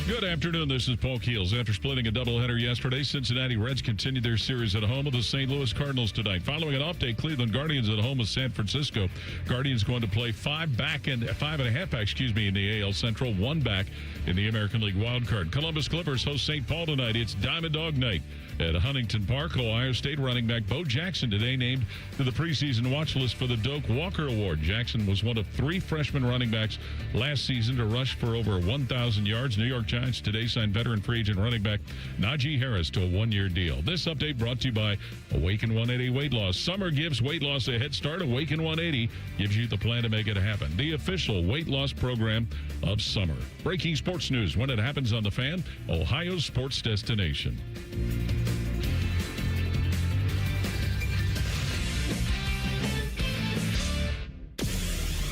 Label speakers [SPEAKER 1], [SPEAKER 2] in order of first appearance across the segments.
[SPEAKER 1] Good afternoon. This is Paul Keels. After splitting a doubleheader yesterday, Cincinnati Reds continued their series at home with the St. Louis Cardinals tonight. Following an off day, Cleveland Guardians at home with San Francisco. Guardians going to play five and a half back, in the AL Central, one back in the American League wild card. Columbus Clippers host St. Paul tonight. It's Diamond Dog Night at Huntington Park. Ohio State running back Bo Jackson today named to the preseason watch list for the Doak Walker Award. Jackson was one of three freshman running backs last season to rush for over 1,000 yards. New York Giants today signed veteran free agent running back Najee Harris to a one-year deal. This update brought to you by Awaken 180 Weight Loss. Summer gives weight loss a head start. Awaken 180 gives you the plan to make it happen. The official weight loss program of summer. Breaking sports news when it happens on The Fan, Ohio's sports destination.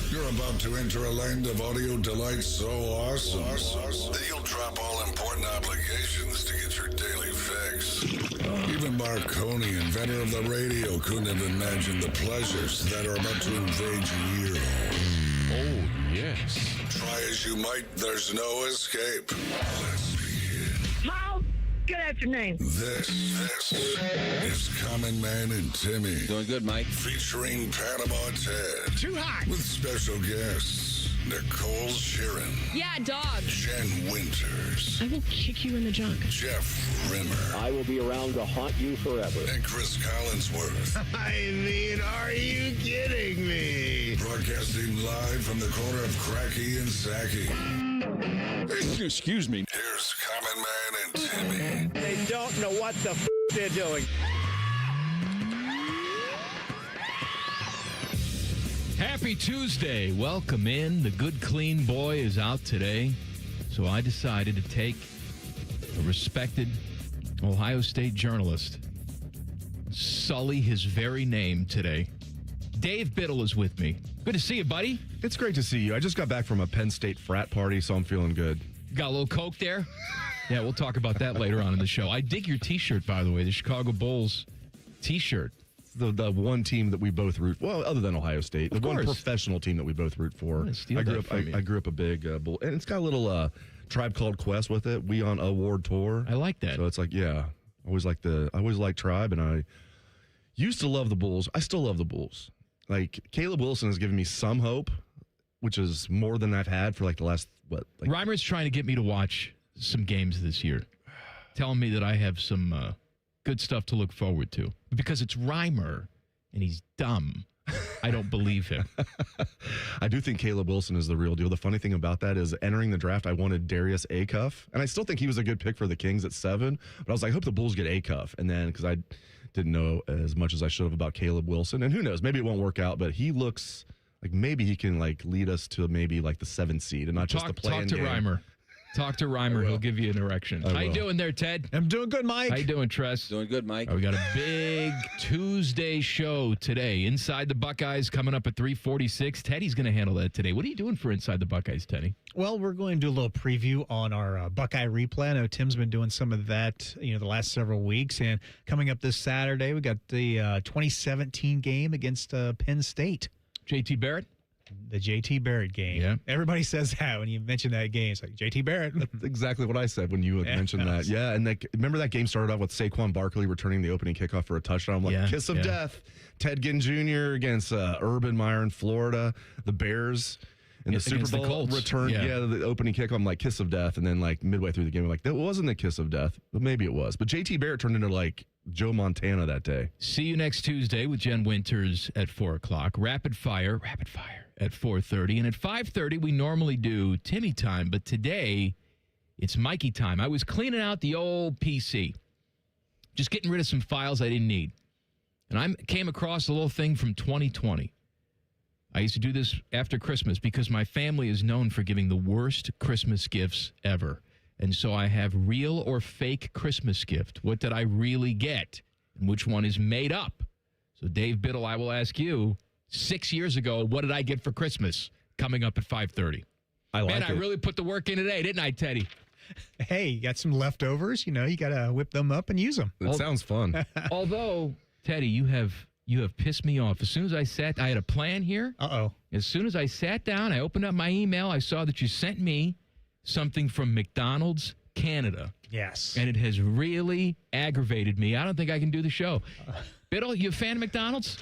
[SPEAKER 2] You're about to enter a land of audio delight so awesome that you'll drop all important obligations to get your daily fix. Even Marconi, inventor of the radio, couldn't have imagined the pleasures that are about to invade your ear hole.
[SPEAKER 1] Oh, yes.
[SPEAKER 2] Try as you might, there's no escape. Let's begin.
[SPEAKER 3] Mom, good afternoon.
[SPEAKER 2] This is Common Man and Timmy.
[SPEAKER 4] Doing good, Mike.
[SPEAKER 2] Featuring Panama Ted.
[SPEAKER 3] Too hot.
[SPEAKER 2] With special guests, Nicole Sheeran.
[SPEAKER 5] Yeah, dog.
[SPEAKER 2] Jen Winters.
[SPEAKER 5] I will kick you in the junk.
[SPEAKER 2] Jeff Rimmer.
[SPEAKER 6] I will be around to haunt you forever.
[SPEAKER 2] And Chris Collinsworth.
[SPEAKER 7] I mean, are you kidding me?
[SPEAKER 2] Broadcasting live from the corner of Cracky and Sacky.
[SPEAKER 4] Excuse me.
[SPEAKER 2] Here's Common Man and Timmy.
[SPEAKER 6] They don't know what the they're doing.
[SPEAKER 8] Happy Tuesday. Welcome in. The good, clean boy is out today. So I decided to take a respected Ohio State journalist, sully his very name today. Dave Biddle is with me. Good to see you, buddy.
[SPEAKER 9] It's great to see you. I just got back from a Penn State frat party, so I'm feeling good.
[SPEAKER 8] Got a little Coke there? Yeah, we'll talk about that later on in the show. I dig your T-shirt, by the way, the Chicago Bulls T-shirt.
[SPEAKER 9] The one team that we both root for, well, other than Ohio State, the one professional team that we both root for. I grew up a big Bull, and it's got a little Tribe Called Quest with it. We on Award Tour.
[SPEAKER 8] I like that.
[SPEAKER 9] So it's like, yeah, I always like Tribe, and I used to love the Bulls. I still love the Bulls. Like Caleb Wilson has given me some hope, which is more than I've had for like the last
[SPEAKER 8] Reimer's trying to get me to watch some games this year, telling me that I have some good stuff to look forward to. Because it's Reimer, and he's dumb. I don't believe him.
[SPEAKER 9] I do think Caleb Wilson is the real deal. The funny thing about that is entering the draft, I wanted Darius Acuff, and I still think he was a good pick for the Kings at 7, but I was like, I hope the Bulls get Acuff. And then, because I didn't know as much as I should have about Caleb Wilson, and who knows, maybe it won't work out, but he looks like maybe he can like lead us to maybe like the 7th seed and not just the play-in game.
[SPEAKER 8] Reimer. Talk to Reimer. He'll give you an erection. How you doing there, Ted?
[SPEAKER 7] I'm doing good, Mike.
[SPEAKER 8] How you doing, Tress?
[SPEAKER 4] Doing good, Mike.
[SPEAKER 8] We got a big Tuesday show today. Inside the Buckeyes coming up at 3:46. Teddy's going to handle that today. What are you doing for Inside the Buckeyes, Teddy?
[SPEAKER 7] Well, we're going to do a little preview on our Buckeye replay. I know Tim's been doing some of that, the last several weeks. And coming up this Saturday, we got the 2017 game against Penn State.
[SPEAKER 8] JT Barrett?
[SPEAKER 7] The J.T. Barrett game.
[SPEAKER 8] Yeah.
[SPEAKER 7] Everybody says that when you mention that game. It's like, J.T. Barrett.
[SPEAKER 9] That's exactly what I said when you had mentioned that. Yeah, and remember that game started off with Saquon Barkley returning the opening kickoff for a touchdown. I'm like, kiss of death. Ted Ginn Jr. against Urban Meyer in Florida. The Bears in the Super Bowl return. Yeah, the opening kickoff. I'm like, kiss of death. And then like midway through the game, I'm like, that wasn't a kiss of death, but maybe it was. But J.T. Barrett turned into like Joe Montana that day.
[SPEAKER 8] See you next Tuesday with Jen Winters at 4 o'clock. Rapid fire at 4:30. And at 5:30, we normally do Timmy Time, but today it's Mikey Time. I was cleaning out the old PC, just getting rid of some files I didn't need. And I came across a little thing from 2020. I used to do this after Christmas because my family is known for giving the worst Christmas gifts ever. And so I have real or fake Christmas gift. What did I really get? And which one is made up? So Dave Biddle, I will ask you, 6 years ago, what did I get for Christmas? Coming up at 5:30.
[SPEAKER 9] I
[SPEAKER 8] really put the work in today, didn't I, Teddy?
[SPEAKER 7] Hey, you got some leftovers. You got to whip them up and use them.
[SPEAKER 9] It sounds fun.
[SPEAKER 8] Although, Teddy, you have pissed me off. As soon as I had a plan here.
[SPEAKER 7] Uh-oh.
[SPEAKER 8] As soon as I sat down, I opened up my email. I saw that you sent me something from McDonald's Canada.
[SPEAKER 7] Yes.
[SPEAKER 8] And it has really aggravated me. I don't think I can do the show. Biddle, you a fan of McDonald's?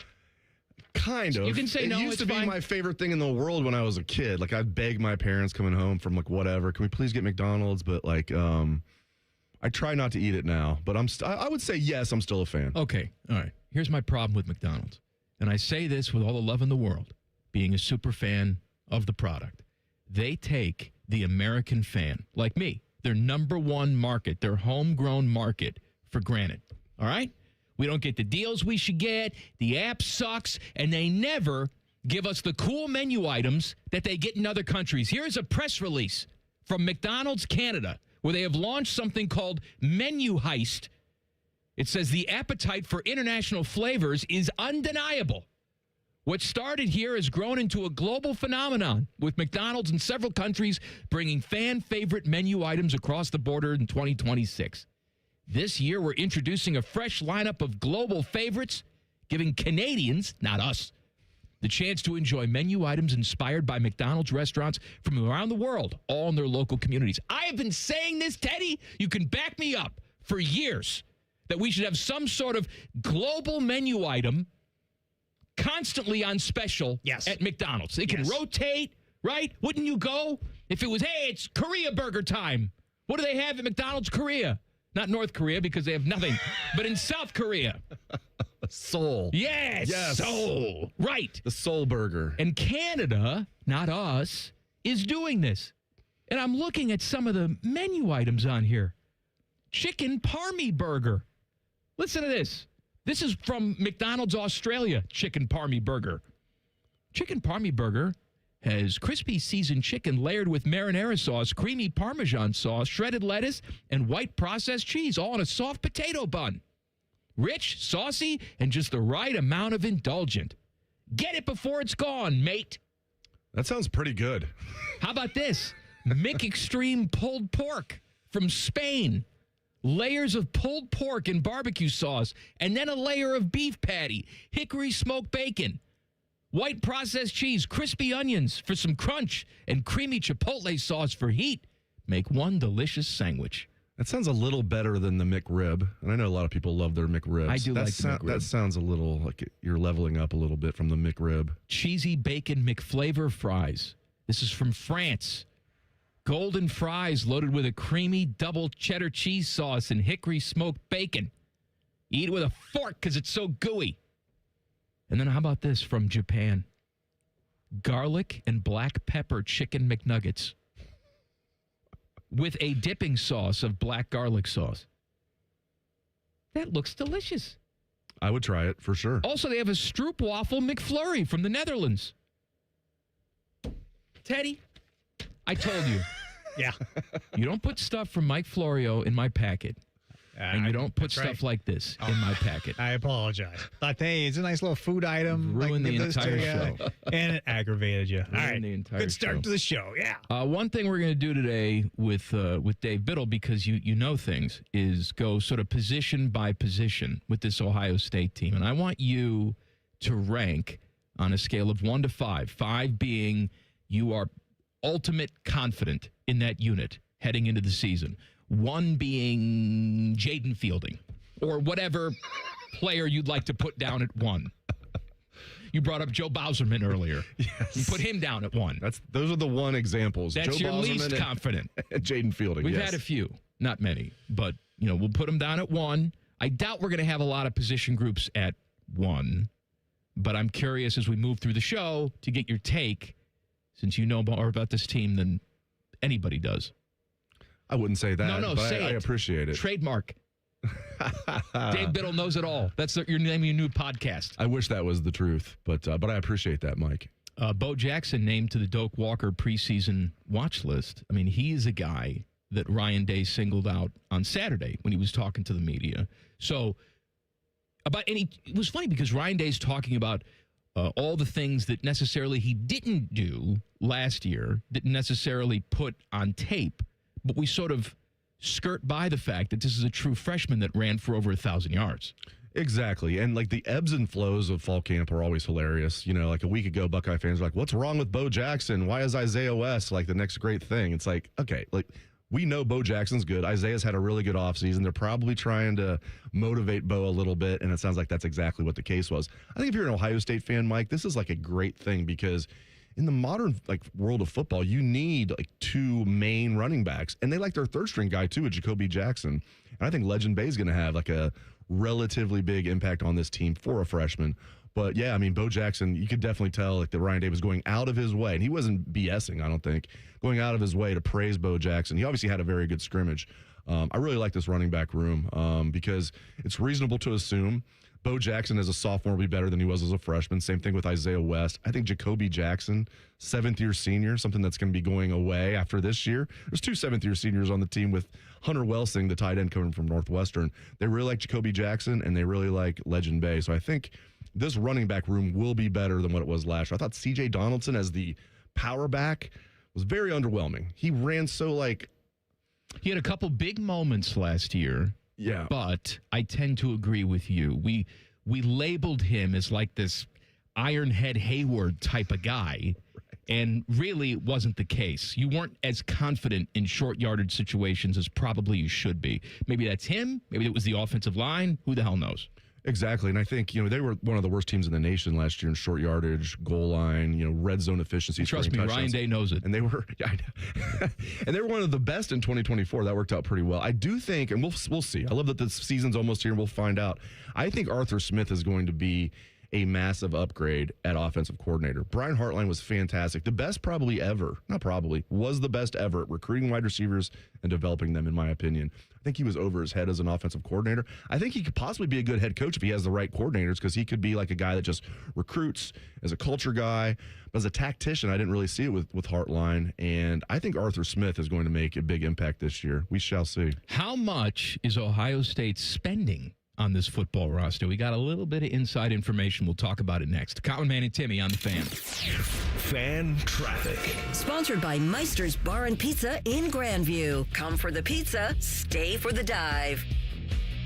[SPEAKER 9] Kind of.
[SPEAKER 8] You can say no,
[SPEAKER 9] It used
[SPEAKER 8] it's
[SPEAKER 9] to be
[SPEAKER 8] fine.
[SPEAKER 9] my favorite thing in the world when I was a kid. Like, I'd beg my parents coming home from, like, whatever. Can we please get McDonald's? But, like, I try not to eat it now. But I would say, yes, I'm still a fan.
[SPEAKER 8] Okay. All right. Here's my problem with McDonald's. And I say this with all the love in the world, being a super fan of the product. They take the American fan, like me, their number one market, their homegrown market, for granted. All right? We don't get the deals we should get. The app sucks. And they never give us the cool menu items that they get in other countries. Here's a press release from McDonald's Canada where they have launched something called Menu Heist. It says the appetite for international flavors is undeniable. What started here has grown into a global phenomenon, with McDonald's in several countries bringing fan-favorite menu items across the border in 2026. This year, we're introducing a fresh lineup of global favorites, giving Canadians, not us, the chance to enjoy menu items inspired by McDonald's restaurants from around the world, all in their local communities. I have been saying this, Teddy, you can back me up, for years, that we should have some sort of global menu item constantly on special at McDonald's. It can rotate, right? Wouldn't you go? If it was, hey, it's Korea burger time. What do they have at McDonald's Korea? Not North Korea because they have nothing, but in South Korea.
[SPEAKER 9] Seoul.
[SPEAKER 8] Yes. Seoul. Right.
[SPEAKER 9] The Seoul burger.
[SPEAKER 8] And Canada, not us, is doing this. And I'm looking at some of the menu items on here. Chicken Parmy burger. Listen to this. This is from McDonald's Australia, Chicken Parmy burger. Chicken Parmy burger has crispy seasoned chicken layered with marinara sauce, creamy Parmesan sauce, shredded lettuce, and white processed cheese, all on a soft potato bun. Rich, saucy, and just the right amount of indulgent. Get it before it's gone, mate.
[SPEAKER 9] That sounds pretty good.
[SPEAKER 8] How about this? Mick Extreme pulled pork from Spain. Layers of pulled pork and barbecue sauce, and then a layer of beef patty, hickory smoked bacon, white processed cheese, crispy onions for some crunch, and creamy chipotle sauce for heat. Make one delicious sandwich.
[SPEAKER 9] That sounds a little better than the McRib. And I know a lot of people love their McRibs.
[SPEAKER 8] I do like the McRib.
[SPEAKER 9] That sounds a little like you're leveling up a little bit from the McRib.
[SPEAKER 8] Cheesy bacon McFlavor fries. This is from France. Golden fries loaded with a creamy double cheddar cheese sauce and hickory smoked bacon. Eat it with a fork because it's so gooey. And then how about this from Japan? Garlic and black pepper chicken McNuggets with a dipping sauce of black garlic sauce. That looks delicious.
[SPEAKER 9] I would try it for sure.
[SPEAKER 8] Also, they have a stroopwafel McFlurry from the Netherlands. Teddy, I told you.
[SPEAKER 7] Yeah.
[SPEAKER 8] You don't put stuff from Mike Florio in my packet. And you don't put stuff like this in my packet.
[SPEAKER 7] I apologize. Thought, hey, it's a nice little food item.
[SPEAKER 8] Ruined the entire show.
[SPEAKER 7] And it aggravated you. All right.
[SPEAKER 8] The entire
[SPEAKER 7] Good start
[SPEAKER 8] show.
[SPEAKER 7] to the show. Yeah.
[SPEAKER 8] One thing we're going to do today with Dave Biddle, because you know things, is go sort of position by position with this Ohio State team. And I want you to rank on a scale of 1 to 5. 5 being you are ultimate confident in that unit heading into the season. 1 being Jaden Fielding or whatever player you'd like to put down at 1. You brought up Joe Bauserman earlier.
[SPEAKER 9] Yes.
[SPEAKER 8] You put him down at 1.
[SPEAKER 9] Those are the 1 examples.
[SPEAKER 8] That's
[SPEAKER 9] Joe
[SPEAKER 8] your
[SPEAKER 9] Bauserman
[SPEAKER 8] least confident.
[SPEAKER 9] And Jaden Fielding.
[SPEAKER 8] We've
[SPEAKER 9] yes.
[SPEAKER 8] had a few, not many, but we'll put them down at 1. I doubt we're going to have a lot of position groups at 1, but I'm curious as we move through the show to get your take, since you know more about this team than anybody does.
[SPEAKER 9] I wouldn't say that.
[SPEAKER 8] No,
[SPEAKER 9] but
[SPEAKER 8] say
[SPEAKER 9] I
[SPEAKER 8] it.
[SPEAKER 9] appreciate it.
[SPEAKER 8] Trademark. Dave Biddle knows it all. That's your name of your new podcast.
[SPEAKER 9] I wish that was the truth, but I appreciate that, Mike.
[SPEAKER 8] Bo Jackson named to the Doak Walker preseason watch list. I mean, he is a guy that Ryan Day singled out on Saturday when he was talking to the media. So, it was funny because Ryan Day's talking about all the things that necessarily he didn't do last year, didn't necessarily put on tape, but we sort of skirt by the fact that this is a true freshman that ran for over 1,000 yards.
[SPEAKER 9] Exactly. And like the ebbs and flows of fall camp are always hilarious. You know, like a week ago, Buckeye fans were like, what's wrong with Bo Jackson? Why is Isaiah West like the next great thing? It's like, okay, like we know Bo Jackson's good. Isaiah's had a really good offseason. They're probably trying to motivate Bo a little bit. And it sounds like that's exactly what the case was. I think if you're an Ohio State fan, Mike, this is like a great thing because in the modern like world of football, you need like two main running backs. And they like their third string guy too, Jacoby Jackson. And I think Legend Bay is going to have like a relatively big impact on this team for a freshman. But yeah, I mean, Bo Jackson, you could definitely tell like that Ryan Day was going out of his way, and he wasn't BSing, I don't think, going out of his way to praise Bo Jackson. He obviously had a very good scrimmage. I really like this running back room because it's reasonable to assume Bo Jackson as a sophomore will be better than he was as a freshman. Same thing with Isaiah West. I think Jacoby Jackson, seventh-year senior, something that's going to be going away after this year. There's two seventh-year seniors on the team with Hunter Welsing, the tight end coming from Northwestern. They really like Jacoby Jackson, and they really like Legend Bay. So I think this running back room will be better than what it was last year. I thought C.J. Donaldson as the power back was very underwhelming. He ran so like...
[SPEAKER 8] He had a couple big moments last year.
[SPEAKER 9] Yeah.
[SPEAKER 8] But I tend to agree with you. We labeled him as like this Ironhead Hayward type of guy, and really it wasn't the case. You weren't as confident in short yardage situations as probably you should be. Maybe that's him. Maybe it was the offensive line. Who the hell knows?
[SPEAKER 9] Exactly. And I think, you know, they were one of the worst teams in the nation last year in short yardage, goal line, you know, red zone efficiency.
[SPEAKER 8] Trust me, Ryan Day knows it.
[SPEAKER 9] And they were, yeah, I know. And they were one of the best in 2024. That worked out pretty well. I do think, and we'll see. I love that the season's almost here and we'll find out. I think Arthur Smith is going to be a massive upgrade at offensive coordinator. Brian Hartline was fantastic. The best was the best ever at recruiting wide receivers and developing them, in my opinion. I think he was over his head as an offensive coordinator. I think he could possibly be a good head coach if he has the right coordinators, because he could be like a guy that just recruits as a culture guy. But as a tactician, I didn't really see it with Hartline. And I think Arthur Smith is going to make a big impact this year. We shall see.
[SPEAKER 8] How much is Ohio State spending on this football roster? We got a little bit of inside information. We'll talk about it next. Common Man and Timmy on the Fan.
[SPEAKER 10] Fan Traffic.
[SPEAKER 11] Sponsored by Meister's Bar and Pizza in Grandview. Come for the pizza, stay for the dive.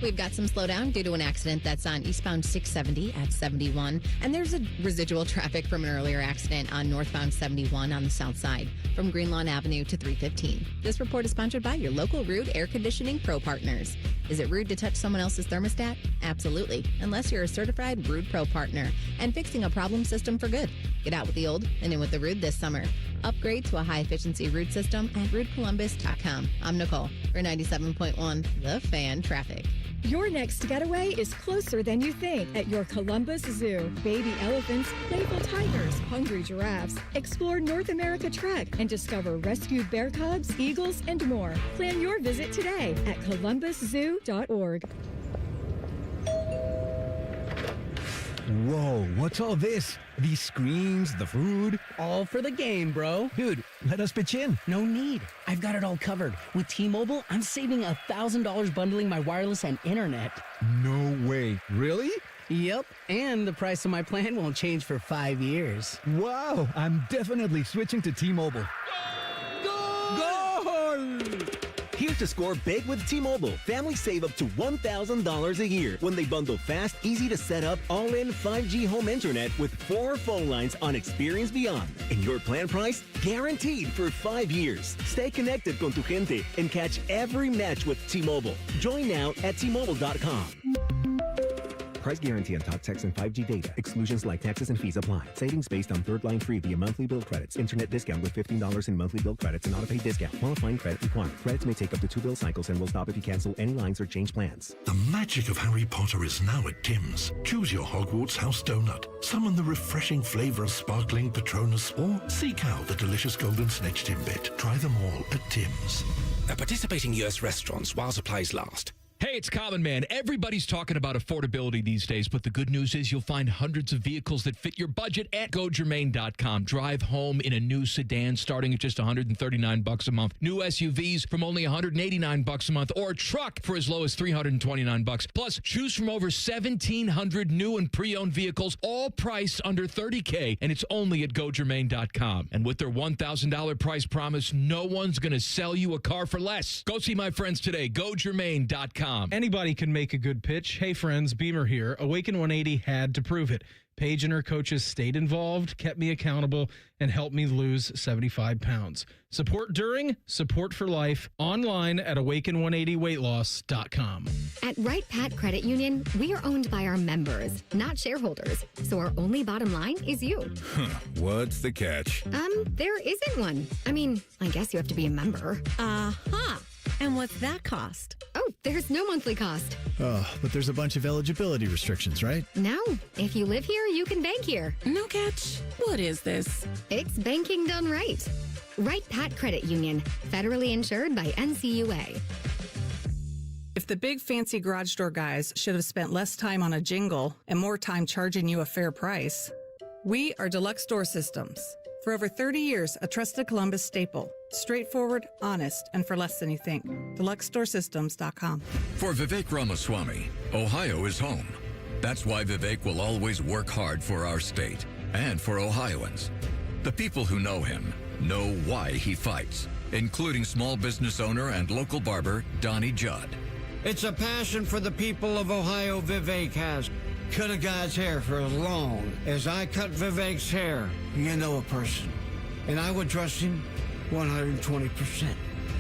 [SPEAKER 5] We've got some slowdown due to an accident that's on eastbound 670 at 71. And there's a residual traffic from an earlier accident on northbound 71 on the south side from Greenlawn Avenue to 315. This report is sponsored by your local Rude Air Conditioning Pro Partners. Is it rude to touch someone else's thermostat? Absolutely, unless you're a certified Rude Pro partner and fixing a problem system for good. Get out with the old and in with the Rude this summer. Upgrade to a high-efficiency Rude system at rudecolumbus.com. I'm Nicole for 97.1 The Fan Traffic.
[SPEAKER 12] Your next getaway is closer than you think at your Columbus Zoo. Baby elephants, playful tigers, hungry giraffes. Explore North America Trek and discover rescued bear cubs, eagles, and more. Plan your visit today at columbuszoo.org.
[SPEAKER 10] Whoa, what's all this? These screens, the food?
[SPEAKER 13] All for the game, bro.
[SPEAKER 10] Dude, let us pitch in.
[SPEAKER 13] No need. I've got it all covered. With T-Mobile, I'm saving $1,000 bundling my wireless and internet.
[SPEAKER 10] No way. Really?
[SPEAKER 13] Yep, and the price of my plan won't change for 5 years.
[SPEAKER 10] Wow, I'm definitely switching to T-Mobile. Goal!
[SPEAKER 14] Here's to score big with T-Mobile. Families save up to $1,000 a year when they bundle fast, easy to set up, all-in 5G home internet with 4 phone lines on Experience Beyond. And your plan price? Guaranteed for 5 years. Stay connected con tu gente and catch every match with T-Mobile. Join now at T-Mobile.com. Price guarantee on talk, text, and 5G data. Exclusions like taxes and fees apply. Savings based on third line free via monthly bill credits. Internet discount with $15 in monthly bill credits and auto-pay discount. Qualifying credit required. Credits may take up to 2 bill cycles and will stop if you cancel any lines or change plans.
[SPEAKER 15] The magic of Harry Potter is now at Tim's. Choose your Hogwarts house donut. Summon the refreshing flavor of sparkling Patronus, or seek out the delicious golden snitch Timbit. Try them all at Tim's.
[SPEAKER 16] At participating U.S. restaurants while supplies last.
[SPEAKER 8] Hey, it's Common Man. Everybody's talking about affordability these days, but the good news is you'll find hundreds of vehicles that fit your budget at GoGermain.com. Drive home in a new sedan starting at just $139 a month. New SUVs from only $189 a month, or a truck for as low as $329. Plus, choose from over 1,700 new and pre-owned vehicles, all priced under $30K, and it's only at GoGermain.com. And with their $1,000 price promise, no one's going to sell you a car for less. Go see my friends today. GoGermain.com. StapleSTadium.com.
[SPEAKER 17] Anybody can make a good pitch. Hey, friends, Beamer here. Awaken 180 had to prove it. Paige and her coaches stayed involved, kept me accountable, and helped me lose 75 pounds. Support during, support for life, online at awaken180weightloss.com.
[SPEAKER 18] At Wright Pat Credit Union, we are owned by our members, not shareholders. So our only bottom line is you.
[SPEAKER 10] What's the catch?
[SPEAKER 18] There isn't one. I mean, I guess you have to be a member.
[SPEAKER 19] Uh-huh. And what's that cost?
[SPEAKER 18] Oh, there's no monthly cost.
[SPEAKER 20] Oh, but there's a bunch of eligibility restrictions, right?
[SPEAKER 18] No. If you live here, you can bank here.
[SPEAKER 19] No catch. What is this?
[SPEAKER 18] It's banking done right. Wright Pat Credit Union, federally insured by NCUA.
[SPEAKER 21] If the big fancy garage door guys should have spent less time on a jingle and more time charging you a fair price, we are Deluxe Door Systems. For over 30 years, a trusted Columbus staple. Straightforward, honest, and for less than you think. DeluxeDoorSystems.com.
[SPEAKER 22] For Vivek Ramaswamy, Ohio is home. That's why Vivek will always work hard for our state and for Ohioans. The people who know him know why he fights, including small business owner and local barber Donnie Judd.
[SPEAKER 23] It's a passion for the people of Ohio Vivek has. Cut a guy's hair for as long as I cut Vivek's hair. You know a person. And I would trust him 120%.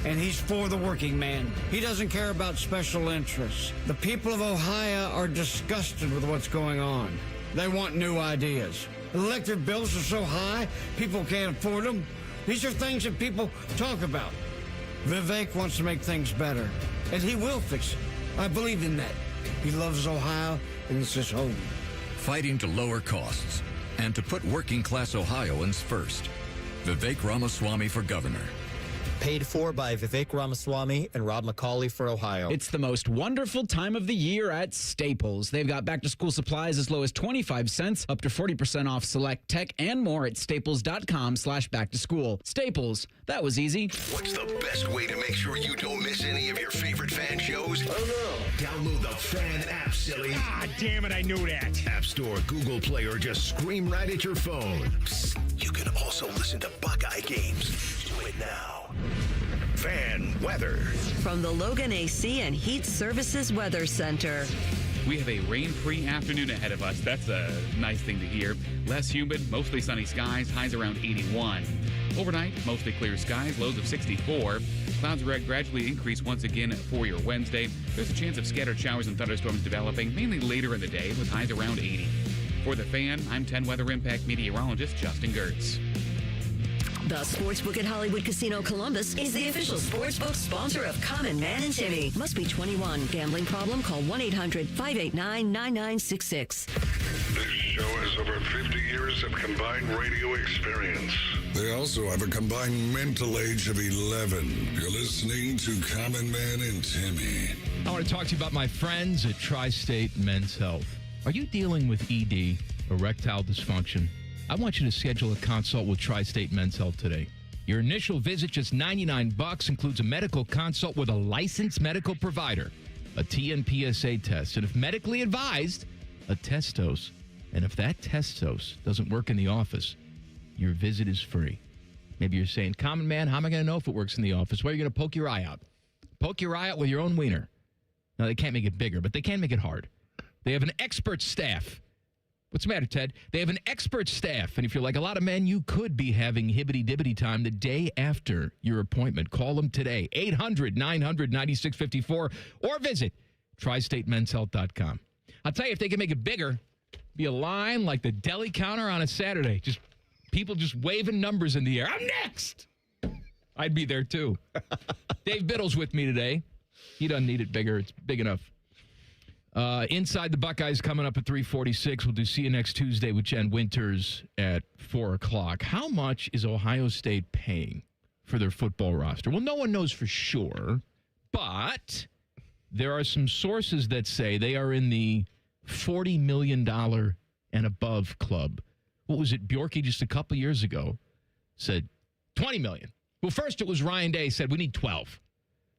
[SPEAKER 23] And he's for the working man. He doesn't care about special interests. The people of Ohio are disgusted with what's going on. They want new ideas. Electric bills are so high, people can't afford them. These are things that people talk about. Vivek wants to make things better, and he will fix it. I believe in that. He loves Ohio, and it's his home.
[SPEAKER 22] Fighting to lower costs and to put working-class Ohioans first. Vivek Ramaswamy for governor.
[SPEAKER 24] Paid for by Vivek Ramaswamy and Rob McCauley for Ohio.
[SPEAKER 25] It's the most wonderful time of the year at Staples. They've got back-to-school supplies as low as 25 cents, up to 40% off select tech, and more at staples.com/back-to-school. Staples, that was easy.
[SPEAKER 26] What's the best way to make sure you don't miss any of your favorite fan shows?
[SPEAKER 27] Oh, no.
[SPEAKER 26] Download the Fan app, silly.
[SPEAKER 27] Ah, damn it, I knew that.
[SPEAKER 26] App Store, Google Play, or just scream right at your phone. Psst, you can also listen to Buckeye games. Do it now. Fan weather.
[SPEAKER 11] From the Logan AC and Heat Services Weather Center.
[SPEAKER 28] We have a rain-free afternoon ahead of us. That's a nice thing to hear. Less humid, mostly sunny skies, highs around 81. Overnight, mostly clear skies, lows of 64. Clouds gradually increase once again for your Wednesday. There's a chance of scattered showers and thunderstorms developing, mainly later in the day, with highs around 80. For the Fan, I'm 10 Weather Impact meteorologist Justin Gertz.
[SPEAKER 11] The Sportsbook at Hollywood Casino Columbus is the official sportsbook sponsor of Common Man and Timmy. Must be 21. Gambling problem? Call 1-800-589-9966.
[SPEAKER 2] This show has over 50 years of combined radio experience. They also have a combined mental age of 11. You're listening to Common Man and Timmy.
[SPEAKER 8] I want to talk to you about my friends at Tri-State Men's Health. Are you dealing with ED, erectile dysfunction? I want you to schedule a consult with Tri-State Men's Health today. Your initial visit, just $99, includes a medical consult with a licensed medical provider, a TNPSA test, and if medically advised, a test dose. And if that test dose doesn't work in the office, your visit is free. Maybe you're saying, Common Man, how am I going to know if it works in the office? Well, you're going to poke your eye out. Poke your eye out with your own wiener. Now, they can't make it bigger, but they can make it hard. They have an expert staff. What's the matter, Ted? They have an expert staff, and if you're like a lot of men, you could be having hibbity-dibbity time the day after your appointment. Call them today, 800-900-9654, or visit tristatemenshealth.com. I'll tell you, if they can make it bigger, be a line like the deli counter on a Saturday. Just people just waving numbers in the air. I'm next! I'd be there, too. Dave Biddle's with me today. He doesn't need it bigger. It's big enough. Inside the Buckeyes coming up at 3:46. We'll do See You Next Tuesday with Jen Winters at 4 o'clock. How much is Ohio State paying for their football roster? Well, no one knows for sure, but there are some sources that say they are in the $40 million and above club. What was it? Bjorky just a couple years ago said $20 million. Well, first it was Ryan Day said we need 12.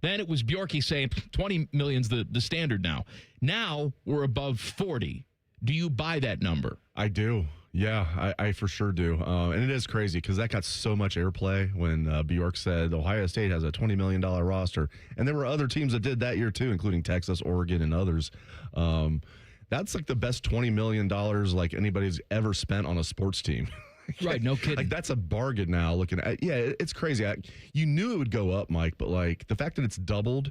[SPEAKER 8] Then it was Bjorky saying 20 million's the standard now. Now we're above 40. Do you buy that number?
[SPEAKER 9] I do. Yeah, I for sure do. And it is crazy because that got so much airplay when Bjork said Ohio State has a $20 million roster. And there were other teams that did that year too, including Texas, Oregon, and others. That's like the best $20 million like anybody's ever spent on a sports team.
[SPEAKER 8] Right, no kidding.
[SPEAKER 9] Like that's a bargain now looking at, it's crazy. You knew it would go up, Mike, but like the fact that it's doubled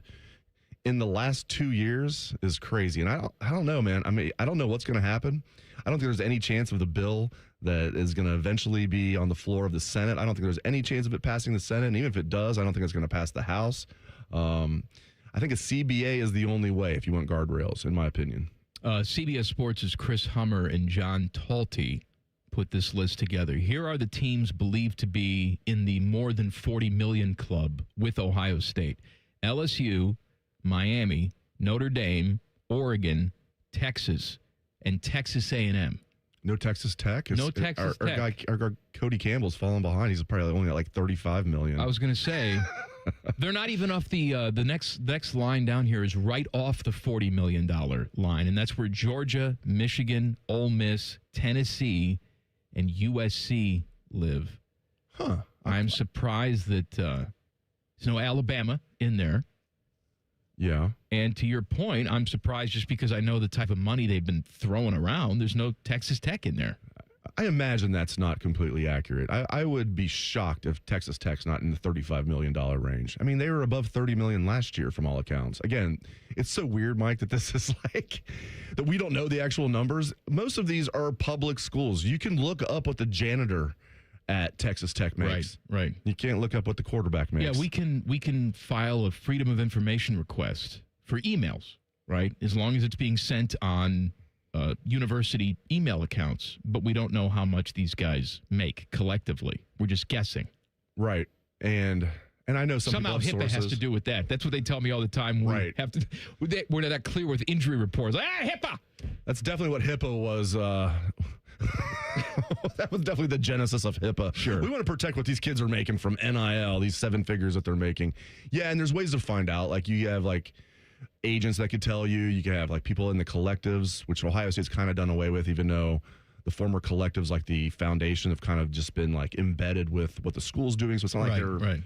[SPEAKER 9] in the last 2 years is crazy. And I don't know, man. I mean, I don't know what's going to happen. I don't think there's any chance of the bill that is going to eventually be on the floor of the Senate. I don't think there's any chance of it passing the Senate. And even if it does, I don't think it's going to pass the House. I think a CBA is the only way if you want guardrails, in my opinion.
[SPEAKER 8] CBS Sports' Chris Hummer and John Talty put this list together. Here are the teams believed to be in the more than 40 million club with Ohio State. LSU, Miami, Notre Dame, Oregon, Texas, and Texas A&M.
[SPEAKER 9] No Texas Tech?
[SPEAKER 8] No Texas Tech.
[SPEAKER 9] Our guy Cody Campbell's falling behind. He's probably only at like 35 million.
[SPEAKER 8] I was going to say, they're not even off the next line down here is right off the $40 million line, and that's where Georgia, Michigan, Ole Miss, Tennessee, and USC live.
[SPEAKER 9] Huh.
[SPEAKER 8] I'm surprised that there's no Alabama in there.
[SPEAKER 9] Yeah.
[SPEAKER 8] And to your point, I'm surprised just because I know the type of money they've been throwing around. There's no Texas Tech in there.
[SPEAKER 9] I imagine that's not completely accurate. I would be shocked if Texas Tech's not in the $35 million range. I mean, they were above $30 million last year from all accounts. Again, it's so weird, Mike, that this is like, that we don't know the actual numbers. Most of these are public schools. You can look up what the janitor at Texas Tech makes.
[SPEAKER 8] Right.
[SPEAKER 9] You can't look up what the quarterback makes.
[SPEAKER 8] Yeah, we can file a Freedom of Information request for emails, right? As long as it's being sent on university email accounts, but we don't know how much these guys make collectively. We're just guessing.
[SPEAKER 9] Right. And I know
[SPEAKER 8] somehow HIPAA
[SPEAKER 9] sources
[SPEAKER 8] has to do with that. That's what they tell me all the time. We have to. We're not clear with injury reports. HIPAA.
[SPEAKER 9] That's definitely what HIPAA was. That was definitely the genesis of HIPAA.
[SPEAKER 8] Sure.
[SPEAKER 9] We want to protect what these kids are making from NIL, these 7 figures that they're making. Yeah, and there's ways to find out. Like you have like agents that could tell you. You can have like people in the collectives, which Ohio State's kind of done away with, even though the former collectives like the foundation have kind of just been like embedded with what the school's doing. So it's not like they're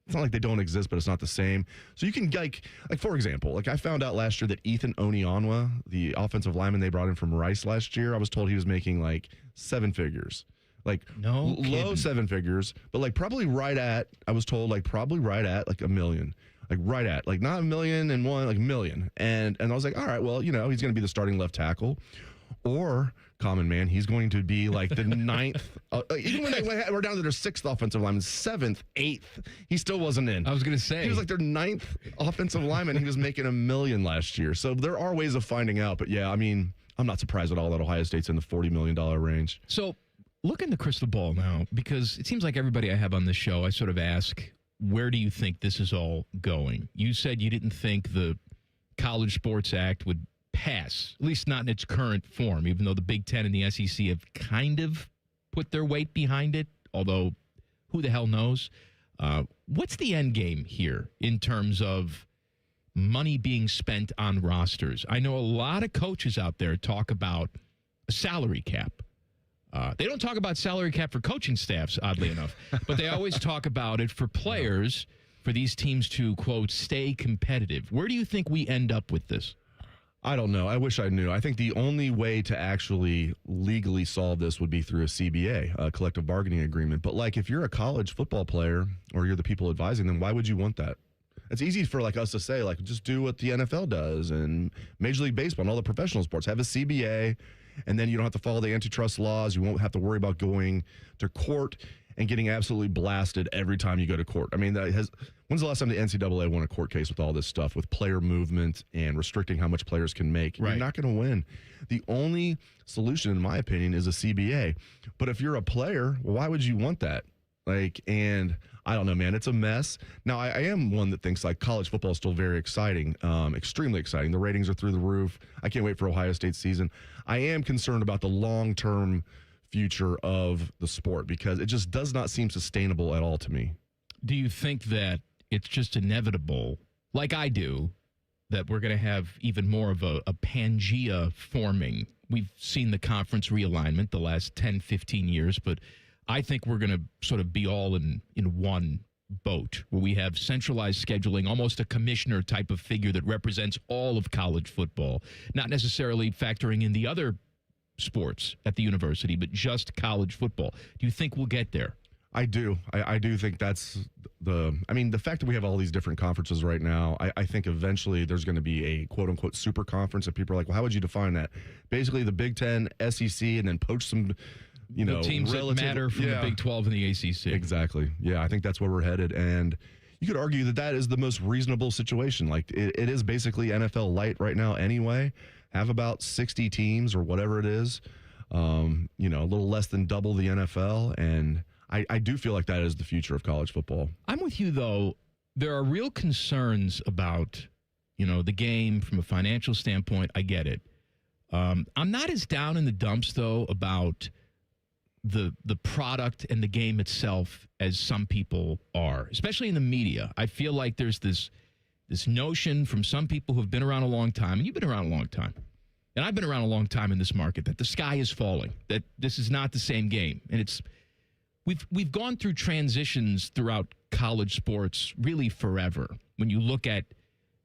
[SPEAKER 9] it's not like they don't exist, but it's not the same. So you can like for example, like I found out last year that Ethan Onionwa, the offensive lineman they brought in from Rice last year, I was told he was making like 7 figures. Like low 7 figures, but like probably right at, I was told like probably right at like $1 million. Like right at, like not $1 million and one, like $1 million. And I was like, all right, well, you know, he's going to be the starting left tackle. Or Common Man, he's going to be like the 9th. Even when they were down to their 6th offensive lineman, 7th, 8th, he still wasn't in.
[SPEAKER 8] I was going to say.
[SPEAKER 9] He was like their 9th offensive lineman. He was making $1 million last year. So there are ways of finding out. But yeah, I mean, I'm not surprised at all that Ohio State's in the $40 million range.
[SPEAKER 8] So look in the crystal ball now, because it seems like everybody I have on this show, I sort of ask, where do you think this is all going? You said you didn't think the College Sports Act would pass, at least not in its current form, even though the Big Ten and the SEC have kind of put their weight behind it, although who the hell knows? What's the end game here in terms of money being spent on rosters? I know a lot of coaches out there talk about a salary cap. They don't talk about salary cap for coaching staffs, oddly enough, but they always talk about it for players, for these teams to, quote, stay competitive. Where do you think we end up with this?
[SPEAKER 9] I don't know. I wish I knew. I think the only way to actually legally solve this would be through a CBA, a collective bargaining agreement. But like if you're a college football player or you're the people advising them, why would you want that? It's easy for like us to say, like, just do what the NFL does and Major League Baseball and all the professional sports. Have a CBA, and then you don't have to follow the antitrust laws. You won't have to worry about going to court and getting absolutely blasted every time you go to court. I mean, when's the last time the NCAA won a court case with all this stuff, with player movement and restricting how much players can make? Right. You're not going to win. The only solution, in my opinion, is a CBA. But if you're a player, well, why would you want that? Like, and I don't know, man, it's a mess. Now, I am one that thinks like college football is still very exciting, extremely exciting. The ratings are through the roof. I can't wait for Ohio State's season. I am concerned about the long-term future of the sport because it just does not seem sustainable at all to me.
[SPEAKER 8] Do you think that it's just inevitable, like I do, that we're going to have even more of a Pangea forming. We've seen the conference realignment the last 10, 15 years, but I think we're going to sort of be all in one boat where we have centralized scheduling, almost a commissioner type of figure that represents all of college football, not necessarily factoring in the other sports at the university, but just college football. Do you think we'll get there?
[SPEAKER 9] I do. I do think that's the fact that we have all these different conferences right now, I think eventually there's going to be a quote-unquote super conference, and people are like, well, how would you define that? Basically the Big Ten, SEC, and then poach some,
[SPEAKER 8] the teams that matter from the Big 12 and the ACC.
[SPEAKER 9] Exactly. Yeah, I think that's where we're headed, and you could argue that that is the most reasonable situation. Like, it is basically NFL light right now anyway. Have about 60 teams or whatever it is, a little less than double the NFL, and I do feel like that is the future of college football.
[SPEAKER 8] I'm with you, though. There are real concerns about, the game from a financial standpoint. I get it. I'm not as down in the dumps, though, about the product and the game itself as some people are, especially in the media. I feel like there's this notion from some people who have been around a long time, and you've been around a long time, and I've been around a long time in this market, that the sky is falling, that this is not the same game. And we've gone through transitions throughout college sports really forever. When you look at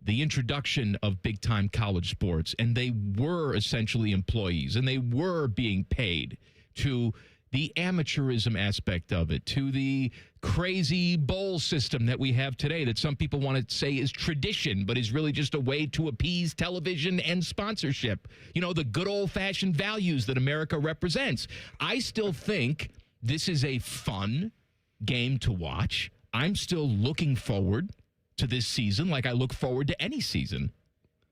[SPEAKER 8] the introduction of big-time college sports, and they were essentially employees, and they were being paid, to the amateurism aspect of it, to the crazy bowl system that we have today that some people want to say is tradition, but is really just a way to appease television and sponsorship. The good old-fashioned values that America represents. I still think this is a fun game to watch. I'm still looking forward to this season like I look forward to any season.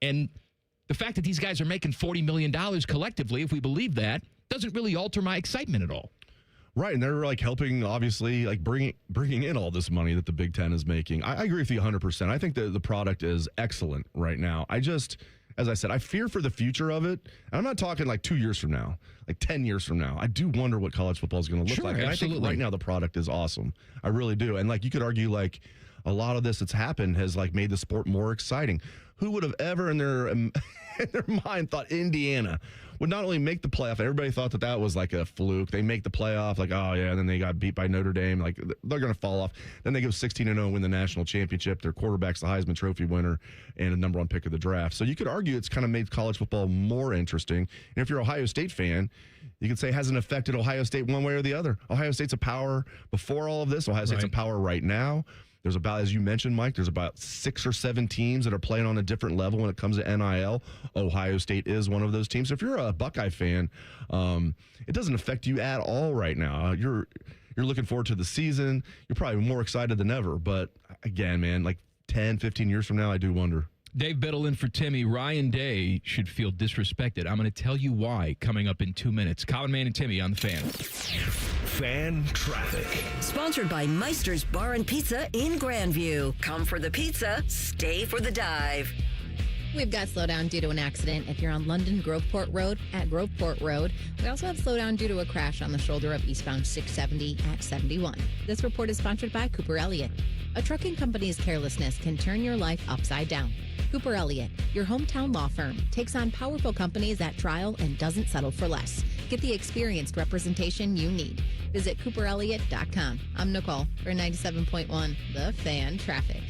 [SPEAKER 8] And the fact that these guys are making $40 million collectively, if we believe that, doesn't really alter my excitement at all.
[SPEAKER 9] Right, and they're helping, obviously, bringing in all this money that the Big Ten is making. I agree with you 100%. I think that the product is excellent right now. As I said, I fear for the future of it. And I'm not talking 2 years from now, 10 years from now. I do wonder what college football is going to look like. And
[SPEAKER 8] absolutely.
[SPEAKER 9] I think right now the product is awesome. I really do. And you could argue a lot of this that's happened has made the sport more exciting. Who would have ever in their mind thought Indiana would not only make the playoff? Everybody thought that was a fluke. They make the playoff, oh yeah, and then they got beat by Notre Dame. They're going to fall off. Then they go 16-0 and win the national championship. Their quarterback's the Heisman Trophy winner and a number one pick of the draft. So you could argue it's kind of made college football more interesting. And if you're an Ohio State fan, you could say it hasn't affected Ohio State one way or the other. Ohio State's a power before all of this. Ohio State's a power right now. There's about, as you mentioned, Mike, there's about 6 or 7 teams that are playing on a different level when it comes to NIL. Ohio State is one of those teams. So if you're a Buckeye fan, it doesn't affect you at all right now. You're looking forward to the season. You're probably more excited than ever. But again, man, 10, 15 years from now, I do wonder.
[SPEAKER 8] Dave Biddle in for Timmy. Ryan Day should feel disrespected. I'm going to tell you why coming up in 2 minutes. Common Man and Timmy on the Fan.
[SPEAKER 26] Fan Traffic.
[SPEAKER 11] Sponsored by Meister's Bar and Pizza in Grandview. Come for the pizza, stay for the dive.
[SPEAKER 1] We've got slowdown due to an accident if you're on London Groveport Road at Groveport Road. We also have slowdown due to a crash on the shoulder of eastbound 670 at 71. This report is sponsored by Cooper Elliott. A trucking company's carelessness can turn your life upside down. Cooper Elliott, your hometown law firm, takes on powerful companies at trial and doesn't settle for less. Get the experienced representation you need. Visit CooperElliott.com. I'm Nicole for 97.1 The Fan Traffic.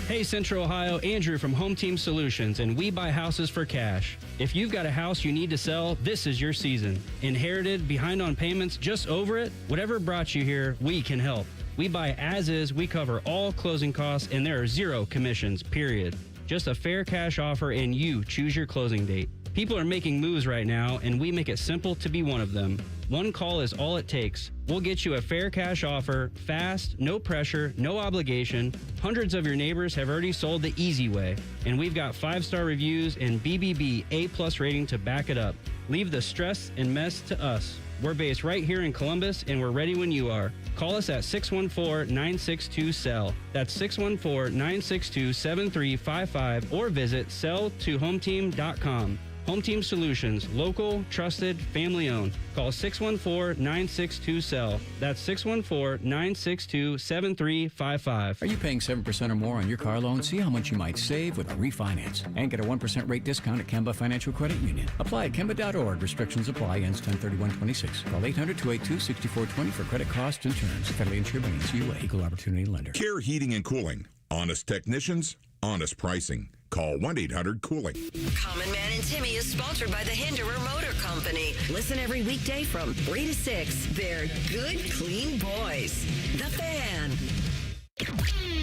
[SPEAKER 3] Hey Central Ohio, Andrew from Home Team Solutions, and we buy houses for cash. If you've got a house you need to sell, this is your season. Inherited, behind on payments, just over it? Whatever brought you here, we can help. We buy as is, we cover all closing costs, and there are 0 commissions, period. Just a fair cash offer, and you choose your closing date. People are making moves right now, and we make it simple to be one of them. One call is all it takes. We'll get you a fair cash offer, fast, no pressure, no obligation. Hundreds of your neighbors have already sold the easy way, and we've got 5-star reviews and BBB A+ rating to back it up. Leave the stress and mess to us. We're based right here in Columbus, and we're ready when you are. Call us at 614-962-SELL. That's 614-962-7355, or visit selltohometeam.com. Home Team Solutions, local, trusted, family-owned. Call 614-962-SELL. That's 614-962-7355.
[SPEAKER 4] Are you paying 7% or more on your car loan? See how much you might save with a refinance and get a 1% rate discount at Kemba Financial Credit Union. Apply at Kemba.org. Restrictions apply. Ends 10/31/26. Call 800-282-6420 for credit costs and terms. Federally insured by NCUA. Equal Opportunity Lender.
[SPEAKER 5] Care Heating and Cooling. Honest technicians, honest pricing. Call 1-800-COOLING.
[SPEAKER 11] Common Man and Timmy is sponsored by the Hinderer Motor Company. Listen every weekday from 3 to 6. They're good, clean boys. The Fan.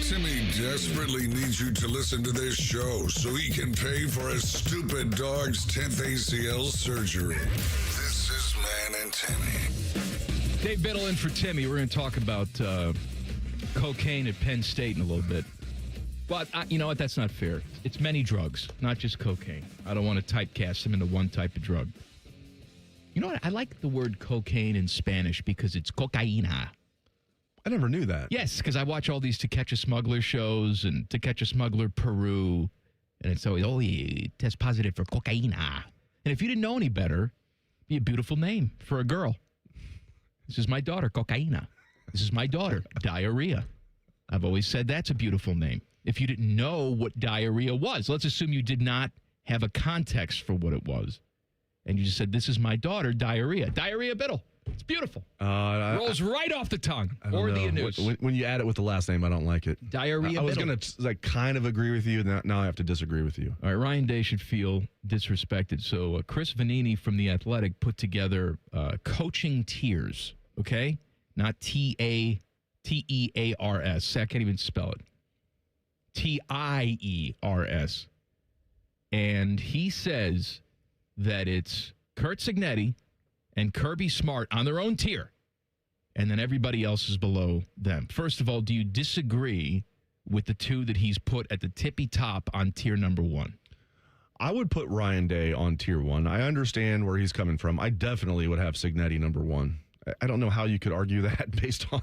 [SPEAKER 2] Timmy desperately needs you to listen to this show so he can pay for his stupid dog's 10th ACL surgery. This is Man and Timmy.
[SPEAKER 8] Dave Biddle in for Timmy. We're going to talk about cocaine at Penn State in a little bit. But you know what? That's not fair. It's many drugs, not just cocaine. I don't want to typecast them into one type of drug. You know what? I like the word cocaine in Spanish because it's cocaína.
[SPEAKER 9] I never knew that.
[SPEAKER 8] Yes, because I watch all these To Catch a Smuggler shows and To Catch a Smuggler Peru. And it's always, test positive for cocaína. And if you didn't know any better, it'd be a beautiful name for a girl. This is my daughter, cocaína. This is my daughter, diarrhea. I've always said that's a beautiful name. If you didn't know what diarrhea was, let's assume you did not have a context for what it was. And you just said, this is my daughter, diarrhea. Diarrhea Biddle. It's beautiful. Rolls right off the tongue. Or the anus.
[SPEAKER 9] When you add it with the last name, I don't like it.
[SPEAKER 8] Diarrhea
[SPEAKER 9] I was going to kind of agree with you. Now I have to disagree with you.
[SPEAKER 8] All right, Ryan Day should feel disrespected. So Chris Vanini from The Athletic put together coaching tiers, okay? Not T-A-T-E-A-R-S. I can't even spell it. T-I-E-R-S. And he says that it's Kurt Cignetti and Kirby Smart on their own tier, and then everybody else is below them. First of all, do you disagree with the two that he's put at the tippy top on tier number one?
[SPEAKER 9] I would put Ryan Day on tier one. I understand where he's coming from. I definitely would have Cignetti number one. I don't know how you could argue that based on...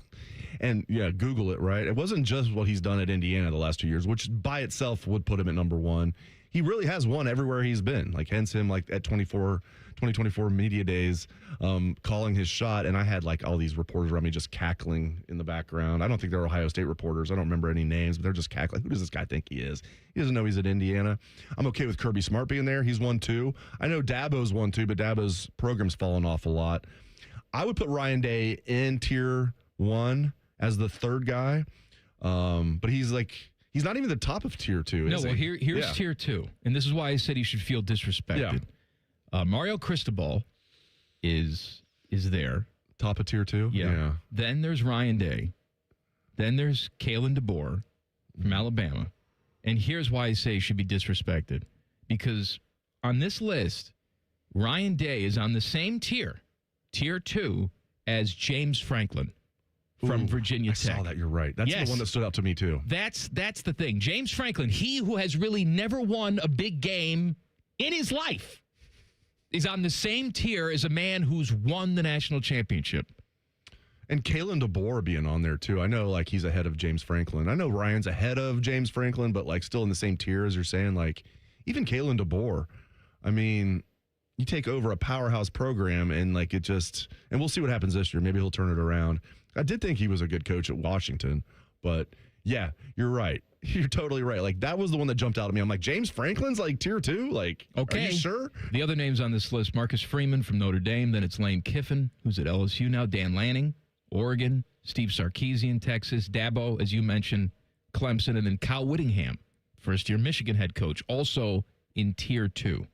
[SPEAKER 9] And, yeah, Google it, right? It wasn't just what he's done at Indiana the last 2 years, which by itself would put him at number one. He really has won everywhere he's been. Like, hence him, like, at 2024 media days, calling his shot. And I had, like, all these reporters around me just cackling in the background. I don't think they're Ohio State reporters. I don't remember any names, but they're just cackling. Who does this guy think he is? He doesn't know he's at Indiana. I'm okay with Kirby Smart being there. He's won two. I know Dabo's won two, but Dabo's program's fallen off a lot. I would put Ryan Day in tier one as the third guy, but he's not even the top of tier two.
[SPEAKER 8] No, well, here's tier two, and this is why I said he should feel disrespected. Yeah. Mario Cristobal is there.
[SPEAKER 9] Top of tier two?
[SPEAKER 8] Yeah. Then there's Ryan Day. Then there's Kalen DeBoer from Alabama. And here's why I say he should be disrespected. Because on this list, Ryan Day is on the same tier two, as James Franklin from Virginia Tech.
[SPEAKER 9] I saw that. You're right. That's the one that stood out to me, too.
[SPEAKER 8] That's the thing. James Franklin, he who has really never won a big game in his life, is on the same tier as a man who's won the national championship.
[SPEAKER 9] And Kalen DeBoer being on there, too. I know, like, he's ahead of James Franklin. I know Ryan's ahead of James Franklin, but, like, still in the same tier as you're saying. Like, even Kalen DeBoer, I mean, you take over a powerhouse program and, like, it just... And we'll see what happens this year. Maybe he'll turn it around. I did think he was a good coach at Washington, but yeah, you're right. You're totally right. Like, that was the one that jumped out at me. I'm like, James Franklin's like tier two? Like,
[SPEAKER 8] okay.
[SPEAKER 9] Are you sure?
[SPEAKER 8] The other names on this list, Marcus Freeman from Notre Dame. Then it's Lane Kiffin, who's at LSU now. Dan Lanning, Oregon. Steve Sarkisian, Texas. Dabo, as you mentioned, Clemson. And then Kyle Whittingham, first-year Michigan head coach, also in tier two.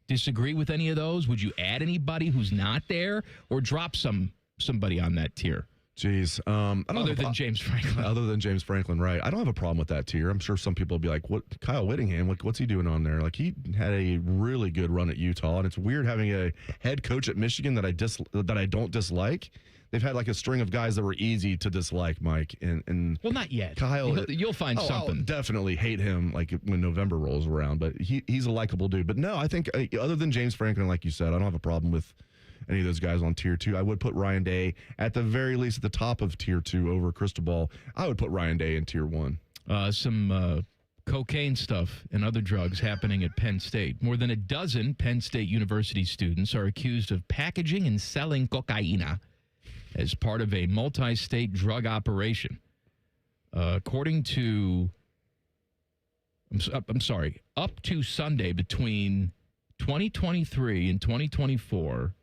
[SPEAKER 8] Disagree with any of those? Would you add anybody who's not there or drop somebody on that tier?
[SPEAKER 9] Jeez.
[SPEAKER 8] Other than James Franklin.
[SPEAKER 9] Other than James Franklin, right. I don't have a problem with that tier. I'm sure some people will be like, "What, Kyle Whittingham, what's he doing on there?" Like, he had a really good run at Utah, and it's weird having a head coach at Michigan that I don't dislike. They've had like a string of guys that were easy to dislike, Mike. And
[SPEAKER 8] well, not yet.
[SPEAKER 9] Kyle,
[SPEAKER 8] you'll find something.
[SPEAKER 9] I'll definitely hate him like when November rolls around, but he's a likable dude. But no, I think other than James Franklin, like you said, I don't have a problem with any of those guys on tier two. I would put Ryan Day at the very least at the top of tier two over Cristobal. I would put Ryan Day in tier one.
[SPEAKER 8] Some cocaine stuff and other drugs happening at Penn State. More than a dozen Penn State University students are accused of packaging and selling cocaine as part of a multi-state drug operation. According to, up to Sunday between 2023 and 2024,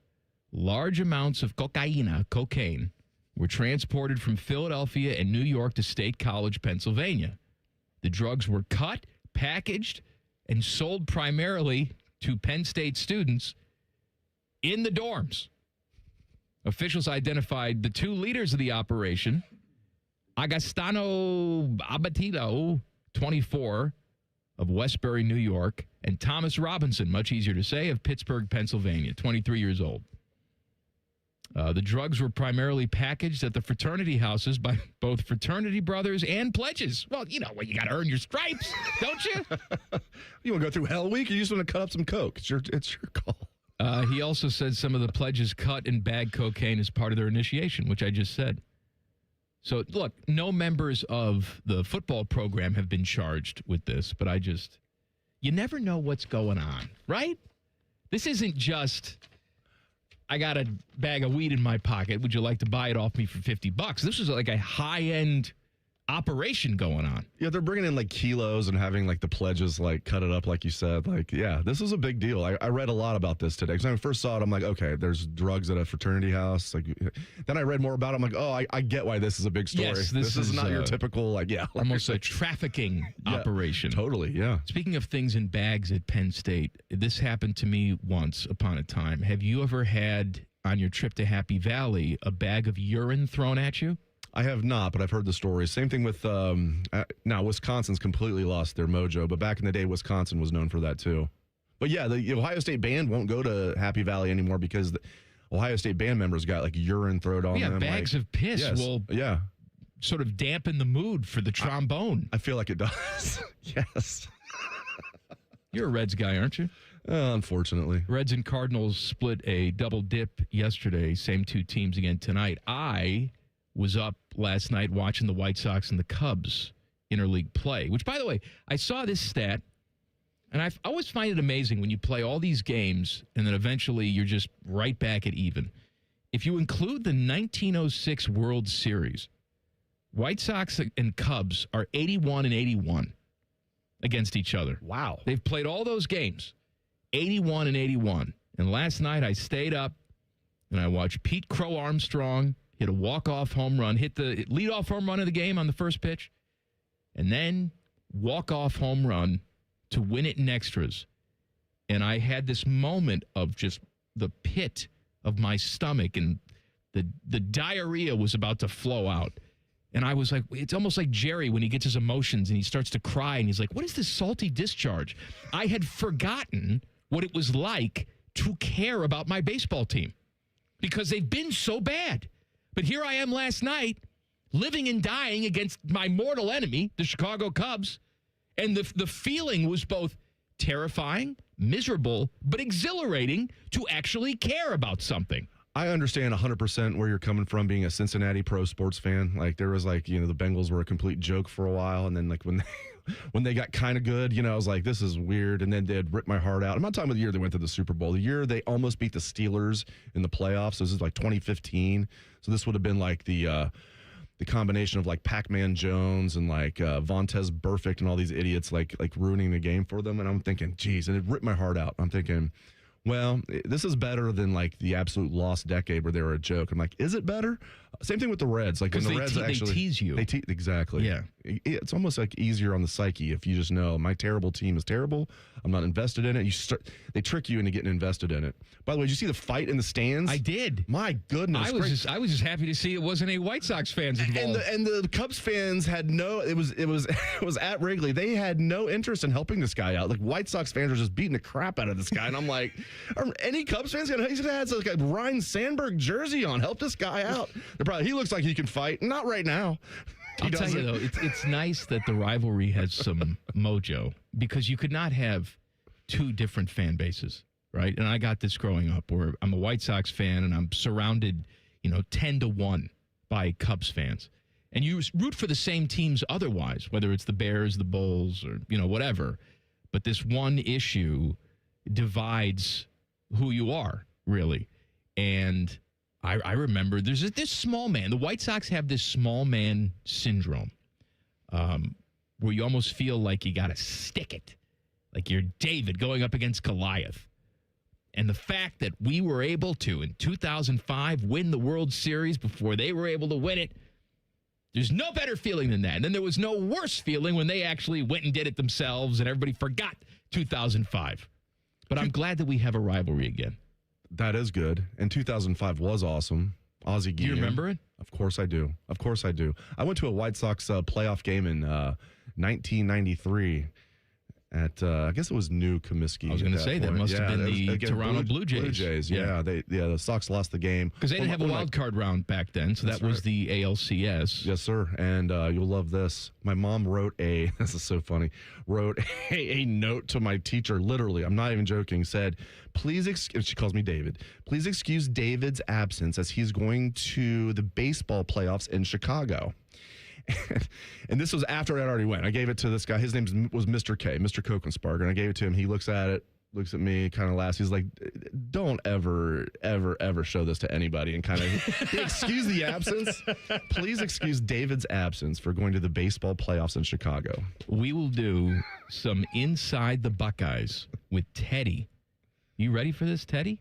[SPEAKER 8] large amounts of cocaine, were transported from Philadelphia and New York to State College, Pennsylvania. The drugs were cut, packaged, and sold primarily to Penn State students in the dorms. Officials identified the two leaders of the operation, Agostino Abatino, 24, of Westbury, New York, and Thomas Robinson, much easier to say, of Pittsburgh, Pennsylvania, 23 years old. The drugs were primarily packaged at the fraternity houses by both fraternity brothers and pledges. Well, you got to earn your stripes, don't you?
[SPEAKER 9] You want to go through Hell Week, or you just want to cut up some coke? It's your call.
[SPEAKER 8] He also said some of the pledges cut and bagged cocaine as part of their initiation, which I just said. So, look, no members of the football program have been charged with this, but you never know what's going on, right? This isn't just, I got a bag of weed in my pocket. Would you like to buy it off me for $50? This is like a high-end operation going on.
[SPEAKER 9] Yeah, they're bringing in like kilos and having like the pledges like cut it up, like you said. Like, yeah, this is a big deal. I read a lot about this today. Because when I first saw it, I'm like, okay, there's drugs at a fraternity house. Like, then I read more about it. I'm like, oh, I get why this is a big story.
[SPEAKER 8] Yes,
[SPEAKER 9] this is not your typical
[SPEAKER 8] almost a trafficking operation.
[SPEAKER 9] Totally, yeah.
[SPEAKER 8] Speaking of things in bags at Penn State, this happened to me once upon a time. Have you ever had on your trip to Happy Valley a bag of urine thrown at you?
[SPEAKER 9] I have not, but I've heard the stories. Same thing with, now Wisconsin's completely lost their mojo, but back in the day, Wisconsin was known for that too. But yeah, the Ohio State band won't go to Happy Valley anymore because the Ohio State band members got like urine thrown on them.
[SPEAKER 8] Bags of piss will sort of dampen the mood for the trombone.
[SPEAKER 9] I feel like it does. Yes.
[SPEAKER 8] You're a Reds guy, aren't you?
[SPEAKER 9] Unfortunately.
[SPEAKER 8] Reds and Cardinals split a double dip yesterday. Same two teams again tonight. I was up last night watching the White Sox and the Cubs interleague play, which, by the way, I saw this stat, and I always find it amazing when you play all these games and then eventually you're just right back at even. If you include the 1906 World Series, White Sox and Cubs are 81 and 81 against each other.
[SPEAKER 9] Wow.
[SPEAKER 8] They've played all those games, 81 and 81. And last night I stayed up and I watched Pete Crow Armstrong hit a walk-off home run, hit the lead-off home run of the game on the first pitch, and then walk-off home run to win it in extras. And I had this moment of just the pit of my stomach, and the diarrhea was about to flow out. And I was like, it's almost like Jerry when he gets his emotions and he starts to cry, and he's like, what is this salty discharge? I had forgotten what it was like to care about my baseball team because they've been so bad. But here I am last night, living and dying against my mortal enemy, the Chicago Cubs. And the feeling was both terrifying, miserable, but exhilarating to actually care about something.
[SPEAKER 9] I understand 100% where you're coming from being a Cincinnati pro sports fan. Like, there was like, the Bengals were a complete joke for a while. And then like when they got kind of good, I was like, this is weird. And then they'd rip my heart out. I'm not talking about the year they went to the Super Bowl. The year they almost beat the Steelers in the playoffs. So this is like 2015. So this would have been like the combination of like Pac-Man Jones and like Vontaze Burfict and all these idiots like ruining the game for them. And I'm thinking, geez, and it ripped my heart out. I'm thinking, well, this is better than like the absolute lost decade where they were a joke. I'm like, is it better? Same thing with the Reds. Like when the Reds actually
[SPEAKER 8] they tease you.
[SPEAKER 9] Exactly.
[SPEAKER 8] Yeah.
[SPEAKER 9] It's almost like easier on the psyche if you just know my terrible team is terrible. I'm not invested in it. They trick you into getting invested in it. By the way, did you see the fight in the stands?
[SPEAKER 8] I did.
[SPEAKER 9] My goodness.
[SPEAKER 8] I was just happy to see it wasn't any White Sox fans involved.
[SPEAKER 9] And the Cubs fans had it was at Wrigley. They had no interest in helping this guy out. Like White Sox fans were just beating the crap out of this guy. And I'm like, are any Cubs fans he's gonna have like a Ryan Sandberg jersey on? Help this guy out. He looks like he can fight. Not right now.
[SPEAKER 8] I'll tell you, though, it's nice that the rivalry has some mojo because you could not have two different fan bases, right? And I got this growing up where I'm a White Sox fan and I'm surrounded, 10-1 by Cubs fans. And you root for the same teams otherwise, whether it's the Bears, the Bulls, or, whatever. But this one issue divides who you are, really. And I remember there's this small man. The White Sox have this small man syndrome where you almost feel like you got to stick it. Like you're David going up against Goliath. And the fact that we were able to, in 2005, win the World Series before they were able to win it, there's no better feeling than that. And then there was no worse feeling when they actually went and did it themselves and everybody forgot 2005. But I'm glad that we have a rivalry again.
[SPEAKER 9] That is good. And 2005 was awesome. Ozzie Guillen.
[SPEAKER 8] Do you remember it?
[SPEAKER 9] Of course I do. I went to a White Sox playoff game in 1993 at, I guess it was New Comiskey.
[SPEAKER 8] I was going to say, that must have been the Toronto Blue Jays.
[SPEAKER 9] The Sox lost the game.
[SPEAKER 8] Because they didn't have a wild card round back then, so that was the ALCS.
[SPEAKER 9] Yes, sir. And you'll love this. My mom wrote this is so funny, wrote a note to my teacher, literally, I'm not even joking, said, she calls me David, please excuse David's absence as he's going to the baseball playoffs in Chicago. And this was after I already went. I gave it to this guy. His name was Mr. K, Mr. Kokensparger. And I gave it to him. He looks at it, looks at me, kind of laughs. He's like, don't ever show this to anybody. And kind of, excuse the absence. Please excuse David's absence for going to the baseball playoffs in Chicago.
[SPEAKER 8] We will do some Inside the Buckeyes with Teddy. You ready for this, Teddy?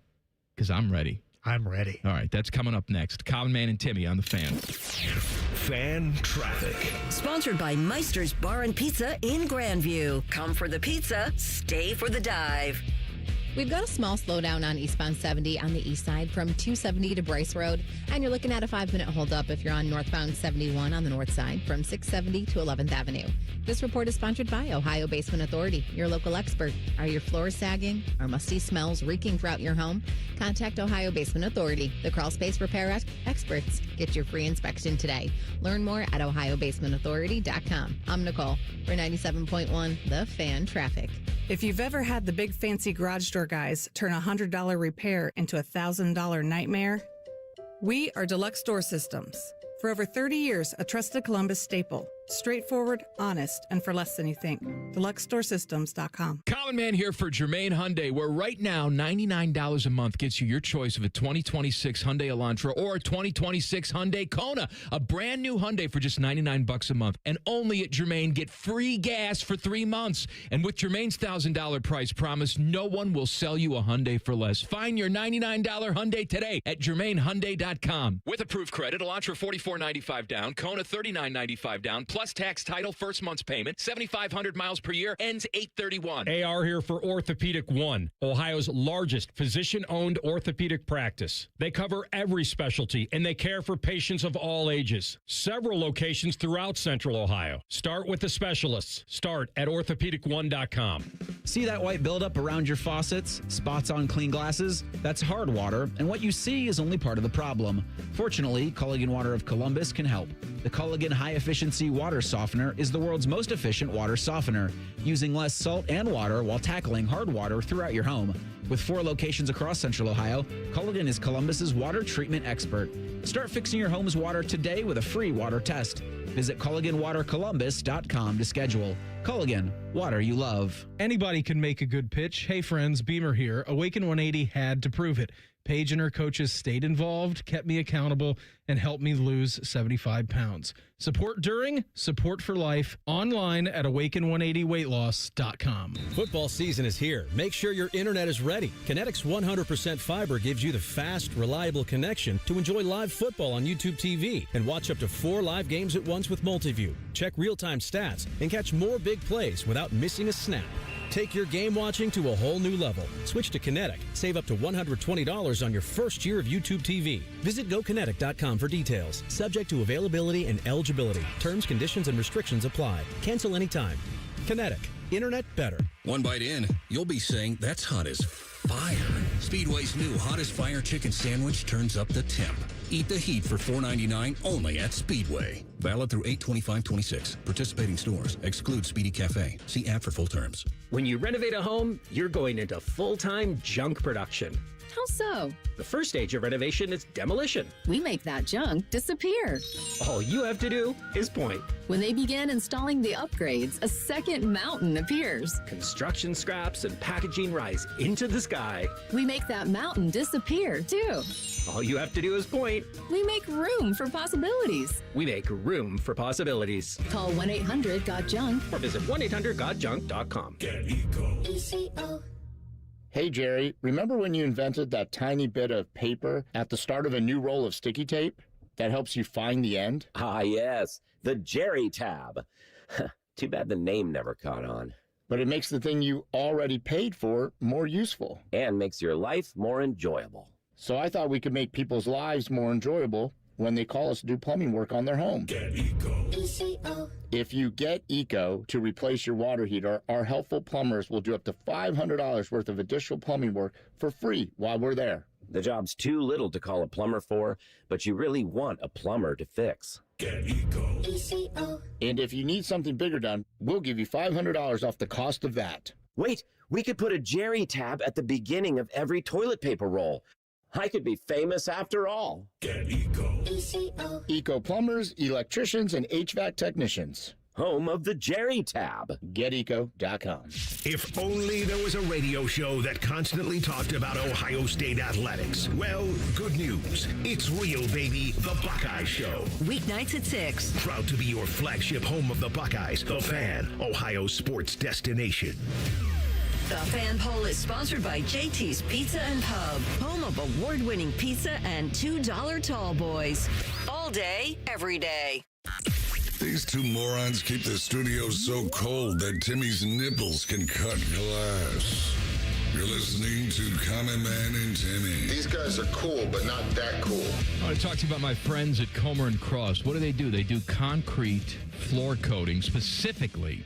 [SPEAKER 8] Because I'm ready.
[SPEAKER 10] I'm ready.
[SPEAKER 8] All right, that's coming up next. Common Man and Timmy on the Fan.
[SPEAKER 26] Fan Traffic.
[SPEAKER 11] Sponsored by Meister's Bar and Pizza in Grandview. Come for the pizza, stay for the dive.
[SPEAKER 1] We've got a small slowdown on eastbound 70 on the east side from 270 to Bryce Road. And you're looking at a 5-minute holdup if you're on northbound 71 on the north side from 670 to 11th Avenue. This report is sponsored by Ohio Basement Authority, your local expert. Are your floors sagging? Are musty smells reeking throughout your home? Contact Ohio Basement Authority, the crawl space repair experts. Get your free inspection today. Learn more at ohiobasementauthority.com. I'm Nicole for 97.1 The Fan Traffic.
[SPEAKER 21] If you've ever had the big fancy garage door guys turn a $100 repair into a $1,000 nightmare, we are Deluxe Door Systems. For over 30 years, a trusted Columbus staple. Straightforward, honest, and for less than you think. DeluxeDoorSystems.com.
[SPEAKER 8] Common Man here for Jermaine Hyundai, where right now $99 a month gets you your choice of a 2026 Hyundai Elantra or a 2026 Hyundai Kona. A brand new Hyundai for just $99 a month. And only at Jermaine, get free gas for 3 months. And with Jermaine's $1,000 price promise, no one will sell you a Hyundai for less. Find your $99 Hyundai today at JermaineHyundai.com. With approved credit, Elantra $44.95 down, Kona $39.95 down, plus tax, title, first month's payment, 7,500 miles per year, ends 8/31.
[SPEAKER 6] AR here for Orthopedic One, Ohio's largest physician-owned orthopedic practice. They cover every specialty, and they care for patients of all ages. Several locations throughout Central Ohio. Start with the specialists. Start at orthopedic1.com.
[SPEAKER 25] See that white buildup around your faucets? Spots on clean glasses? That's hard water, and what you see is only part of the problem. Fortunately, Culligan Water of Columbus can help. The Culligan High-Efficiency Water Softener is the world's most efficient water softener, using less salt and water while tackling hard water throughout your home. With 4 locations across Central Ohio, Culligan is Columbus's water treatment expert. Start fixing your home's water today with a free water test. Visit CulliganWaterColumbus.com to schedule. Culligan, water you love.
[SPEAKER 7] Anybody can make a good pitch. Hey friends, Beamer here. Awaken 180 had to prove it. Paige and her coaches stayed involved, kept me accountable, and helped me lose 75 pounds. Support during, support for life, online at awaken180weightloss.com.
[SPEAKER 12] Football season is here. Make sure your internet is ready. Kinetic's 100% fiber gives you the fast, reliable connection to enjoy live football on YouTube TV and watch up to 4 live games at once with Multiview. Check real-time stats and catch more big plays without missing a snap. Take your game watching to a whole new level. Switch to Kinetic. Save up to $120 on your first year of YouTube TV. Visit GoKinetic.com for details. Subject to availability and eligibility. Terms, conditions, and restrictions apply. Cancel anytime. Kinetic. Internet better.
[SPEAKER 13] One bite in, you'll be saying, that's hot as fire. Speedway's new Hottest Fire Chicken Sandwich turns up the temp. Eat the heat for $4.99 only at Speedway. Valid through 8/25/26. Participating stores. Exclude Speedy Cafe. See app for full terms.
[SPEAKER 14] When you renovate a home, you're going into full-time junk production. How so?
[SPEAKER 15] The first stage of renovation is demolition.
[SPEAKER 14] We make that junk disappear.
[SPEAKER 15] All you have to do is point.
[SPEAKER 14] When they begin installing the upgrades, a second mountain appears.
[SPEAKER 15] Construction scraps and packaging rise into the sky.
[SPEAKER 14] We make that mountain disappear, too.
[SPEAKER 15] All you have to do is point.
[SPEAKER 14] We make room for possibilities.
[SPEAKER 15] We make room for possibilities.
[SPEAKER 14] Call 1-800-GOT-JUNK
[SPEAKER 15] or visit 1-800-GOT-JUNK.com.
[SPEAKER 26] Get Eco.
[SPEAKER 16] Hey, Jerry, remember when you invented that tiny bit of paper at the start of a new roll of sticky tape that helps you find the end?
[SPEAKER 17] Ah, yes, the Jerry tab. Too bad the name never caught on.
[SPEAKER 16] But it makes the thing you already paid for more useful.
[SPEAKER 17] And makes your life more enjoyable.
[SPEAKER 16] So I thought we could make people's lives more enjoyable when they call us to do plumbing work on their home.
[SPEAKER 26] Get Eco.
[SPEAKER 16] If you get Eco to replace your water heater, our helpful plumbers will do up to $500 worth of additional plumbing work for free while we're there.
[SPEAKER 17] The job's too little to call a plumber for, but you really want a plumber to fix.
[SPEAKER 26] Get Eco.
[SPEAKER 16] And if you need something bigger done, we'll give you $500 off the cost of that.
[SPEAKER 17] Wait, we could put a Jerry tab at the beginning of every toilet paper roll. I could be famous after all.
[SPEAKER 26] Get Eco.
[SPEAKER 16] Eco plumbers, electricians, and HVAC technicians.
[SPEAKER 17] Home of the Jerry tab.
[SPEAKER 16] GetEco.com.
[SPEAKER 26] If only there was a radio show that constantly talked about Ohio State athletics. Well, good news. It's real, baby. The Buckeye Show.
[SPEAKER 11] Weeknights at 6.
[SPEAKER 26] Proud to be your flagship home of the Buckeyes. The Fan, Ohio's sports destination.
[SPEAKER 11] The Fan Poll is sponsored by JT's Pizza and Pub, home of award-winning pizza and $2 tall boys. All day, every day.
[SPEAKER 2] These two morons keep the studio so cold that Timmy's nipples can cut glass. You're listening to Common Man and Timmy.
[SPEAKER 18] These guys are cool, but not that cool.
[SPEAKER 8] I want to talk to you about my friends at Comer and Cross. What do? They do concrete floor coating, specifically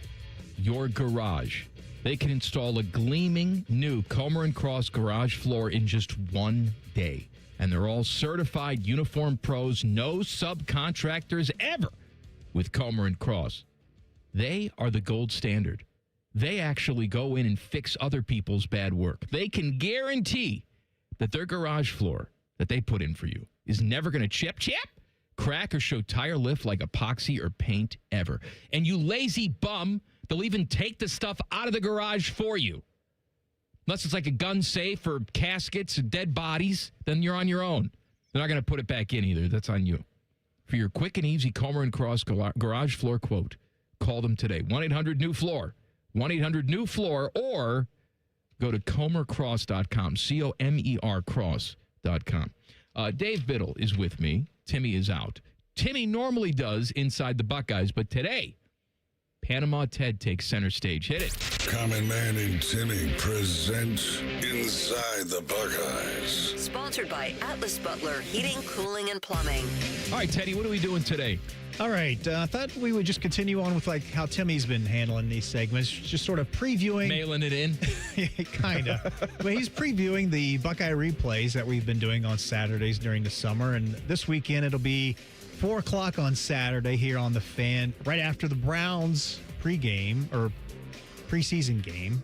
[SPEAKER 8] your garage. They can install a gleaming new Comer and Cross garage floor in just one day. And they're all certified uniform pros, no subcontractors ever with Comer and Cross. They are the gold standard. They actually go in and fix other people's bad work. They can guarantee that their garage floor that they put in for you is never going to chip, crack, or show tire lift like epoxy or paint ever. And you lazy bum, they'll even take the stuff out of the garage for you. Unless it's like a gun safe or caskets or dead bodies, then you're on your own. They're not going to put it back in either. That's on you. For your quick and easy Comer and Cross garage floor quote, call them today. 1-800-NEW-FLOOR. 1-800-NEW-FLOOR, or go to comercross.com. COMER cross.com. Dave Biddle is with me. Timmy is out. Timmy normally does Inside the Buckeyes, but today, Panama Ted takes center stage. Hit it.
[SPEAKER 2] Common Man and Timmy present Inside the Buckeyes.
[SPEAKER 11] Sponsored by Atlas Butler Heating, Cooling, and Plumbing.
[SPEAKER 8] All right, Teddy, what are we doing today?
[SPEAKER 19] All right. I thought we would just continue on with like how Timmy's been handling these segments, just sort of previewing.
[SPEAKER 8] Mailing it in?
[SPEAKER 19] Kind of. But he's previewing the Buckeye replays that we've been doing on Saturdays during the summer. And this weekend it'll be 4 o'clock on Saturday here on The Fan, right after the Browns pregame or preseason game.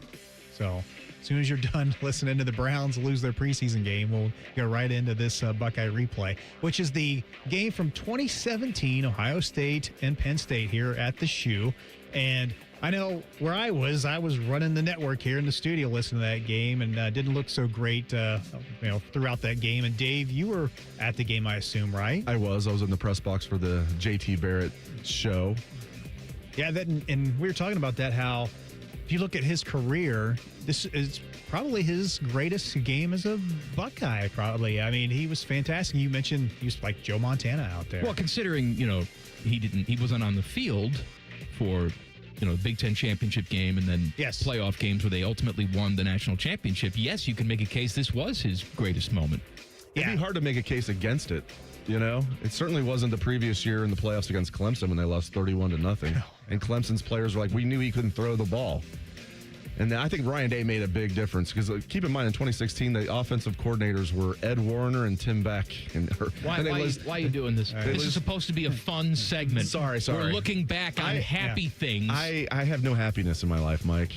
[SPEAKER 19] So as soon as you're done listening to the Browns lose their preseason game, we'll go right into this Buckeye replay, which is the game from 2017, Ohio State and Penn State here at the Shoe. And I know where I was running the network here in the studio listening to that game, and didn't look so great throughout that game. And Dave, you were at the game, I assume, right?
[SPEAKER 9] I was in the press box for the JT Barrett show.
[SPEAKER 19] Yeah, and we were talking about that, how if you look at his career, this is probably his greatest game as a Buckeye, probably. I mean, he was fantastic. You mentioned he was like Joe Montana out there.
[SPEAKER 8] Well, considering, he wasn't on the field for, the Big Ten championship game and then playoff games where they ultimately won the national championship. Yes, you can make a case this was his greatest moment.
[SPEAKER 9] It'd be hard to make a case against it. It certainly wasn't the previous year in the playoffs against Clemson when they lost 31-0. And Clemson's players were like, we knew he couldn't throw the ball. And I think Ryan Day made a big difference because keep in mind in 2016 the offensive coordinators were Ed Warner and Tim Beck.
[SPEAKER 8] Why are you doing this? This is supposed to be a fun segment.
[SPEAKER 9] Sorry.
[SPEAKER 8] We're looking back on happy things.
[SPEAKER 9] I have no happiness in my life, Mike.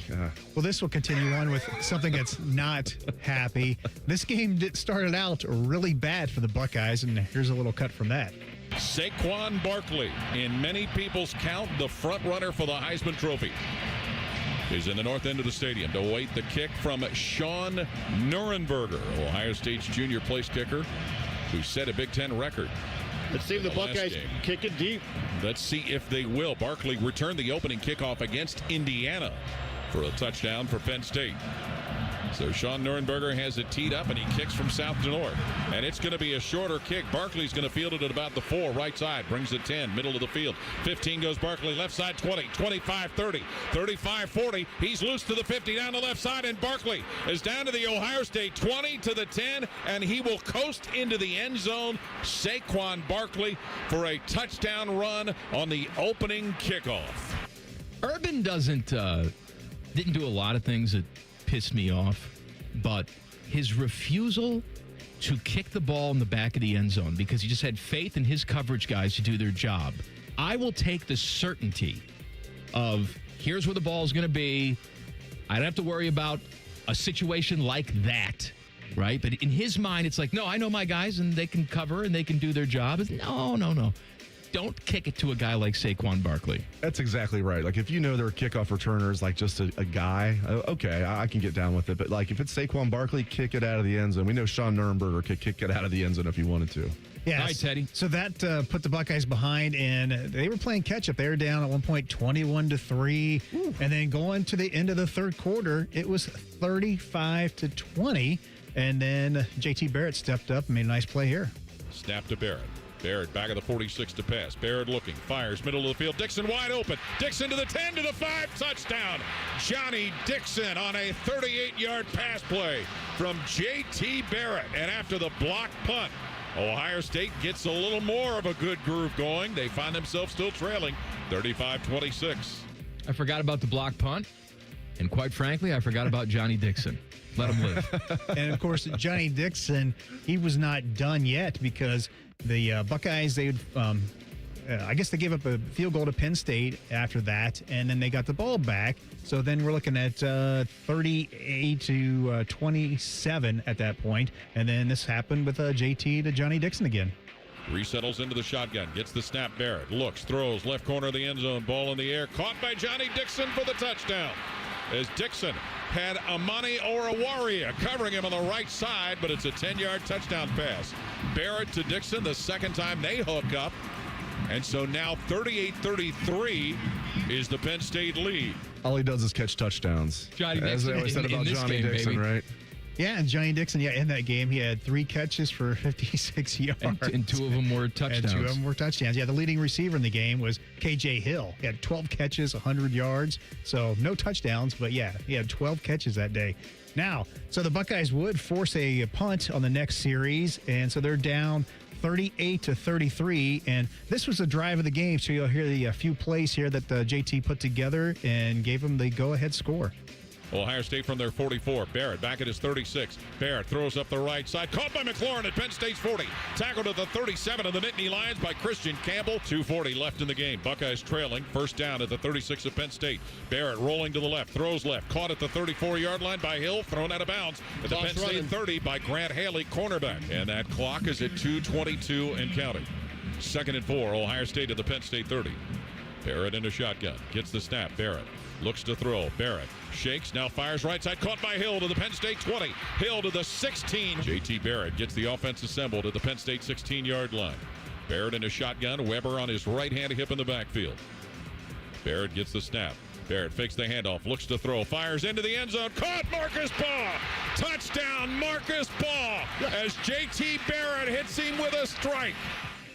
[SPEAKER 19] Well, this will continue on with something that's not happy. This game started out really bad for the Buckeyes, and here's a little cut from that.
[SPEAKER 3] Saquon Barkley, in many people's count, the front runner for the Heisman Trophy, is in the north end of the stadium to await the kick from Sean Nurenberger, Ohio State's junior place kicker, who set a Big Ten record.
[SPEAKER 4] Let's see if the Buckeyes kick it deep.
[SPEAKER 3] Let's see if they will. Barkley returned the opening kickoff against Indiana for a touchdown for Penn State. So Sean Nurenberger has it teed up, and he kicks from south to north. And it's going to be a shorter kick. Barkley's going to field it at about the 4, right side. Brings it 10, middle of the field. 15 goes Barkley, left side 20, 25, 30, 35, 40. He's loose to the 50, down the left side, and Barkley is down to the Ohio State 20 to the 10, and he will coast into the end zone. Saquon Barkley for a touchdown run on the opening kickoff.
[SPEAKER 8] Urban didn't do a lot of things that pissed me off, but his refusal to kick the ball in the back of the end zone because he just had faith in his coverage guys to do their job. I will take the certainty of here's where the ball is going to be. I don't have to worry about a situation like that, right? But in his mind, it's like, no, I know my guys and they can cover and they can do their job. No. Don't kick it to a guy like Saquon Barkley.
[SPEAKER 9] That's exactly right. Like, if you know their kickoff returners, like just a guy, okay, I can get down with it. But, like, if it's Saquon Barkley, kick it out of the end zone. We know Sean Nurenberger could kick it out of the end zone if he wanted to.
[SPEAKER 19] Yeah,
[SPEAKER 8] all right, Teddy.
[SPEAKER 19] So that put the Buckeyes behind, and they were playing catch-up. They were down at one point 21-3. And then going to the end of the third quarter, it was 35-20. And then J.T. Barrett stepped up and made a nice play here.
[SPEAKER 3] Snap to Barrett. Barrett back of the 46 to pass. Barrett looking, fires middle of the field. Dixon wide open. Dixon to the 10 to the 5, touchdown. Johnny Dixon on a 38-yard pass play from J.T. Barrett. And after the block punt, Ohio State gets a little more of a good groove going. They find themselves still trailing 35-26.
[SPEAKER 8] I forgot about the block punt. And quite frankly, I forgot about Johnny Dixon. Let him live.
[SPEAKER 19] And, of course, Johnny Dixon, he was not done yet because the Buckeyes, I guess they gave up a field goal to Penn State after that, and then they got the ball back. So then we're looking at 38-27 at that point. And then this happened with JT to Johnny Dixon again.
[SPEAKER 3] Resettles into the shotgun, gets the snap. Barrett looks, throws, left corner of the end zone, ball in the air, caught by Johnny Dixon for the touchdown. As Dixon had Amani Oruwariye covering him on the right side, but it's a 10-yard touchdown pass. Barrett to Dixon, the second time they hook up. And so now 38-33 is the Penn State lead.
[SPEAKER 9] All he does is catch touchdowns.
[SPEAKER 8] Johnny Dixon,
[SPEAKER 9] as they always said about Johnny Dixon,
[SPEAKER 8] baby.
[SPEAKER 9] Right?
[SPEAKER 19] Yeah, and Johnny Dixon, in that game, he had 3 catches for 56 yards.
[SPEAKER 8] And 2 of them were touchdowns.
[SPEAKER 19] Yeah, the leading receiver in the game was K.J. Hill. He had 12 catches, 100 yards. So no touchdowns, but yeah, he had 12 catches that day. Now, so the Buckeyes would force a punt on the next series, and so they're down 38-33, and this was the drive of the game. So you'll hear the few plays here that JT put together and gave them the go-ahead score.
[SPEAKER 3] Ohio State from their 44. Barrett back at his 36. Barrett throws up the right side. Caught by McLaurin at Penn State's 40. Tackled at the 37 of the Nittany Lions by Christian Campbell. 2:40 left in the game. Buckeyes trailing. First down at the 36 of Penn State. Barrett rolling to the left. Throws left. Caught at the 34-yard line by Hill. Thrown out of bounds at the Penn State 30 by Grant Haley, cornerback. And that clock is at 2:22 and counting. 2nd and 4. Ohio State at the Penn State 30. Barrett in a shotgun. Gets the snap. Barrett looks to throw. Barrett shakes, now fires right side, caught by Hill to the Penn State 20. Hill to the 16. J.T. Barrett gets the offense assembled at the Penn State 16-yard line. Barrett in a shotgun, Weber on his right-hand hip in the backfield. Barrett gets the snap. Barrett fakes the handoff, looks to throw, fires into the end zone, caught Marcus Baugh! Touchdown Marcus Baugh as J.T. Barrett hits him with a strike.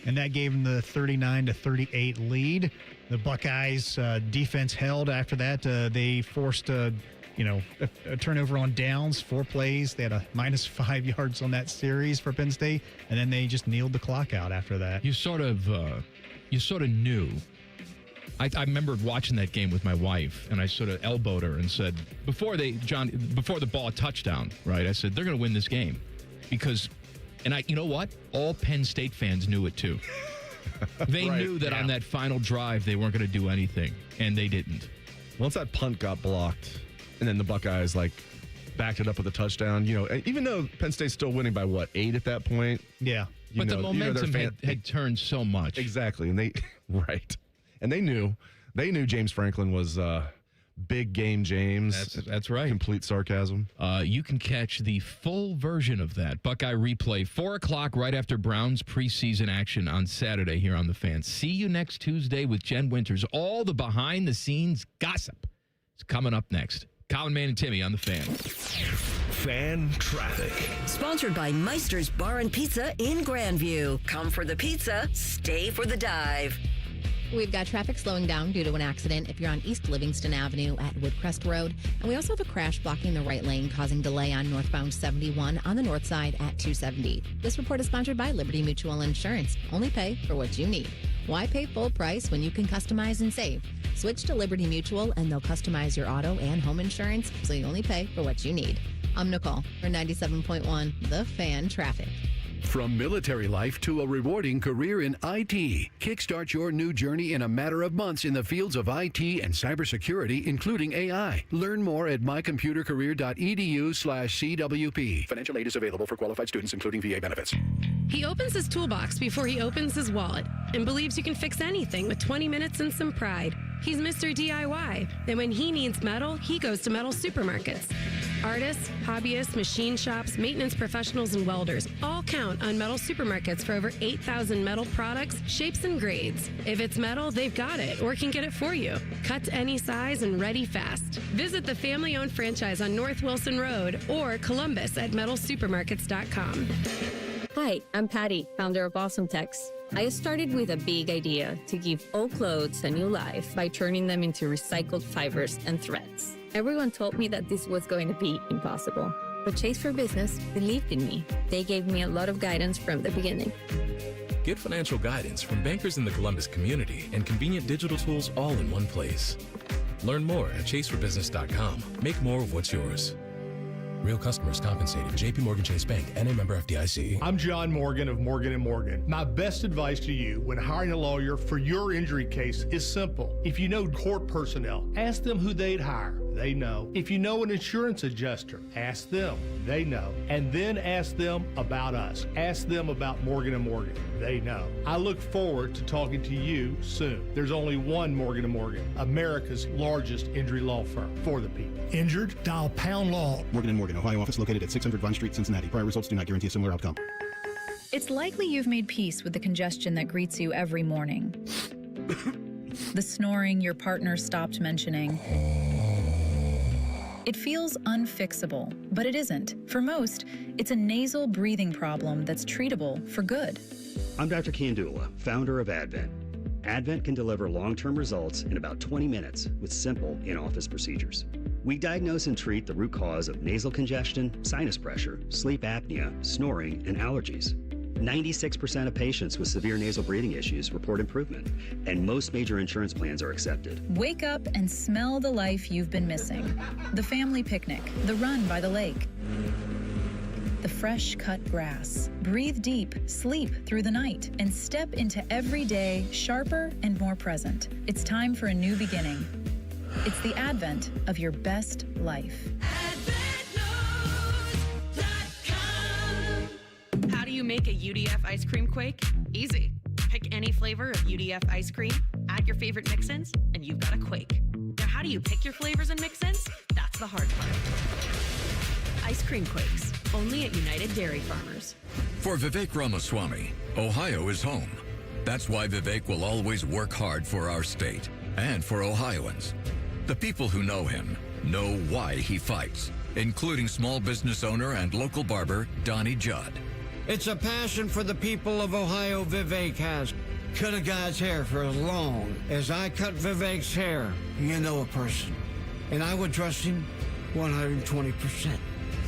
[SPEAKER 19] And that gave them the 39-38 lead. The Buckeyes defense held after that. They forced a turnover on downs, 4 plays. They had a -5 yards on that series for Penn State, and then they just kneeled the clock out after that.
[SPEAKER 8] You sort of knew I remember watching that game with my wife, and I sort of elbowed her and said, before the ball touchdown, right? I said, they're going to win this game. Because, you know what? All Penn State fans knew it too. They knew that on that final drive, they weren't going to do anything, and they didn't.
[SPEAKER 9] Once that punt got blocked, and then the Buckeyes, backed it up with a touchdown, even though Penn State's still winning by, 8 at that point?
[SPEAKER 19] Yeah.
[SPEAKER 8] But the momentum had turned so much.
[SPEAKER 9] Exactly, and and they knew James Franklin was big game James.
[SPEAKER 8] That's right.
[SPEAKER 9] Complete sarcasm.
[SPEAKER 8] You can catch the full version of that Buckeye replay 4:00 right after Browns preseason action on Saturday here on The Fan. See you next Tuesday with Jen Winters. All the behind-the-scenes gossip is coming up next. Common Man and Timmy on The Fan.
[SPEAKER 26] Fan traffic.
[SPEAKER 11] Sponsored by Meister's Bar and Pizza in Grandview. Come for the pizza, stay for the dive.
[SPEAKER 1] We've got traffic slowing down due to an accident if you're on East Livingston Avenue at Woodcrest Road. And we also have a crash blocking the right lane, causing delay on northbound 71 on the north side at 270. This report is sponsored by Liberty Mutual Insurance. Only pay for what you need. Why pay full price when you can customize and save? Switch to Liberty Mutual and they'll customize your auto and home insurance so you only pay for what you need. I'm Nicole for 97.1 The Fan Traffic.
[SPEAKER 5] From military life to a rewarding career in IT, kickstart your new journey in a matter of months in the fields of IT and cybersecurity, including AI. Learn more at mycomputercareer.edu/CWP. Financial aid is available for qualified students, including VA benefits.
[SPEAKER 10] He opens his toolbox before he opens his wallet and believes you can fix anything with 20 minutes and some pride. He's Mr. DIY. And when he needs metal, he goes to metal supermarkets. Artists, hobbyists, machine shops, maintenance professionals, and welders all count on metal supermarkets for over 8,000 metal products, shapes, and grades. If it's metal, they've got it or can get it for you. Cut to any size and ready fast. Visit the family-owned franchise on North Wilson Road or Columbus at metalsupermarkets.com.
[SPEAKER 20] Hi, I'm Patty, founder of Awesome Tex. I started with a big idea to give old clothes a new life by turning them into recycled fibers and threads. Everyone told me that this was going to be impossible, but Chase for Business believed in me. They gave me a lot of guidance from the beginning.
[SPEAKER 22] Get financial guidance from bankers in the Columbus community and convenient digital tools all in one place. Learn more at chaseforbusiness.com. Make more of what's yours. Real customers compensated. JP Morgan Chase Bank, NA member FDIC.
[SPEAKER 23] I'm John Morgan of Morgan & Morgan. My best advice to you when hiring a lawyer for your injury case is simple. If you know court personnel, ask them who they'd hire. They know. If you know an insurance adjuster, ask them. They know. And then ask them about us. Ask them about Morgan & Morgan. They know. I look forward to talking to you soon. There's only one Morgan & Morgan, America's largest injury law firm for the people.
[SPEAKER 24] Injured? Dial Pound Law.
[SPEAKER 27] Morgan & Morgan, Ohio office located at 600 Vine Street, Cincinnati. Prior results do not guarantee a similar outcome.
[SPEAKER 28] It's likely you've made peace with the congestion that greets you every morning. The snoring your partner stopped mentioning. It feels unfixable, but it isn't. For most, it's a nasal breathing problem that's treatable for good.
[SPEAKER 29] I'm Dr. Kandula, founder of Advent. Advent can deliver long-term results in about 20 minutes with simple in-office procedures. We diagnose and treat the root cause of nasal congestion, sinus pressure, sleep apnea, snoring, and allergies. 96% of patients with severe nasal breathing issues report improvement, and most major insurance plans are accepted.
[SPEAKER 28] Wake up and smell the life you've been missing. The family picnic, the run by the lake, the fresh cut grass. Breathe deep, sleep through the night, and step into every day sharper and more present. It's time for a new beginning. It's the advent of your best life.
[SPEAKER 30] How do you make a UDF ice cream quake? Easy. Pick any flavor of UDF ice cream, add your favorite mix-ins, and you've got a quake. Now, how do you pick your flavors and mix-ins? That's the hard part. Ice cream quakes, only at United Dairy Farmers.
[SPEAKER 13] For Vivek Ramaswamy, Ohio is home. That's why Vivek will always work hard for our state and for Ohioans. The people who know him know why he fights, including small business owner and local barber Donnie Judd.
[SPEAKER 31] It's a passion for the people of Ohio Vivek has. Cut a guy's hair for as long as I cut Vivek's hair. You know a person. And I would trust him 120%.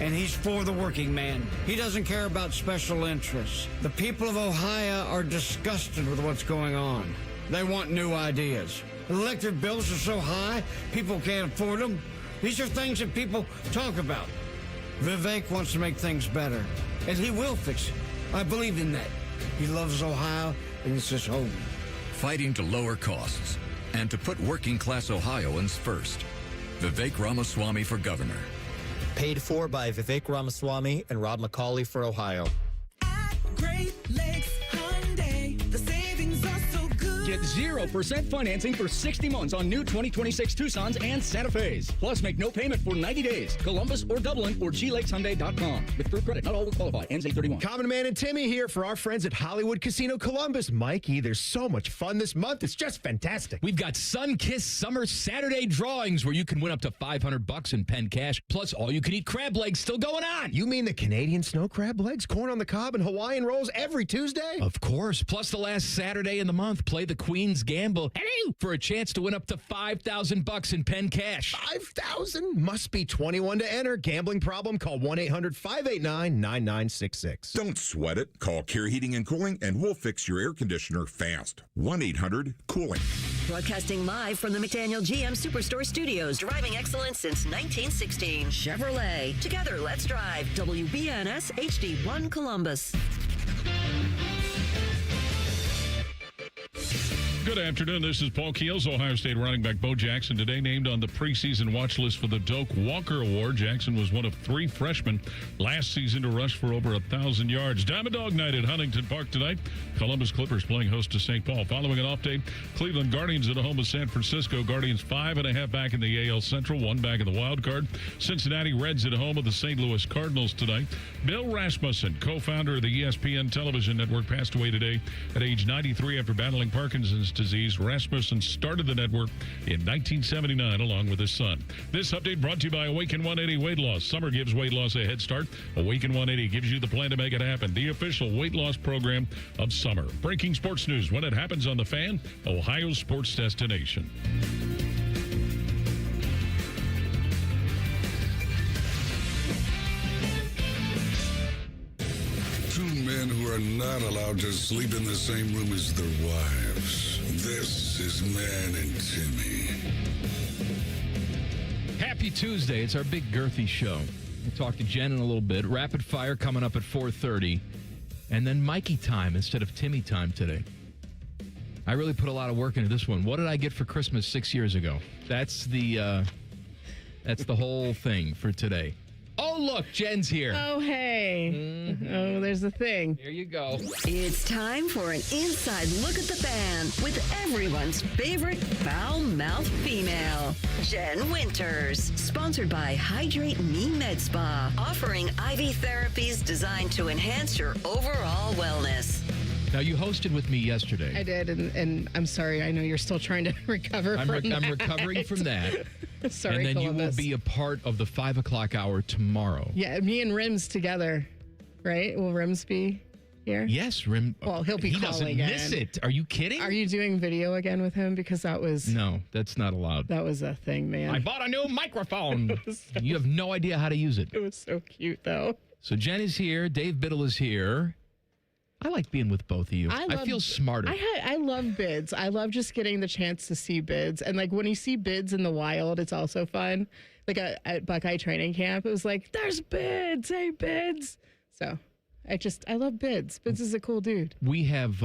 [SPEAKER 31] And he's for the working man. He doesn't care about special interests. The people of Ohio are disgusted with what's going on. They want new ideas. Electric bills are so high, people can't afford them. These are things that people talk about. Vivek wants to make things better, and he will fix it. I believe in that. He loves Ohio, and it's his home.
[SPEAKER 2] Fighting to lower costs and to put working-class Ohioans first. Vivek Ramaswamy for governor.
[SPEAKER 6] Paid for by Vivek Ramaswamy and Rob McCauley for Ohio.
[SPEAKER 7] Great Lakes Hyundai, the savings are so good.
[SPEAKER 12] Get 0% financing for 60 months on new 2026 Tucsons and Santa Fe's. Plus, make no payment for 90 days. Columbus or Dublin or glakeshyundai.com. With approved credit, not all will qualify. Ends 8/31.
[SPEAKER 14] Common Man and Timmy here for our friends at Hollywood Casino Columbus. Mikey, there's so much fun this month. It's just fantastic.
[SPEAKER 8] We've got Sun-Kissed Summer Saturday drawings where you can win up to $500 in pen cash. Plus, all-you-can-eat crab legs still going on.
[SPEAKER 14] You mean the Canadian snow crab legs, corn on the cob, and Hawaiian rolls every Tuesday?
[SPEAKER 8] Of course. Plus, the last Saturday in the month, play the Queen's Gamble for a chance to win up to $5,000 in pen cash.
[SPEAKER 14] 5,000? Must be 21 to enter. Gambling problem? Call 1-800-589-9966.
[SPEAKER 15] Don't sweat it. Call Care Heating and Cooling, and we'll fix your air conditioner fast. 1-800-COOLING.
[SPEAKER 11] Broadcasting live from the McDaniel GM Superstore Studios. Driving excellence since 1916. Chevrolet. Together, let's drive. WBNS HD1 Columbus.
[SPEAKER 3] Good afternoon. This is Paul Keels. Ohio State running back Bo Jackson today named on the preseason watch list for the Doak Walker Award. Jackson was one of 3 freshmen last season to rush for over 1,000 yards. Diamond Dog Night at Huntington Park tonight. Columbus Clippers playing host to St. Paul. Following an off day, Cleveland Guardians at home with San Francisco. Guardians 5.5 back in the AL Central, 1 back in the wild card. Cincinnati Reds at home with the St. Louis Cardinals tonight. Bill Rasmussen, co-founder of the ESPN television network, passed away today at age 93 after battling Parkinson's disease. Rasmussen started the network in 1979 along with his son. This update brought to you by Awaken 180 Weight Loss. Summer gives weight loss a head start. Awaken 180 gives you the plan to make it happen. The official weight loss program of summer. Breaking sports news when it happens on The Fan, Ohio's sports destination.
[SPEAKER 16] Men who are not allowed to sleep in the same room as their wives. This is Man and Timmy.
[SPEAKER 8] Happy Tuesday. It's our big girthy show. We'll talk to Jen in a little bit. Rapid Fire coming up at 4:30. And then Mikey Time instead of Timmy Time today. I really put a lot of work into this one. What did I get for Christmas 6 years ago? That's the whole thing for today. Oh, look, Jen's here.
[SPEAKER 17] Oh, hey. Mm-hmm. Oh, there's the thing.
[SPEAKER 8] Here you go.
[SPEAKER 11] It's time for an inside look at the fan with everyone's favorite foul-mouthed female, Jen Winters. Sponsored by Hydrate Me Med Spa, offering IV therapies designed to enhance your overall wellness.
[SPEAKER 8] Now, you hosted with me yesterday.
[SPEAKER 17] I did, and I'm sorry. I know you're still trying to recover from that.
[SPEAKER 8] I'm recovering from that.
[SPEAKER 17] Sorry,
[SPEAKER 8] and then
[SPEAKER 17] Columbus.
[SPEAKER 8] you will be a part of the 5 o'clock hour tomorrow.
[SPEAKER 17] Yeah, me and Rims together, right? Will Rims be here?
[SPEAKER 8] Yes, Rim.
[SPEAKER 17] Well, he'll be
[SPEAKER 8] he
[SPEAKER 17] calling
[SPEAKER 8] doesn't
[SPEAKER 17] again.
[SPEAKER 8] miss it. Are you kidding?
[SPEAKER 17] Are you doing video again with him? Because that was...
[SPEAKER 8] No, that's not allowed.
[SPEAKER 17] That was a thing, man.
[SPEAKER 8] I bought a new microphone. You have no idea how to use it.
[SPEAKER 17] It was so cute, though.
[SPEAKER 8] So Jen is here. Dave Biddle is here. I like being with both of you. I feel smarter.
[SPEAKER 17] I love bids. I love just getting the chance to see bids. And like when you see bids in the wild, it's also fun. Like at Buckeye training camp, it was like, there's bids. Hey, bids. So I love bids. Bids is a cool dude.
[SPEAKER 8] We have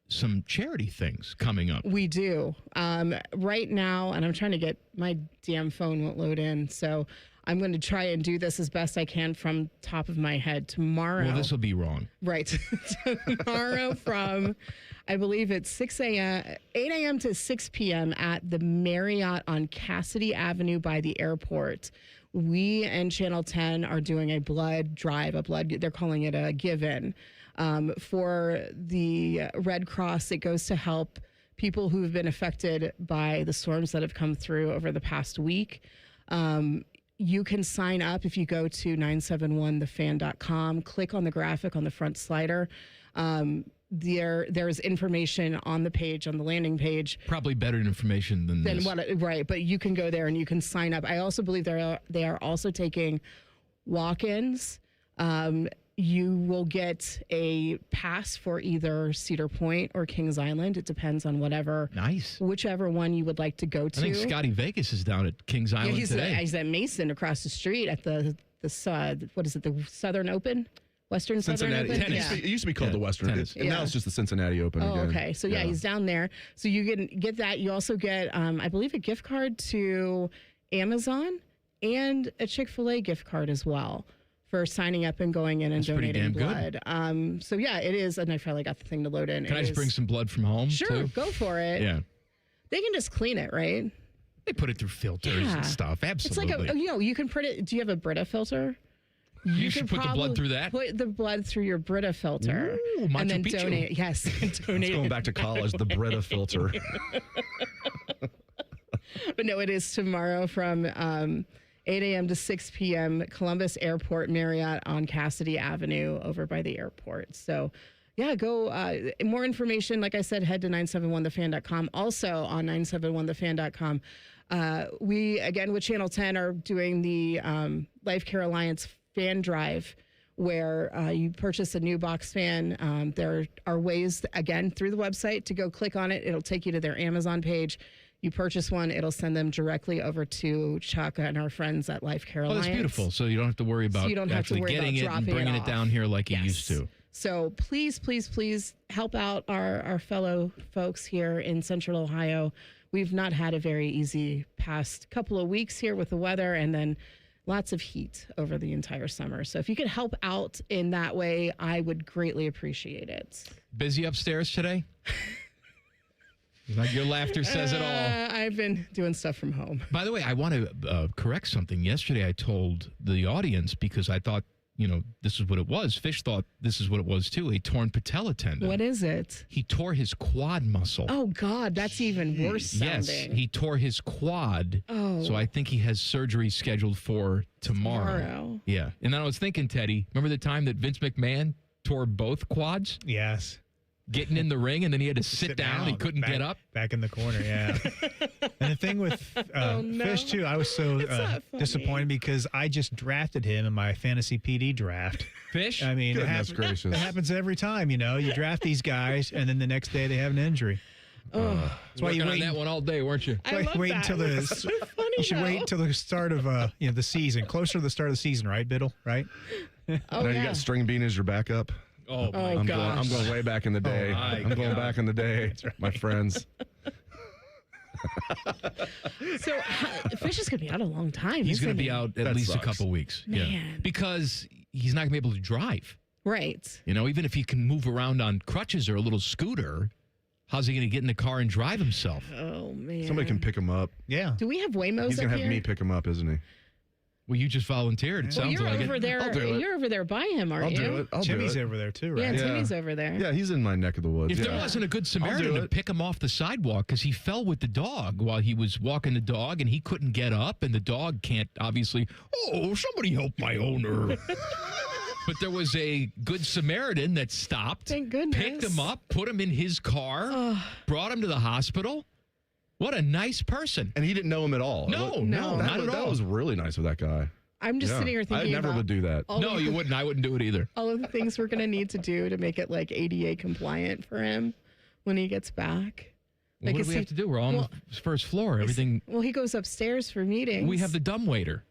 [SPEAKER 8] some charity things coming up.
[SPEAKER 17] We do. Right now, and I'm trying to get, my damn phone won't load in. So I'm going to try and do this as best I can from top of my head tomorrow.
[SPEAKER 8] Well, this will be wrong.
[SPEAKER 17] Right. Tomorrow from, I believe it's 8 a.m. to 6 p.m. at the Marriott on Cassidy Avenue by the airport. We and Channel 10 are doing a blood drive, they're calling it a give-in. For the Red Cross, it goes to help people who have been affected by the storms that have come through over the past week. You can sign up if you go to 971thefan.com, click on the graphic on the front slider. There's information on the page, on the landing page.
[SPEAKER 8] Probably better information than this.
[SPEAKER 17] Right, but you can go there and you can sign up. I also believe they are also taking walk-ins. you will get a pass for either Cedar Point or Kings Island. It depends on whichever one you would like to go to.
[SPEAKER 8] I think Scotty Vegas is down at Kings Island today.
[SPEAKER 17] He's at Mason across the street at the Southern Open? Western Southern Open?
[SPEAKER 1] Tennis. Yeah. It used to be called the Western. And now it's just the Cincinnati Open again.
[SPEAKER 17] Okay. So, he's down there. So you can get that. You also get, I believe, a gift card to Amazon and a Chick-fil-A gift card as well for signing up and going in and donating blood. It is. And I finally got the thing to load in.
[SPEAKER 8] Can I just bring some blood from home?
[SPEAKER 17] Sure.
[SPEAKER 8] Too?
[SPEAKER 17] Go for it.
[SPEAKER 8] Yeah.
[SPEAKER 17] They can just clean it, right?
[SPEAKER 8] They put it through filters and stuff. Absolutely.
[SPEAKER 17] It's like you can print it. Do you have a Brita filter?
[SPEAKER 8] You should put the blood through that?
[SPEAKER 17] Put the blood through your Brita filter.
[SPEAKER 8] Ooh,
[SPEAKER 17] and then
[SPEAKER 8] Picchu.
[SPEAKER 17] donate. Yes. Donate.
[SPEAKER 1] It's going back to college, the Brita filter.
[SPEAKER 17] But no, it is tomorrow from 8 a.m. to 6 p.m. Columbus Airport Marriott on Cassidy Avenue over by the airport. So, go. More information, like I said, head to 971thefan.com. Also on 971thefan.com. We, again, with Channel 10 are doing the Life Care Alliance fan drive where you purchase a new box fan. There are ways, again, through the website to go click on it. It'll take you to their Amazon page. You purchase one, it'll send them directly over to Chuck and our friends at Life Care Alliance.
[SPEAKER 8] Oh, that's beautiful. So you don't have to worry about actually getting it and bringing it down here like you used to.
[SPEAKER 17] So please, please, please help out our fellow folks here in Central Ohio. We've not had a very easy past couple of weeks here with the weather and then lots of heat over the entire summer. So if you could help out in that way, I would greatly appreciate it.
[SPEAKER 8] Busy upstairs today? Your laughter says it all.
[SPEAKER 17] I've been doing stuff from home.
[SPEAKER 8] By the way, I want to correct something. Yesterday I told the audience because I thought, this is what it was. Fish thought this is what it was too, a torn patella tendon.
[SPEAKER 17] What is it?
[SPEAKER 8] He tore his quad muscle.
[SPEAKER 17] Oh, God, that's even worse sounding.
[SPEAKER 8] Yes, he tore his quad.
[SPEAKER 17] Oh.
[SPEAKER 8] So I think he has surgery scheduled for tomorrow. Yeah. And then I was thinking, Teddy, remember the time that Vince McMahon tore both quads?
[SPEAKER 4] Yes.
[SPEAKER 8] Getting in the ring, and then he had to sit down. He couldn't get up.
[SPEAKER 4] Back in the corner, yeah. And the thing with Fish, too, I was so disappointed because I just drafted him in my fantasy PD draft.
[SPEAKER 8] Fish?
[SPEAKER 4] I mean,
[SPEAKER 1] gracious.
[SPEAKER 4] It happens every time, You draft these guys, and then the next day they have an injury.
[SPEAKER 8] That's why you waited on that one all day, weren't you?
[SPEAKER 17] I love
[SPEAKER 4] wait
[SPEAKER 17] that.
[SPEAKER 4] until the
[SPEAKER 17] So funny,
[SPEAKER 4] you should wait until the start of the season, closer to the start of the season, right, Biddle? Right?
[SPEAKER 1] Now you got String Bean as your backup.
[SPEAKER 8] Oh, my
[SPEAKER 1] I'm
[SPEAKER 8] gosh.
[SPEAKER 1] going way back in the day. I'm going back in the day, my friends.
[SPEAKER 17] So Fish is going to be out a long time.
[SPEAKER 8] He's going to be out at
[SPEAKER 1] That
[SPEAKER 8] least
[SPEAKER 1] sucks.
[SPEAKER 8] a couple weeks.
[SPEAKER 17] Man.
[SPEAKER 8] Yeah. Because he's not going to be able to drive.
[SPEAKER 17] Right.
[SPEAKER 8] Even if he can move around on crutches or a little scooter, how's he going to get in the car and drive himself?
[SPEAKER 17] Oh, man.
[SPEAKER 1] Somebody can pick him up.
[SPEAKER 4] Yeah.
[SPEAKER 17] Do we have Waymos
[SPEAKER 1] He's
[SPEAKER 17] up
[SPEAKER 1] going to have
[SPEAKER 17] here?
[SPEAKER 1] me pick him up, isn't he?
[SPEAKER 8] Well, you just volunteered. It sounds
[SPEAKER 17] you're
[SPEAKER 8] like
[SPEAKER 17] over
[SPEAKER 8] it.
[SPEAKER 17] there.
[SPEAKER 1] I'll do it.
[SPEAKER 17] You're over there by him, aren't
[SPEAKER 1] I'll
[SPEAKER 17] you?
[SPEAKER 1] do it. I'll
[SPEAKER 4] Timmy's
[SPEAKER 1] do it.
[SPEAKER 4] over there, too, right?
[SPEAKER 17] Yeah, Timmy's over there.
[SPEAKER 1] Yeah, he's in my neck of the woods.
[SPEAKER 8] If there wasn't a good Samaritan to pick him off the sidewalk because he fell with the dog while he was walking the dog and he couldn't get up and the dog can't obviously, somebody help my owner. But there was a good Samaritan that stopped,
[SPEAKER 17] Thank goodness.
[SPEAKER 8] picked him up, put him in his car, brought him to the hospital. What a nice person.
[SPEAKER 1] And he didn't know him at all.
[SPEAKER 8] No,
[SPEAKER 1] not
[SPEAKER 8] at all.
[SPEAKER 1] That was really nice with that guy.
[SPEAKER 17] I'm just sitting here thinking
[SPEAKER 1] I never
[SPEAKER 17] about
[SPEAKER 1] would do that.
[SPEAKER 8] No, you wouldn't. I wouldn't do it either.
[SPEAKER 17] all of the things we're going to need to do to make it like ADA compliant for him when he gets back.
[SPEAKER 8] Well, what do we have to do? We're on the first floor. Everything.
[SPEAKER 17] Well, he goes upstairs for meetings.
[SPEAKER 8] We have the dumbwaiter.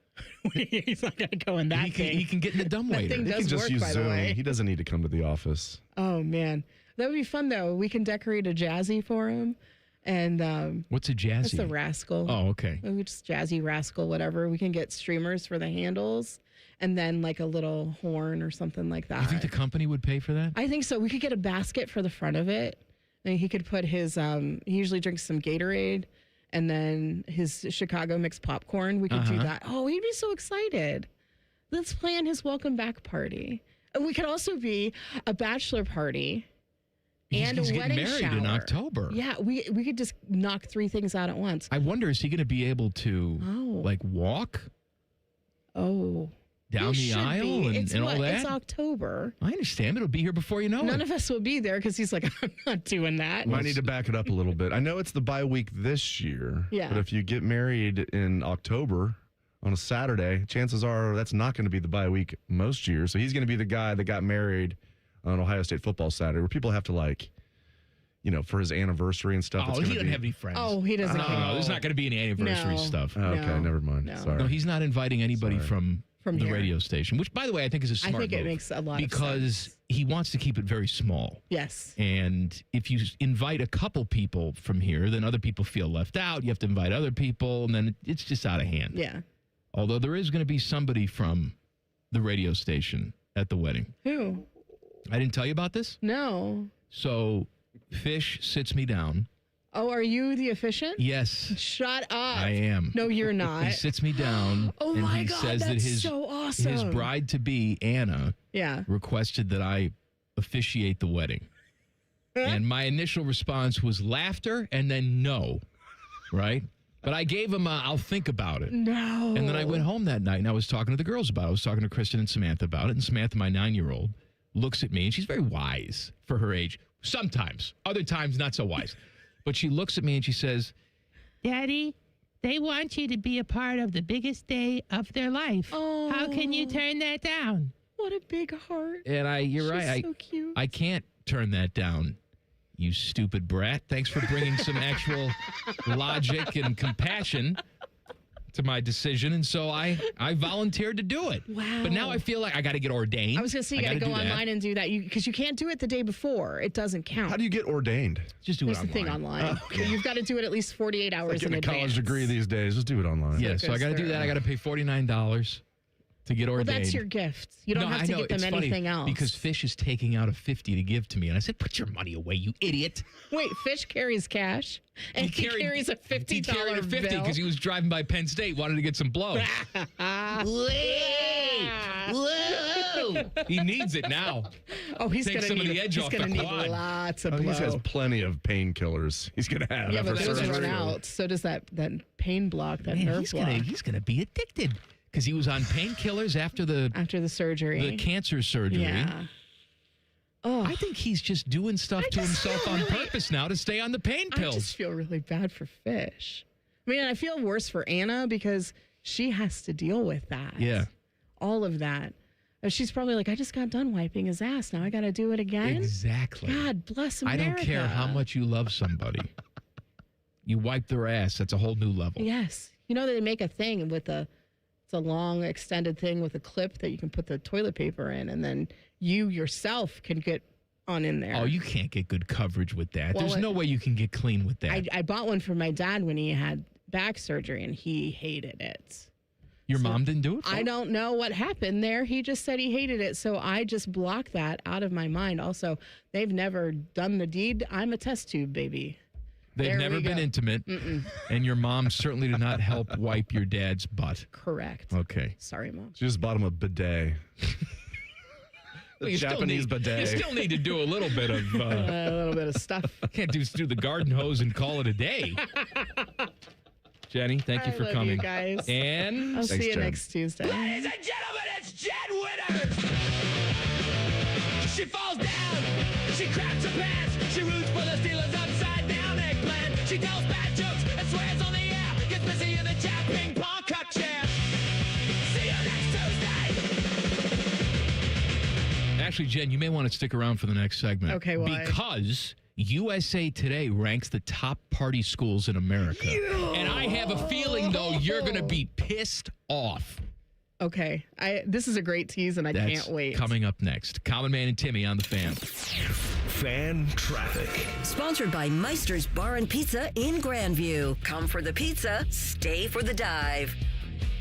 [SPEAKER 17] He's not going to go in that thing.
[SPEAKER 8] He can get in the dumbwaiter.
[SPEAKER 17] That thing
[SPEAKER 1] He can
[SPEAKER 17] does
[SPEAKER 1] just
[SPEAKER 17] work,
[SPEAKER 1] use
[SPEAKER 17] by the
[SPEAKER 1] Zoom.
[SPEAKER 17] way.
[SPEAKER 1] He doesn't need to come to the office.
[SPEAKER 17] Oh, man. That would be fun, though. We can decorate a jazzy for him. And
[SPEAKER 8] what's a jazzy?
[SPEAKER 17] It's a rascal.
[SPEAKER 8] Oh, okay.
[SPEAKER 17] We just jazzy rascal, whatever. We can get streamers for the handles and then like a little horn or something like that.
[SPEAKER 8] You think the company would pay for that?
[SPEAKER 17] I think so. We could get a basket for the front of it. And he could put his, he usually drinks some Gatorade and then his Chicago mixed popcorn. We could do that. Oh, he'd be so excited. Let's plan his welcome back party. And we could also be a bachelor party. And
[SPEAKER 8] He's
[SPEAKER 17] a
[SPEAKER 8] getting
[SPEAKER 17] wedding
[SPEAKER 8] married
[SPEAKER 17] shower.
[SPEAKER 8] in October.
[SPEAKER 17] Yeah, we could just knock 3 things out at once.
[SPEAKER 8] I wonder, is he going to be able to walk
[SPEAKER 17] down
[SPEAKER 8] the aisle and all that?
[SPEAKER 17] It's October.
[SPEAKER 8] I understand. It'll be here before you know
[SPEAKER 17] None
[SPEAKER 8] it.
[SPEAKER 17] of us will be there because he's like, I'm not doing that.
[SPEAKER 1] Might need to back it up a little bit. I know it's the bye week this year.
[SPEAKER 17] Yeah.
[SPEAKER 1] But if you get married in October, on a Saturday, chances are that's not going to be the bye week most years. So he's going to be the guy that got married on Ohio State football Saturday, where people have to for his anniversary and stuff.
[SPEAKER 8] Oh, he doesn't have any friends.
[SPEAKER 17] Oh, he doesn't.
[SPEAKER 8] No, there's not going to be any anniversary stuff.
[SPEAKER 1] Oh, okay, never mind.
[SPEAKER 17] No.
[SPEAKER 1] Sorry.
[SPEAKER 8] No, he's not inviting anybody from the
[SPEAKER 17] here.
[SPEAKER 8] radio station, which, by the way, I think is a smart move.
[SPEAKER 17] I think it makes a lot of sense.
[SPEAKER 8] Because he wants to keep it very small.
[SPEAKER 17] Yes.
[SPEAKER 8] And if you invite a couple people from here, then other people feel left out. You have to invite other people, and then it's just out of hand.
[SPEAKER 17] Yeah.
[SPEAKER 8] Although there is going to be somebody from the radio station at the wedding.
[SPEAKER 17] Who?
[SPEAKER 8] I didn't tell you about this?
[SPEAKER 17] No.
[SPEAKER 8] So Fish sits me down.
[SPEAKER 17] Oh, are you the officiant?
[SPEAKER 8] Yes.
[SPEAKER 17] Shut up.
[SPEAKER 8] I am.
[SPEAKER 17] No, you're not.
[SPEAKER 8] He sits me down
[SPEAKER 17] Oh
[SPEAKER 8] and
[SPEAKER 17] my
[SPEAKER 8] he
[SPEAKER 17] God,
[SPEAKER 8] says that
[SPEAKER 17] that's
[SPEAKER 8] his,
[SPEAKER 17] so awesome.
[SPEAKER 8] his bride-to-be, Anna, requested that I officiate the wedding. And my initial response was laughter and then no, right? But I gave him I'll think about it.
[SPEAKER 17] No.
[SPEAKER 8] And then I went home that night and I was talking to the girls about it. I was talking to Kristen and Samantha about it. And Samantha, my 9-year-old, looks at me and she's very wise for her age. Sometimes. Other times, not so wise. But she looks at me and she says,
[SPEAKER 5] Daddy, they want you to be a part of the biggest day of their life.
[SPEAKER 17] Oh.
[SPEAKER 5] How can you turn that down?
[SPEAKER 17] What a big heart.
[SPEAKER 8] and you're
[SPEAKER 17] She's
[SPEAKER 8] right.
[SPEAKER 17] so cute.
[SPEAKER 8] I can't turn that down, you stupid brat. Thanks for bringing some actual logic and compassion to my decision. And so I volunteered to do it.
[SPEAKER 17] Wow.
[SPEAKER 8] But now I feel like I got to get ordained.
[SPEAKER 17] I was going to say, you got to go online and do that because you can't do it the day before. It doesn't count.
[SPEAKER 1] How do you get ordained?
[SPEAKER 8] Just do
[SPEAKER 17] There's
[SPEAKER 8] it
[SPEAKER 17] the thing online.
[SPEAKER 1] Oh, okay.
[SPEAKER 17] You've got to do it at least 48 hours
[SPEAKER 1] Getting
[SPEAKER 17] in
[SPEAKER 1] a
[SPEAKER 17] advance.
[SPEAKER 1] college degree these days. Just do it online.
[SPEAKER 8] Yeah, so I got to do that. I got to pay $49 to get ordained.
[SPEAKER 17] Well, that's your gift. You don't have to get them anything else.
[SPEAKER 8] Because Fish is taking out a $50 to give to me. And I said, put your money away, you idiot.
[SPEAKER 17] Wait, Fish carries cash? And he carries a $50
[SPEAKER 8] He carried a 50
[SPEAKER 17] bill?
[SPEAKER 8] because he was driving by Penn State, wanted to get some blow. Whoa! He needs it now.
[SPEAKER 17] Oh, he's
[SPEAKER 8] Take
[SPEAKER 17] going to
[SPEAKER 8] some
[SPEAKER 17] need
[SPEAKER 8] of the edge
[SPEAKER 17] he's
[SPEAKER 8] off
[SPEAKER 17] gonna
[SPEAKER 8] the
[SPEAKER 17] need
[SPEAKER 8] quad.
[SPEAKER 17] lots of
[SPEAKER 1] He
[SPEAKER 17] blow.
[SPEAKER 1] has plenty of painkillers he's going to have.
[SPEAKER 17] Yeah, but
[SPEAKER 1] after
[SPEAKER 17] those
[SPEAKER 1] surgery.
[SPEAKER 17] run out. So does that pain block, that
[SPEAKER 8] Man,
[SPEAKER 17] nerve
[SPEAKER 8] he's
[SPEAKER 17] block.
[SPEAKER 8] gonna be addicted because he was on painkillers after the
[SPEAKER 17] surgery,
[SPEAKER 8] the cancer surgery.
[SPEAKER 17] Yeah. Oh,
[SPEAKER 8] I think he's just doing stuff to himself on purpose now to stay on the pain pills.
[SPEAKER 17] I just feel really bad for Fish. I mean, I feel worse for Anna because she has to deal with that.
[SPEAKER 8] Yeah.
[SPEAKER 17] All of that. She's probably like, I just got done wiping his ass. Now I got to do it again.
[SPEAKER 8] Exactly.
[SPEAKER 17] God bless America.
[SPEAKER 8] I don't care how much you love somebody. You wipe their ass. That's a whole new level.
[SPEAKER 17] Yes. You know, they make a thing with it's a long extended thing with a clip that you can put the toilet paper in, and then you yourself can get on in there.
[SPEAKER 8] Oh, you can't get good coverage with that.
[SPEAKER 17] Well,
[SPEAKER 8] There's no way you can get clean with that.
[SPEAKER 17] I bought one for my dad when he had back surgery, and he hated it.
[SPEAKER 8] Your mom didn't do it?
[SPEAKER 17] I don't know what happened there. He just said he hated it, so I just blocked that out of my mind. Also, they've never done the deed. I'm a test tube baby.
[SPEAKER 8] They've
[SPEAKER 17] There
[SPEAKER 8] never
[SPEAKER 17] we
[SPEAKER 8] been
[SPEAKER 17] go.
[SPEAKER 8] intimate, and your mom certainly did not help wipe your dad's butt.
[SPEAKER 17] Correct.
[SPEAKER 8] Okay.
[SPEAKER 17] Sorry, Mom.
[SPEAKER 1] She just bought him a bidet.
[SPEAKER 8] You still
[SPEAKER 1] Japanese
[SPEAKER 8] need-
[SPEAKER 1] bidet.
[SPEAKER 8] You still need to do a little bit of...
[SPEAKER 17] a little bit of stuff.
[SPEAKER 8] Can't just do the garden hose and call it a day. Jenny, thank you
[SPEAKER 17] I
[SPEAKER 8] for
[SPEAKER 17] love
[SPEAKER 8] coming.
[SPEAKER 17] you guys.
[SPEAKER 8] And
[SPEAKER 17] I'll see you
[SPEAKER 8] Jen.
[SPEAKER 17] next Tuesday.
[SPEAKER 7] Ladies and gentlemen, it's Jen Winters. She falls down, she craps her pants, she roots for the Steelers upside down eggplant. She tells bad jokes and swears on the air, gets busy in the chat ping pong cup chair. See you next Tuesday.
[SPEAKER 8] Actually, Jen, you may want to stick around for the next segment.
[SPEAKER 17] Okay, why?
[SPEAKER 8] Because USA Today ranks the top party schools in America. And I have a feeling, though, you're going to be pissed off.
[SPEAKER 17] Okay. This is a great tease, and I
[SPEAKER 8] That's
[SPEAKER 17] can't wait.
[SPEAKER 8] coming up next. Common Man and Timmy on the Fan.
[SPEAKER 9] Fan traffic.
[SPEAKER 11] Sponsored by Meister's Bar and Pizza in Grandview. Come for the pizza, stay for the dive.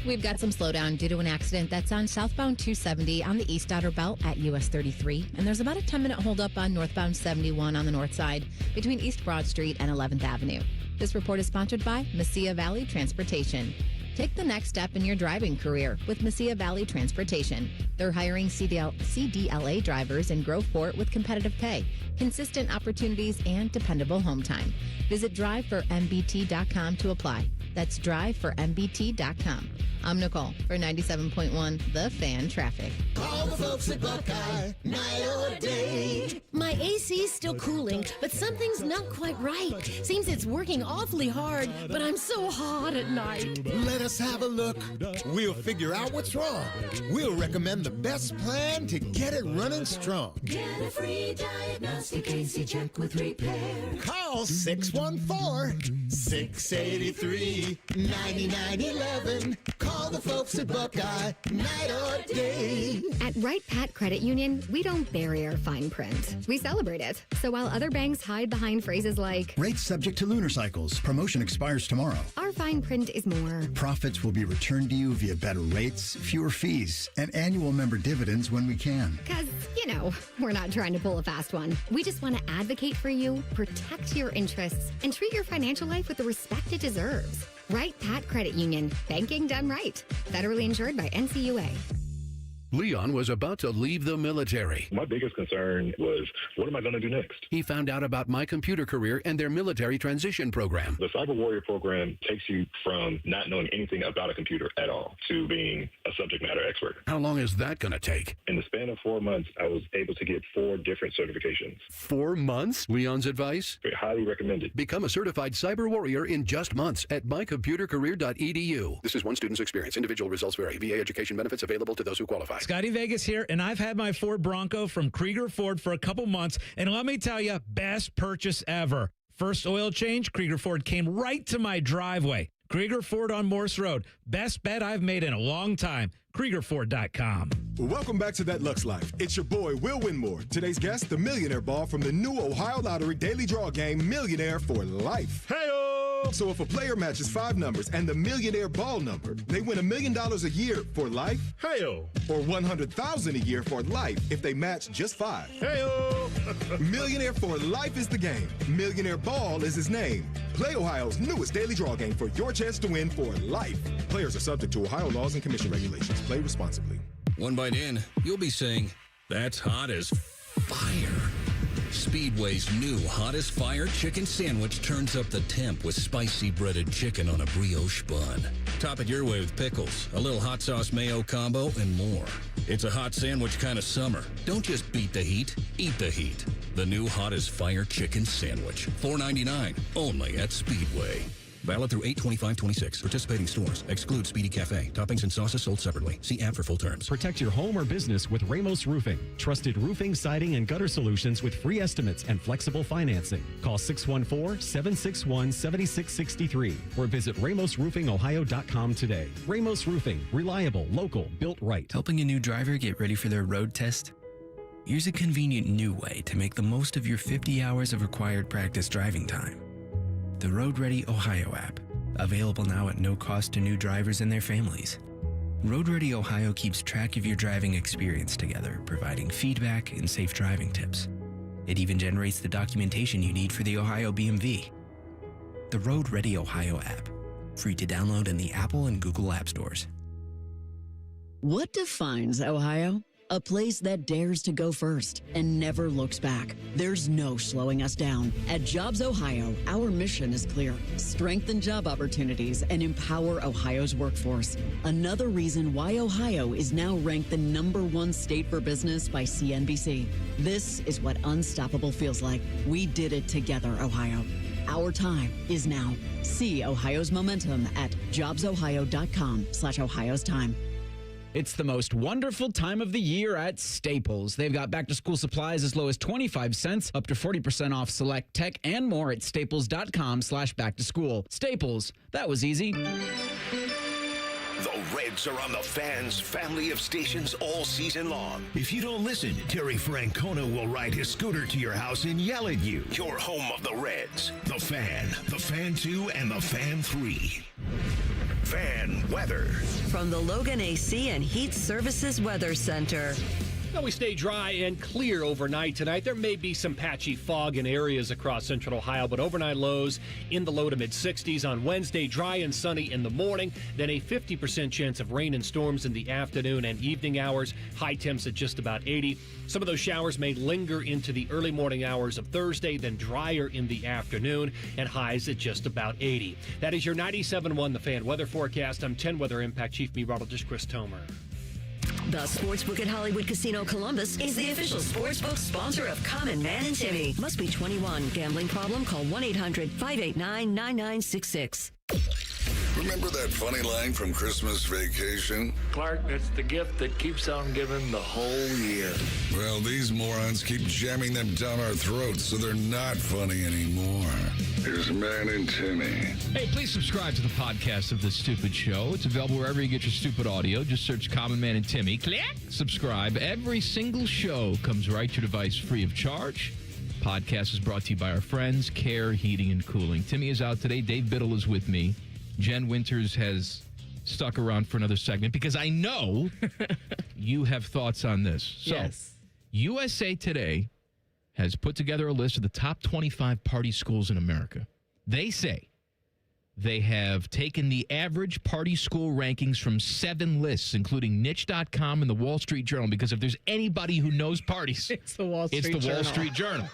[SPEAKER 10] We've got some slowdown due to an accident that's on southbound 270 on the East Outer Belt at US 33. And there's about a 10-minute holdup on northbound 71 on the north side between East Broad Street and 11th Avenue. This report is sponsored by Mesilla Valley Transportation. Take the next step in your driving career with Mesilla Valley Transportation. They're hiring CDLA drivers in Groveport with competitive pay, consistent opportunities, and dependable home time. Visit driveformbt.com to apply. That's driveformbt.com. I'm Nicole for 97.1 The Fan Traffic.
[SPEAKER 7] Call the folks at Buckeye, night or day.
[SPEAKER 18] My AC's still cooling, but something's not quite right. Seems it's working awfully hard, but I'm so hot at night.
[SPEAKER 19] Let us have a look. We'll figure out what's wrong. We'll recommend the best plan to get it running strong.
[SPEAKER 7] Get a free diagnostic AC check with repair.
[SPEAKER 19] Call 614-683-9911. Call the folks at Buckeye, night or day.
[SPEAKER 20] At Wright Pat Credit Union, we don't bury our fine print. We celebrate it. So while other banks hide behind phrases like,
[SPEAKER 21] rates subject to lunar cycles. Promotion expires tomorrow.
[SPEAKER 20] our fine print is more.
[SPEAKER 21] Profits will be returned to you via better rates, fewer fees, and annual member dividends when we can.
[SPEAKER 20] Because, we're not trying to pull a fast one. We just want to advocate for you, protect your interests, and treat your financial life with the respect it deserves. Wright Pat Credit Union. Banking done right. Federally insured by NCUA.
[SPEAKER 22] Leon was about to leave the military.
[SPEAKER 23] My biggest concern was, what am I going to do next?
[SPEAKER 22] He found out about My Computer Career and their military transition program.
[SPEAKER 23] The Cyber Warrior program takes you from not knowing anything about a computer at all to being a subject matter expert.
[SPEAKER 22] How long is that going to take?
[SPEAKER 23] In the span of 4 months, I was able to get 4 different certifications.
[SPEAKER 22] 4 months? Leon's advice?
[SPEAKER 23] Highly recommended.
[SPEAKER 22] Become a certified cyber warrior in just months at mycomputercareer.edu. This is one student's experience. Individual results vary. VA education benefits available to those who qualify.
[SPEAKER 24] Scotty Vegas here, and I've had my Ford Bronco from Krieger Ford for a couple months, and let me tell you, best purchase ever. First oil change, Krieger Ford came right to my driveway. Krieger Ford on Morse Road. Best bet I've made in a long time. KriegerFord.com.
[SPEAKER 25] Welcome back to That Lux Life. It's your boy, Will Winmore. Today's guest, the Millionaire Ball from the new Ohio Lottery Daily Draw Game, Millionaire for Life. Hey-o! So if a player matches 5 numbers and the Millionaire Ball number, they win $1 million a year for life. Hey-o! Or $100,000 a year for life if they match just 5. Hey-o! Millionaire for Life is the game. Millionaire Ball is his name. Play Ohio's newest daily draw game for your chance to win for life. Players are subject to Ohio laws and commission regulations. Play responsibly.
[SPEAKER 13] One bite in, you'll be saying, that's hot as fire. Speedway's new Hottest Fire Chicken Sandwich turns up the temp with spicy breaded chicken on a brioche bun. Top it your way with pickles, a little hot sauce mayo combo, and more. It's a hot sandwich kind of summer. Don't just beat the heat, eat the heat. The new Hottest Fire Chicken Sandwich. $4.99, only at Speedway. Valid through 8/25/26. Participating stores. Exclude Speedy Cafe. Toppings and sauces sold separately. See app for full terms.
[SPEAKER 26] Protect your home or business with Ramos Roofing. Trusted roofing, siding, and gutter solutions with free estimates and flexible financing. Call 614-761-7663 or visit RamosRoofingOhio.com today. Ramos Roofing. Reliable, local, built right.
[SPEAKER 27] Helping a new driver get ready for their road test? Here's a convenient new way to make the most of your 50 hours of required practice driving time. The Road Ready Ohio app, available now at no cost to new drivers and their families. Road Ready Ohio keeps track of your driving experience together, providing feedback and safe driving tips. It even generates the documentation you need for the Ohio BMV. The Road Ready Ohio app, free to download in the Apple and Google App Stores.
[SPEAKER 28] What defines Ohio? A place that dares to go first and never looks back. There's no slowing us down. At Jobs Ohio, our mission is clear. Strengthen job opportunities and empower Ohio's workforce. Another reason why Ohio is now ranked the #1 state for business by CNBC. This is what unstoppable feels like. We did it together, Ohio. Our time is now. See Ohio's momentum at jobsohio.com/Ohio's time.
[SPEAKER 29] It's the most wonderful time of the year at Staples. They've got back-to-school supplies as low as 25 cents, up to 40% off select tech, and more at staples.com/back-to-school. Staples, that was easy.
[SPEAKER 9] The Reds are on the Fan's family of stations all season long. If you don't listen, Terry Francona will ride his scooter to your house and yell at you. Your home of the Reds. The Fan, the Fan 2, and the Fan 3. Fan weather.
[SPEAKER 11] From the Logan AC and Heat Services Weather Center.
[SPEAKER 2] Well, we stay dry and clear overnight tonight. There may be some patchy fog in areas across central Ohio, but overnight lows in the low to mid 60s. On Wednesday, dry and sunny in the morning, then a 50% chance of rain and storms in the afternoon and evening hours. High temps at just about 80. Some of those showers may linger into the early morning hours of Thursday, then drier in the afternoon and highs at just about 80. That is your 97.1 The Fan weather forecast. I'm 10 Weather Impact Chief Meteorologist Chris Tomer.
[SPEAKER 11] The Sportsbook at Hollywood Casino Columbus is the official sportsbook sponsor of Common Man and Timmy. Must be 21. Gambling problem? Call 1-800-589-9966.
[SPEAKER 3] Remember that funny line from Christmas Vacation?
[SPEAKER 4] Clark, it's the gift that keeps on giving the whole year.
[SPEAKER 3] Well, these morons keep jamming them down our throats, so they're not funny anymore. Here's Man and Timmy.
[SPEAKER 8] Hey, please subscribe to the podcast of This Stupid Show. It's available wherever you get your stupid audio. Just search Common Man and Timmy. Click. Subscribe. Every single show comes right to your device free of charge. Podcast is brought to you by our friends, Care Heating and Cooling. Timmy is out today. Dave Biddle is with me. Jen Winters has stuck around for another segment because I know you have thoughts on this. So,
[SPEAKER 17] yes.
[SPEAKER 8] USA Today has put together a list of the top 25 party schools in America. They say they have taken the average party school rankings from 7 lists, including niche.com and the Wall Street Journal, because if there's anybody who knows parties,
[SPEAKER 17] it's the Wall Street Journal.
[SPEAKER 8] Wall Street Journal.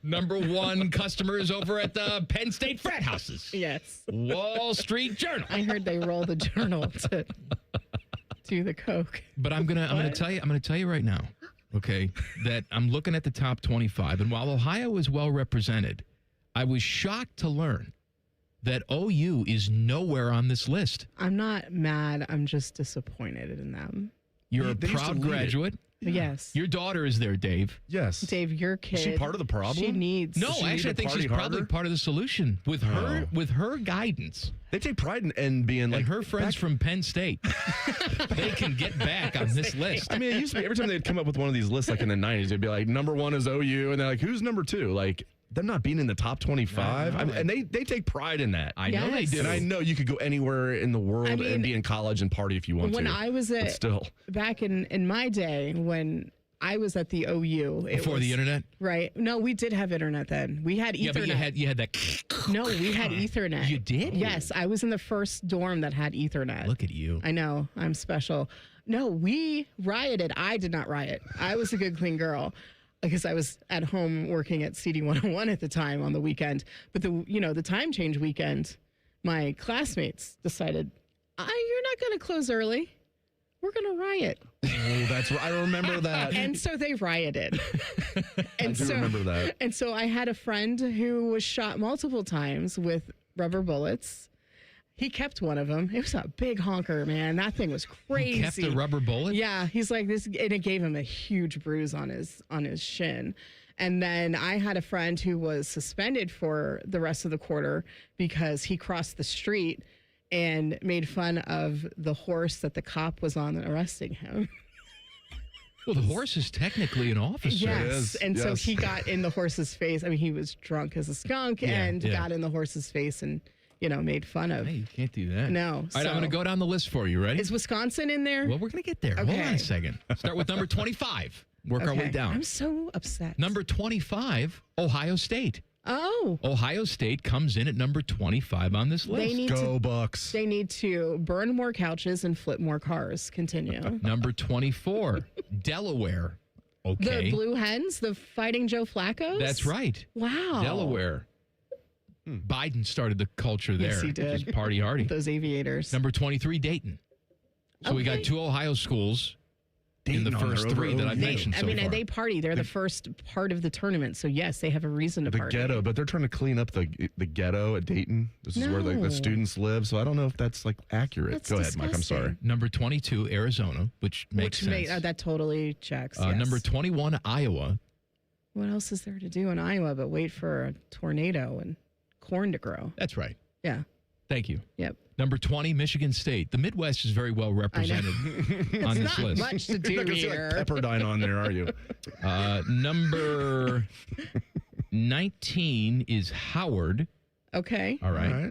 [SPEAKER 8] Number 1 customers over at the Penn State frat houses.
[SPEAKER 17] Yes.
[SPEAKER 8] Wall Street Journal.
[SPEAKER 17] I heard they roll the journal to do the coke.
[SPEAKER 8] But I'm gonna tell you right now, okay, that I'm looking at the top 25, and while Ohio is well represented, I was shocked to learn that OU is nowhere on this list.
[SPEAKER 17] I'm not mad. I'm just disappointed in them.
[SPEAKER 8] You're a proud graduate.
[SPEAKER 17] Yes.
[SPEAKER 8] Your daughter is there, Dave.
[SPEAKER 1] Yes.
[SPEAKER 17] Dave, your kid.
[SPEAKER 1] Is she part of the problem?
[SPEAKER 17] She needs.
[SPEAKER 8] No, actually, I think she's probably part of the solution. With her guidance.
[SPEAKER 1] They take pride in being like.
[SPEAKER 8] And her friends from Penn State. They can get back on this list.
[SPEAKER 1] I mean, it used to be every time they'd come up with one of these lists, like in the 90s, they'd be like, number 1 is OU. And they're like, who's number 2? Like, them not being in the top 25. And they take pride in that.
[SPEAKER 8] I know they do.
[SPEAKER 1] And I know you could go anywhere in the world and be in college and party if you want to.
[SPEAKER 17] When I was back in my day, when I was at the OU.
[SPEAKER 8] Before the internet?
[SPEAKER 17] Right. No, we did have internet then. We had Ethernet.
[SPEAKER 8] Yeah, but you had that.
[SPEAKER 17] No, we had Ethernet.
[SPEAKER 8] You did?
[SPEAKER 17] Yes. I was in the first dorm that had Ethernet.
[SPEAKER 8] Look at you.
[SPEAKER 17] I know. I'm special. No, we rioted. I did not riot. I was a good, clean girl because I was at home working at CD 101 at the time on the weekend. But the time change weekend, my classmates decided, you're not going to close early. We're going to riot.
[SPEAKER 1] Oh, that's right. I remember that.
[SPEAKER 17] And so they rioted.
[SPEAKER 1] I do remember that.
[SPEAKER 17] And so I had a friend who was shot multiple times with rubber bullets. He kept one of them. It was a big honker, man. That thing was crazy.
[SPEAKER 8] He kept a rubber bullet?
[SPEAKER 17] Yeah. He's like this, and it gave him a huge bruise on his shin. And then I had a friend who was suspended for the rest of the quarter because he crossed the street and made fun of the horse that the cop was on arresting him.
[SPEAKER 8] Well, the horse is technically an officer.
[SPEAKER 17] Yes. And so he got in the horse's face. I mean, he was drunk as a skunk and got in the horse's face and, made fun of.
[SPEAKER 8] Hey, you can't do that.
[SPEAKER 17] No.
[SPEAKER 8] All right, I'm going to go down the list for you. Ready?
[SPEAKER 17] Is Wisconsin in there?
[SPEAKER 8] Well, we're going to get there.
[SPEAKER 17] Okay.
[SPEAKER 8] Hold on a second. Start with number 25. Work our way down.
[SPEAKER 17] I'm so upset.
[SPEAKER 8] Number 25, Ohio State.
[SPEAKER 17] Oh.
[SPEAKER 8] Ohio State comes in at number 25 on this list.
[SPEAKER 1] Go Bucks.
[SPEAKER 17] They need to burn more couches and flip more cars. Continue.
[SPEAKER 8] Number 24, Delaware. Okay.
[SPEAKER 17] The Blue Hens, the Fighting Joe Flacco's?
[SPEAKER 8] That's right.
[SPEAKER 17] Wow.
[SPEAKER 8] Delaware. Biden started the culture there.
[SPEAKER 17] Yes, he did.
[SPEAKER 8] Just party hardy.
[SPEAKER 17] Those aviators.
[SPEAKER 8] Number 23, Dayton. So we got 2 Ohio schools in the first 3 that I've mentioned so far.
[SPEAKER 17] They party. They're the first part of the tournament. So, yes, they have a reason to party.
[SPEAKER 1] The ghetto, but they're trying to clean up the ghetto at Dayton. This is where the students live. So I don't know if that's accurate.
[SPEAKER 17] That's
[SPEAKER 1] Go ahead, Mike. I'm sorry.
[SPEAKER 8] Number 22, Arizona, which makes sense.
[SPEAKER 17] That totally checks. Yes.
[SPEAKER 8] Number 21, Iowa.
[SPEAKER 17] What else is there to do in Iowa but wait for a tornado and corn to grow?
[SPEAKER 8] That's right.
[SPEAKER 17] Yeah.
[SPEAKER 8] Thank you.
[SPEAKER 17] Yep.
[SPEAKER 8] Number 20, Michigan State. The Midwest is very well represented on this list.
[SPEAKER 17] Much to do
[SPEAKER 1] You're not going to see Pepperdine on there, are you?
[SPEAKER 8] Number 19 is Howard.
[SPEAKER 17] Okay.
[SPEAKER 8] All right.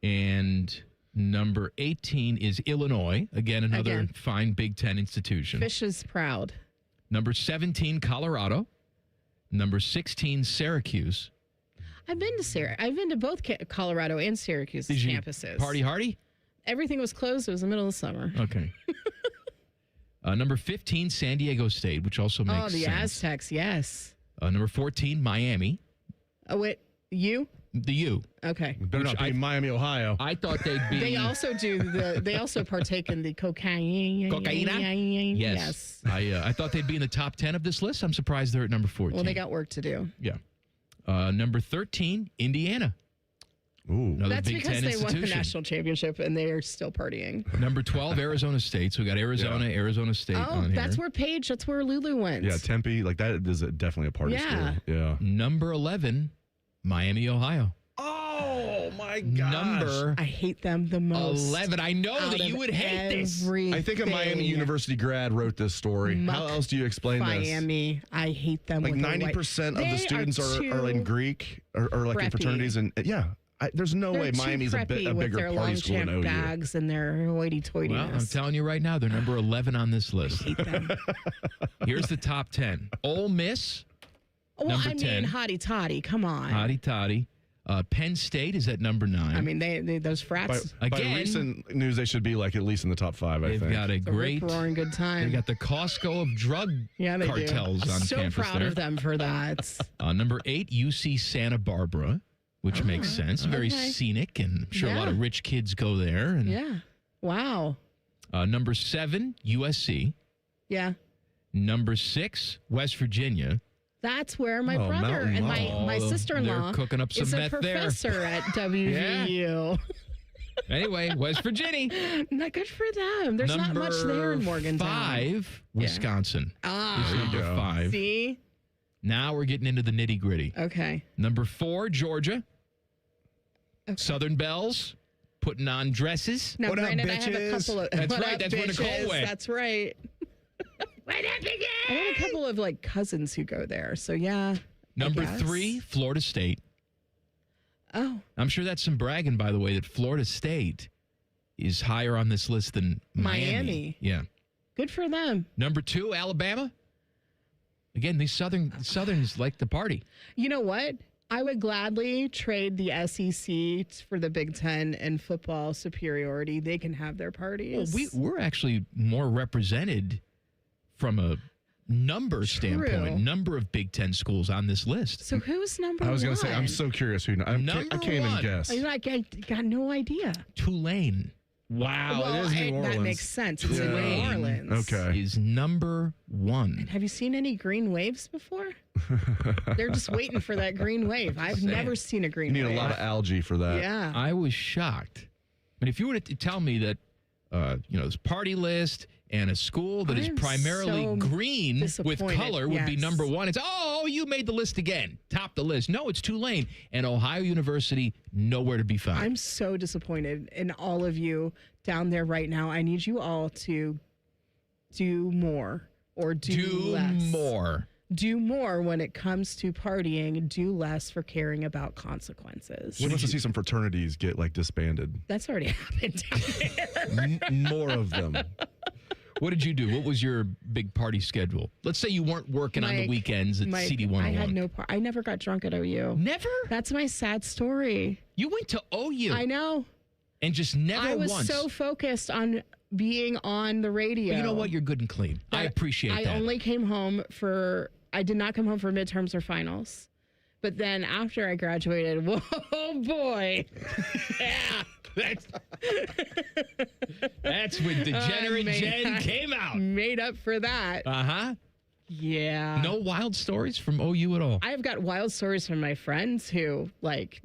[SPEAKER 8] And number 18 is Illinois. Again, another fine Big Ten institution.
[SPEAKER 17] Fish is proud.
[SPEAKER 8] Number 17, Colorado. Number 16, Syracuse.
[SPEAKER 17] I've been to both Colorado and Syracuse campuses.
[SPEAKER 8] Party hardy?
[SPEAKER 17] Everything was closed. It was the middle of the summer.
[SPEAKER 8] Okay. Number 15, San Diego State, which also makes sense.
[SPEAKER 17] Oh, the Aztecs, yes.
[SPEAKER 8] Number 14, Miami.
[SPEAKER 17] Oh, wait, U?
[SPEAKER 8] The U.
[SPEAKER 17] Okay.
[SPEAKER 1] Better not be Miami, Ohio.
[SPEAKER 8] I thought they'd be.
[SPEAKER 17] They also they also partake in the cocaine.
[SPEAKER 8] Cocaine? Yes. I thought they'd be in the top 10 of this list. I'm surprised they're at number 14.
[SPEAKER 17] Well, they got work to do.
[SPEAKER 8] Yeah. Number 13, Indiana.
[SPEAKER 1] Ooh.
[SPEAKER 8] Another
[SPEAKER 17] That's
[SPEAKER 8] Big
[SPEAKER 17] because
[SPEAKER 8] Ten
[SPEAKER 17] they won the
[SPEAKER 8] institution.
[SPEAKER 17] national championship and they are still partying.
[SPEAKER 8] Number 12, Arizona State. So we got Arizona State on here.
[SPEAKER 17] That's where Lulu went.
[SPEAKER 1] Yeah, Tempe, like that is definitely a party school. Yeah.
[SPEAKER 8] Number 11, Miami, Ohio.
[SPEAKER 1] Oh my gosh.
[SPEAKER 17] I hate them the most.
[SPEAKER 8] 11. I know that you would hate this.
[SPEAKER 1] I think a Miami University grad wrote this story. How else do you explain this?
[SPEAKER 17] Miami. I hate them.
[SPEAKER 1] Like
[SPEAKER 17] with
[SPEAKER 1] 90% of the students are in Greek or like in fraternities. And there's no way Miami's a bigger party school than OU.
[SPEAKER 17] Bags and their hoity-toityness.
[SPEAKER 8] Well, I'm telling you right now, they're number 11 on this list.
[SPEAKER 17] I hate them.
[SPEAKER 8] Here's the top 10. Ole Miss, number 10.
[SPEAKER 17] Hotty toddy. Come on.
[SPEAKER 8] Hotty toddy. Penn State is at number 9.
[SPEAKER 17] I mean, they those frats.
[SPEAKER 1] By recent news, they should be like at least in the top 5. I think
[SPEAKER 8] they've got a great
[SPEAKER 17] roaring good time.
[SPEAKER 8] They got the Costco of drug cartels on
[SPEAKER 17] so
[SPEAKER 8] campus.
[SPEAKER 17] So proud of them for that.
[SPEAKER 8] Number 8, UC Santa Barbara, which makes sense. Very scenic, and I'm sure a lot of rich kids go there. And,
[SPEAKER 17] Wow.
[SPEAKER 8] Number 7, USC.
[SPEAKER 17] Yeah.
[SPEAKER 8] Number 6, West Virginia.
[SPEAKER 17] That's where my brother and my sister-in-law
[SPEAKER 8] they're cooking up some
[SPEAKER 17] is a
[SPEAKER 8] meth
[SPEAKER 17] professor at WVU.
[SPEAKER 8] Anyway, West Virginia.
[SPEAKER 17] Not good for them. There's not much there in Morgantown.
[SPEAKER 8] 5, Wisconsin.
[SPEAKER 17] Ah,
[SPEAKER 8] is number 5.
[SPEAKER 17] See?
[SPEAKER 8] Now we're getting into the nitty-gritty.
[SPEAKER 17] Okay.
[SPEAKER 8] Number 4, Georgia. Okay. Southern Belles, putting on dresses.
[SPEAKER 17] Now,
[SPEAKER 8] what
[SPEAKER 17] granted,
[SPEAKER 8] up, bitches?
[SPEAKER 17] I have a couple of...
[SPEAKER 8] That's right. That's where Nicole went.
[SPEAKER 17] That's right. I have a couple of cousins who go there. So, yeah.
[SPEAKER 8] Number 3, Florida State.
[SPEAKER 17] Oh.
[SPEAKER 8] I'm sure that's some bragging, by the way, that Florida State is higher on this list than Miami. Yeah.
[SPEAKER 17] Good for them.
[SPEAKER 8] Number 2, Alabama. Again, these Southerns like to party.
[SPEAKER 17] You know what? I would gladly trade the SEC for the Big Ten and football superiority. They can have their parties.
[SPEAKER 8] Well, we're actually more represented from a number standpoint, number of Big Ten schools on this list.
[SPEAKER 17] So who's number 1?
[SPEAKER 1] I was going to say, I'm so curious who. I can't even guess.
[SPEAKER 17] I got no idea.
[SPEAKER 8] Tulane.
[SPEAKER 1] Wow,
[SPEAKER 17] well,
[SPEAKER 1] it is New Orleans.
[SPEAKER 17] That makes sense. It's in New Orleans.
[SPEAKER 1] Okay.
[SPEAKER 8] Is number 1.
[SPEAKER 17] Have you seen any green waves before? They're just waiting for that green wave. I've never seen a green wave.
[SPEAKER 1] You need a lot of algae for that.
[SPEAKER 17] Yeah.
[SPEAKER 8] I was shocked. I mean, if you were to tell me that, this party list and a school that is primarily
[SPEAKER 17] so
[SPEAKER 8] green with color would be number 1. It's, you made the list again. Top the list. No, it's Tulane. And Ohio University, nowhere to be found.
[SPEAKER 17] I'm so disappointed in all of you down there right now. I need you all to do more or do less. Do more when it comes to partying. Do less for caring about consequences.
[SPEAKER 1] We want to see some fraternities get disbanded.
[SPEAKER 17] That's already happened down there.
[SPEAKER 1] More of them.
[SPEAKER 8] What did you do? What was your big party schedule? Let's say you weren't working on the weekends at CD 101.
[SPEAKER 17] I had no I never got drunk at OU.
[SPEAKER 8] Never?
[SPEAKER 17] That's my sad story.
[SPEAKER 8] You went to OU.
[SPEAKER 17] I know.
[SPEAKER 8] And just never once.
[SPEAKER 17] I was so focused on being on the radio.
[SPEAKER 8] But you know what? You're good and clean. I appreciate that.
[SPEAKER 17] I only came home I did not come home for midterms or finals. But then after I graduated, whoa, boy.
[SPEAKER 8] Yeah. That's when Degenerate Jen came out.
[SPEAKER 17] Made up for that.
[SPEAKER 8] Uh-huh.
[SPEAKER 17] Yeah.
[SPEAKER 8] No wild stories from OU at all?
[SPEAKER 17] I've got wild stories from my friends who,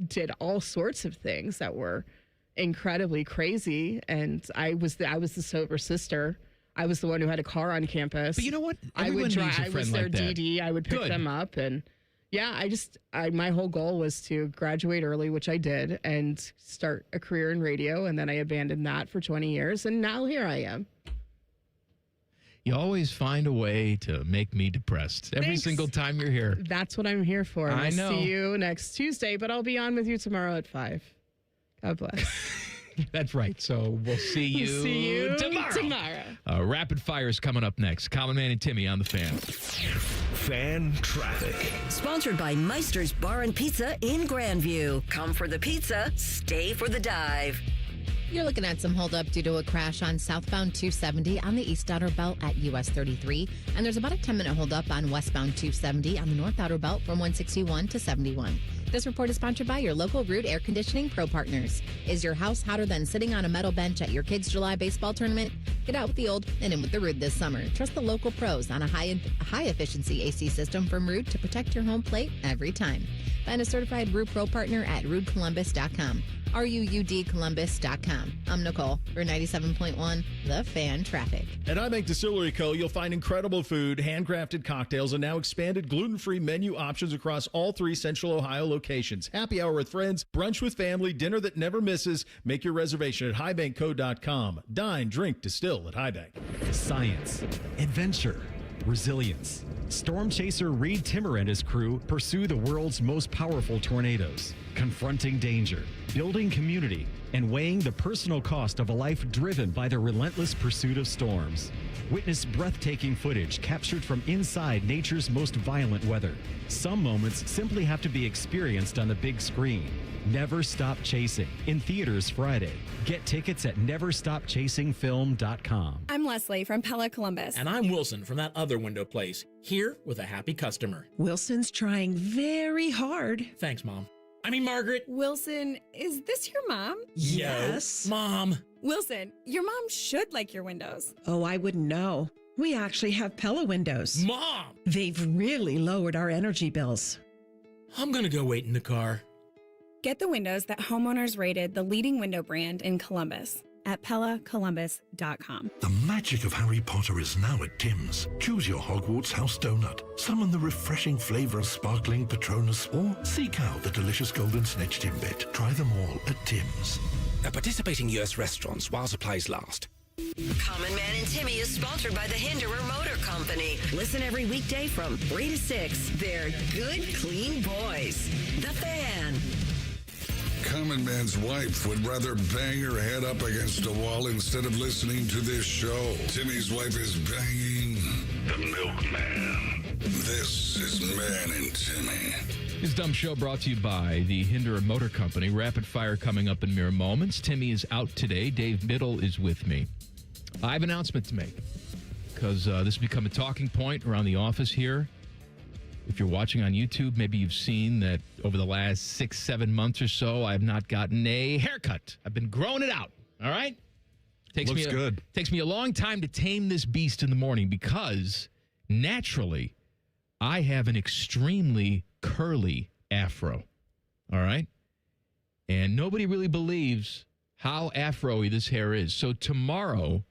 [SPEAKER 17] did all sorts of things that were incredibly crazy. And I was the sober sister. I was the one who had a car on campus.
[SPEAKER 8] But you know what?
[SPEAKER 17] I would drive. I was their
[SPEAKER 8] like
[SPEAKER 17] DD. I would pick them up. And yeah, my whole goal was to graduate early, which I did, and start a career in radio. And then I abandoned that for 20 years. And now here I am.
[SPEAKER 8] You always find a way to make me depressed every single time you're here.
[SPEAKER 17] That's what I'm here for.
[SPEAKER 8] I know.
[SPEAKER 17] I'll see you next Tuesday, but I'll be on with you tomorrow at 5. God bless.
[SPEAKER 8] That's right. So we'll see you, tomorrow. Rapid Fire is coming up next. Common Man and Timmy on the Fan.
[SPEAKER 9] Fan traffic.
[SPEAKER 11] Sponsored by Meister's Bar and Pizza in Grandview. Come for the pizza, stay for the dive.
[SPEAKER 5] You're looking at some holdup due to a crash on southbound 270 on the east outer belt at US 33. And there's about a 10-minute holdup on westbound 270 on the north outer belt from 161 to 71. This report is sponsored by your local Root Air Conditioning Pro Partners. Is your house hotter than sitting on a metal bench at your kids' July baseball tournament? Get out with the old and in with the Root this summer. Trust the local pros on a high-efficiency AC system from Root to protect your home plate every time. Find a certified Root Pro partner at RootColumbus.com. RUUDColumbus.com. I'm Nicole for 97.1 The Fan Traffic.
[SPEAKER 6] At iBank Distillery Co., you'll find incredible food, handcrafted cocktails, and now expanded gluten-free menu options across all 3 Central Ohio locations. Happy hour with friends, brunch with family, dinner that never misses. Make your reservation at highbankco.com. Dine, drink, distill at Highbank.
[SPEAKER 26] Science, adventure, resilience. Storm chaser Reed Timmer and his crew pursue the world's most powerful tornadoes, confronting danger, building community, and weighing the personal cost of a life driven by the relentless pursuit of storms. Witness breathtaking footage captured from inside nature's most violent weather. Some moments simply have to be experienced on the big screen. Never Stop Chasing, in theaters Friday. Get tickets at neverstopchasingfilm.com.
[SPEAKER 7] I'm Leslie from Pella Columbus.
[SPEAKER 10] And I'm Wilson from that other window place, here with a happy customer.
[SPEAKER 12] Wilson's trying very hard.
[SPEAKER 10] Thanks, Mom. I mean, Margaret.
[SPEAKER 7] Wilson, is this your mom?
[SPEAKER 12] Yes.
[SPEAKER 10] Mom.
[SPEAKER 7] Wilson, your mom should like your windows.
[SPEAKER 12] Oh, I wouldn't know. We actually have Pella windows.
[SPEAKER 10] Mom!
[SPEAKER 12] They've really lowered our energy bills.
[SPEAKER 10] I'm going to go wait in the car.
[SPEAKER 7] Get the windows that homeowners rated the leading window brand in Columbus at PellaColumbus.com.
[SPEAKER 14] The magic of Harry Potter is now at Tim's. Choose your Hogwarts house donut, summon the refreshing flavor of sparkling Patronus, or seek out the delicious golden snitch Timbit. Try them all at Tim's.
[SPEAKER 13] At participating U.S. restaurants while supplies last.
[SPEAKER 11] Common Man and Timmy is sponsored by the Hinderer Motor Company. Listen every weekday from 3 to 6. They're good, clean boys. The Fan.
[SPEAKER 3] Common Man's wife would rather bang her head up against a wall instead of listening to this show. Timmy's wife is banging the milkman. This is Man and Timmy.
[SPEAKER 8] This dumb show brought to you by the Hinderer Motor Company. Rapid Fire coming up in mere moments. Timmy is out today. Dave Biddle is with me. I have an announcement to make because this has become a talking point around the office here. If you're watching on YouTube, maybe you've seen that over the last 6-7 months or so, I have not gotten a haircut. I've been growing it out. All right?
[SPEAKER 1] Looks good.
[SPEAKER 8] Takes me a long time to tame this beast in the morning because naturally I have an extremely curly afro. All right? And nobody really believes how afro-y this hair is. So tomorrow,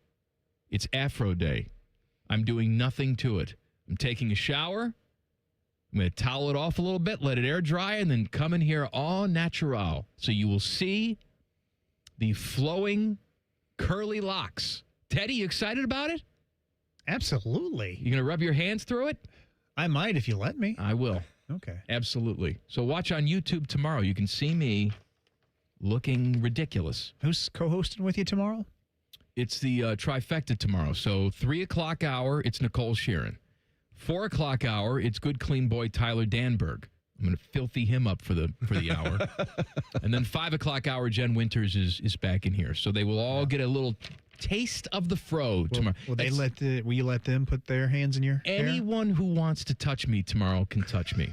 [SPEAKER 8] it's Afro Day. I'm doing nothing to it. I'm taking a shower. I'm going to towel it off a little bit, let it air dry, and then come in here all natural. So you will see the flowing, curly locks. Teddy, you excited about it?
[SPEAKER 15] Absolutely.
[SPEAKER 8] You going to rub your hands through it?
[SPEAKER 15] I might if you let me.
[SPEAKER 8] I will.
[SPEAKER 15] Okay.
[SPEAKER 8] Absolutely. So watch on YouTube tomorrow. You can see me looking ridiculous.
[SPEAKER 15] Who's co-hosting with you tomorrow?
[SPEAKER 8] It's the trifecta tomorrow. So 3 o'clock hour, it's Nicole Sheeran. 4 o'clock hour, it's good clean boy Tyler Danberg. I'm going to filthy him up for the hour. And then 5 o'clock hour, Jen Winters is back in here. So they will all get a little taste of the fro tomorrow.
[SPEAKER 15] Will you let them put their hands in your hair?
[SPEAKER 8] Anyone who wants to touch me tomorrow can touch me.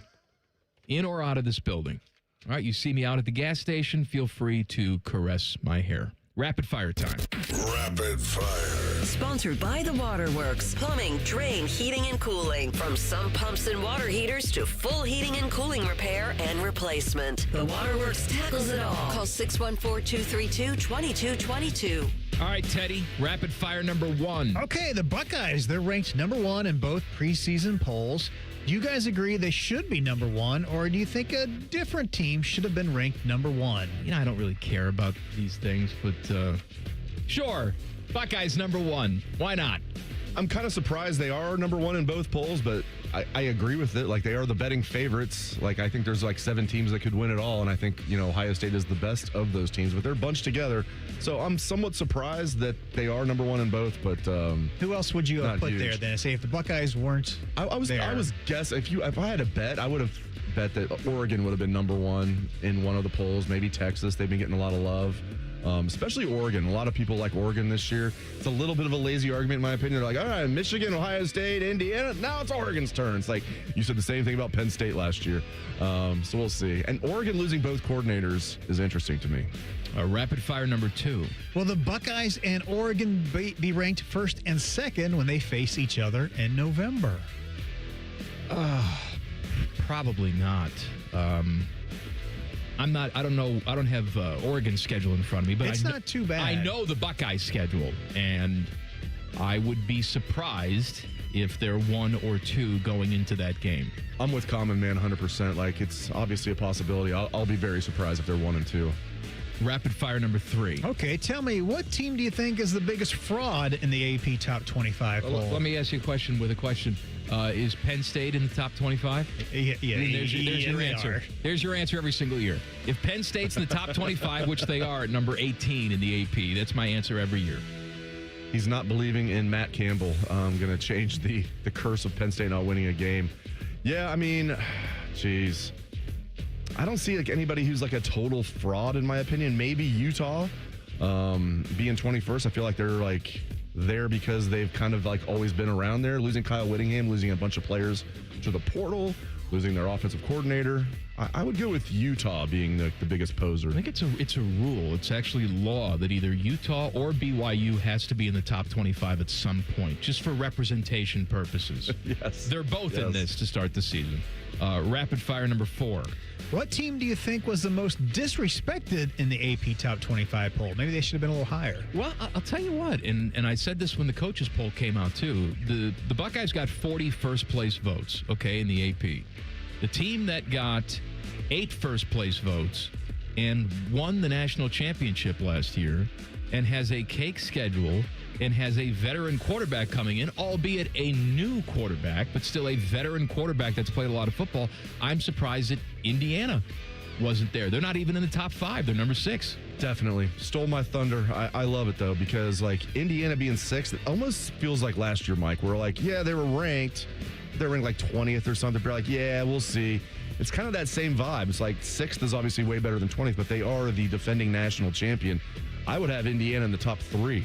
[SPEAKER 8] In or out of this building. All right, you see me out at the gas station, feel free to caress my hair. Rapid fire time.
[SPEAKER 3] Rapid fire.
[SPEAKER 11] Sponsored by the Waterworks. Plumbing, drain, heating, and cooling. From sump pumps and water heaters to full heating and cooling repair and replacement. The Waterworks tackles it all. Call 614-232-2222.
[SPEAKER 8] All right, Teddy, rapid fire number 1.
[SPEAKER 15] Okay, the Buckeyes, they're ranked number 1 in both preseason polls. Do you guys agree they should be number 1, or do you think a different team should have been ranked number 1?
[SPEAKER 8] You know, I don't really care about these things, but sure, Buckeyes number 1. Why not?
[SPEAKER 1] I'm kind of surprised they are number one in both polls, but I agree with it. Like, they are the betting favorites. Like, I think there's like 7 teams that could win it all, and I think, Ohio State is the best of those teams, but they're bunched together. So I'm somewhat surprised that they are number one in both, but
[SPEAKER 15] who else would you have put there then? Say if the Buckeyes weren't
[SPEAKER 1] I was guessing, if I had to bet, I would have bet that Oregon would have been number one in one of the polls, maybe Texas. They've been getting a lot of love. Especially Oregon. A lot of people like Oregon this year. It's a little bit of a lazy argument, in my opinion. They're like, all right, Michigan, Ohio State, Indiana. Now it's Oregon's turn. It's like you said the same thing about Penn State last year. So we'll see. And Oregon losing both coordinators is interesting to me.
[SPEAKER 8] Rapid fire number 2.
[SPEAKER 15] Will the Buckeyes and Oregon be ranked first and second when they face each other in November?
[SPEAKER 8] Probably not. I don't know. I don't have Oregon's schedule in front of me, but
[SPEAKER 15] it's not too bad.
[SPEAKER 8] I know the Buckeyes schedule, and I would be surprised if they're 1 or 2 going into that game.
[SPEAKER 1] I'm with Common Man 100%. Like, it's obviously a possibility. I'll be very surprised if they're 1 and 2.
[SPEAKER 8] Rapid fire number 3.
[SPEAKER 15] Okay, tell me, what team do you think is the biggest fraud in the AP Top 25 poll?
[SPEAKER 8] Let me ask you a question with a question. Is Penn State in the top 25?
[SPEAKER 15] Yeah,
[SPEAKER 8] there's your answer. There's your answer every single year. If Penn State's in the top 25, which they are at number 18 in the AP, that's my answer every year.
[SPEAKER 1] He's not believing in Matt Campbell. I'm going to change the curse of Penn State not winning a game. Yeah, I mean, geez. I don't see like anybody who's like a total fraud, in my opinion. Maybe Utah being 21st. I feel like they're like there because they've kind of like always been around there. Losing Kyle Whittingham, losing a bunch of players to the portal, losing their offensive coordinator. I would go with Utah being the biggest poser.
[SPEAKER 8] I think it's a rule. It's actually law that either Utah or BYU has to be in the top 25 at some point, just for representation purposes.
[SPEAKER 1] Yes.
[SPEAKER 8] They're both in this to start the season. Rapid fire number 4.
[SPEAKER 15] What team do you think was the most disrespected in the AP Top 25 poll? Maybe they should have been a little higher.
[SPEAKER 8] Well, I'll tell you what, and I said this when the coaches poll came out too. The Buckeyes got 40 first-place votes, okay, in the AP. The team that got 8 first-place votes and won the national championship last year and has a cake schedule and has a veteran quarterback coming in, albeit a new quarterback, but still a veteran quarterback that's played a lot of football. I'm surprised that Indiana wasn't there. They're not even in the top 5. They're number 6.
[SPEAKER 1] Definitely. Stole my thunder. I love it, though, because, like, Indiana being 6th, it almost feels like last year, Mike. We're like, yeah, they were ranked. They were ranked like 20th or something. They're like, yeah, we'll see. It's kind of that same vibe. It's like 6th is obviously way better than 20th, but they are the defending national champion. I would have Indiana in the top 3.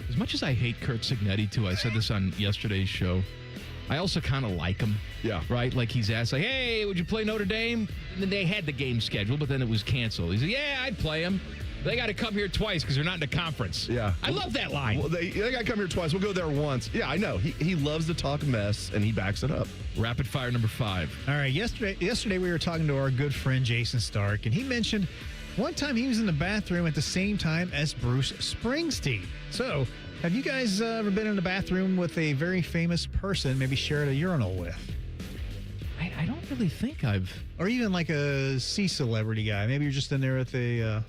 [SPEAKER 8] As much as I hate Kurt Cignetti, too, I said this on yesterday's show, I also kind of like him.
[SPEAKER 1] Yeah.
[SPEAKER 8] Right? Like, he's asked, like, hey, would you play Notre Dame? And then they had the game scheduled, but then it was canceled. He said, yeah, I'd play them. They got to come here twice because they're not in the conference.
[SPEAKER 1] Yeah.
[SPEAKER 8] I love that line.
[SPEAKER 1] Well, they got to come here twice. We'll go there once. Yeah, I know. He loves to talk mess, and he backs it up.
[SPEAKER 8] Rapid fire number 5.
[SPEAKER 15] All right. Yesterday we were talking to our good friend Jason Stark, and he mentioned one time he was in the bathroom at the same time as Bruce Springsteen. So, have you guys ever been in the bathroom with a very famous person, maybe shared a urinal with?
[SPEAKER 8] I don't really think I've...
[SPEAKER 15] Or even like a C-celebrity guy. Maybe you're just in there with a,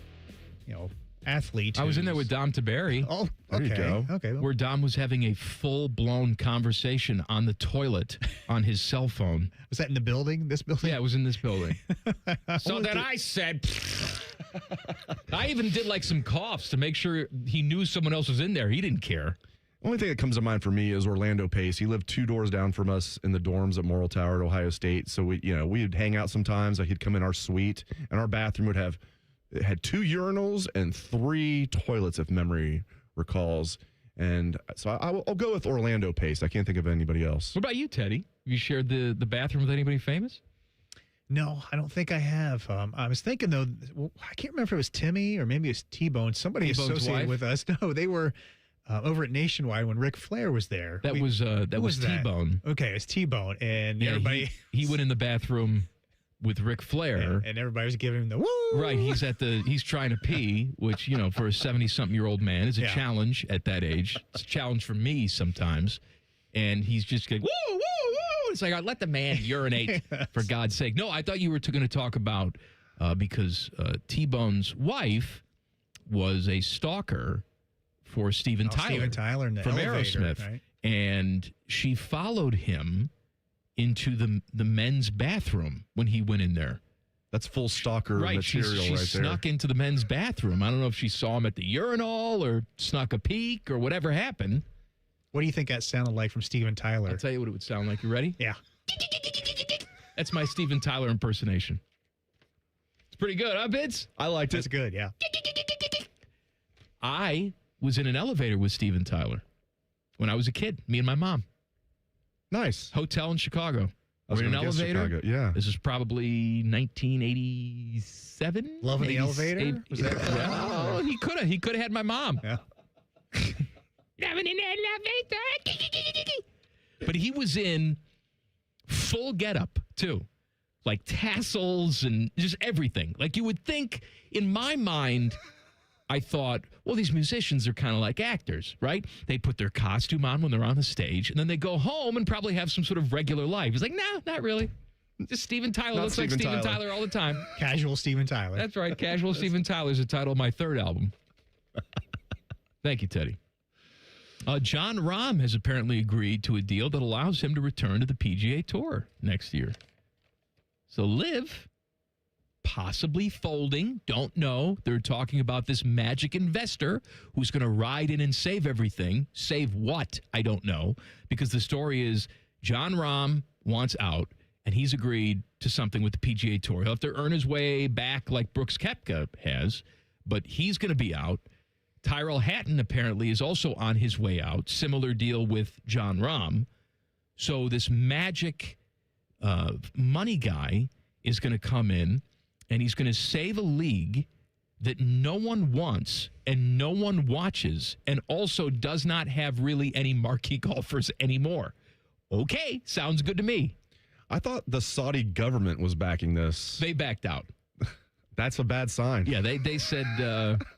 [SPEAKER 15] athlete.
[SPEAKER 8] I was in there with Dom Taberry.
[SPEAKER 15] Oh, okay.
[SPEAKER 1] There you go.
[SPEAKER 15] Okay.
[SPEAKER 8] Where Dom was having a full-blown conversation on the toilet on his cell phone.
[SPEAKER 15] Was that in the building? This building?
[SPEAKER 8] Yeah, it was in this building. So then I said... I even did like some coughs to make sure he knew someone else was in there. He didn't care.
[SPEAKER 1] Only thing that comes to mind for me is Orlando Pace. He lived 2 doors down from us in the dorms at Morrill Tower at Ohio State. So we'd hang out sometimes. Like, he'd come in our suite, and our bathroom had 2 urinals and 3 toilets, if memory recalls. And so I'll go with Orlando Pace. I can't think of anybody else.
[SPEAKER 8] What about you, Teddy? Have you shared the bathroom with anybody famous?
[SPEAKER 15] No, I don't think I have. I was thinking, though, I can't remember if it was Timmy or maybe it was T-Bone. Somebody
[SPEAKER 8] T-Bone's
[SPEAKER 15] associated
[SPEAKER 8] wife?
[SPEAKER 15] with us. No, they were over at Nationwide when Ric Flair was there.
[SPEAKER 8] That was T-Bone.
[SPEAKER 15] Okay, it was T-Bone. And everybody...
[SPEAKER 8] He went in the bathroom with Ric Flair.
[SPEAKER 15] And everybody was giving him the woo!
[SPEAKER 8] Right, he's trying to pee, which, for a 70-something-year-old man is a challenge at that age. It's a challenge for me sometimes. And he's just going, woo, woo, woo! It's like, let the man urinate, for God's sake. No, I thought you were going to talk about, because T-Bone's wife was a stalker for Steven Tyler.
[SPEAKER 15] Steven Tyler in the
[SPEAKER 8] from
[SPEAKER 15] elevator,
[SPEAKER 8] Aerosmith.
[SPEAKER 15] right?
[SPEAKER 8] And she followed him into the men's bathroom when he went in there.
[SPEAKER 1] That's full stalker material
[SPEAKER 8] she
[SPEAKER 1] right there.
[SPEAKER 8] snuck into the men's bathroom. I don't know if she saw him at the urinal or snuck a peek or whatever happened.
[SPEAKER 15] What do you think that sounded like from Steven Tyler?
[SPEAKER 8] I'll tell you what it would sound like. You ready?
[SPEAKER 15] Yeah.
[SPEAKER 8] That's my Steven Tyler impersonation. It's pretty good, huh, Bids?
[SPEAKER 1] I liked it.
[SPEAKER 15] That's good, yeah.
[SPEAKER 8] I was in an elevator with Steven Tyler when I was a kid, me and my mom.
[SPEAKER 1] Nice.
[SPEAKER 8] Hotel in Chicago.
[SPEAKER 1] I was
[SPEAKER 8] We're in an
[SPEAKER 1] gonna guess
[SPEAKER 8] elevator.
[SPEAKER 1] Chicago, yeah.
[SPEAKER 8] This is probably 1987.
[SPEAKER 15] Love in the elevator? Was that
[SPEAKER 8] well, he could have had my mom.
[SPEAKER 15] Yeah.
[SPEAKER 8] Loving in the elevator. But he was in full getup too, like tassels and just everything. Like you would think, in my mind, I thought, well, these musicians are kind of like actors, right? They put their costume on when they're on the stage, and then they go home and probably have some sort of regular life. He's like, no, not really. Just Steven Tyler looks like Steven Tyler all the time.
[SPEAKER 15] Casual Steven Tyler.
[SPEAKER 8] That's right. Casual Steven Tyler is the title of my third album. Thank you, Teddy. John Rahm has apparently agreed to a deal that allows him to return to the PGA Tour next year. So Liv, possibly folding, don't know. They're talking about this magic investor who's going to ride in and save everything. Save what? I don't know. Because the story is John Rahm wants out, and he's agreed to something with the PGA Tour. He'll have to earn his way back like Brooks Koepka has, but he's going to be out. Tyrell Hatton apparently is also on his way out. Similar deal with John Rahm. So this magic money guy is going to come in, and he's going to save a league that no one wants and no one watches, and also does not have really any marquee golfers anymore. Okay, sounds good to me.
[SPEAKER 1] I thought the Saudi government was backing this.
[SPEAKER 8] They backed out.
[SPEAKER 1] That's a bad sign.
[SPEAKER 8] Yeah, they said,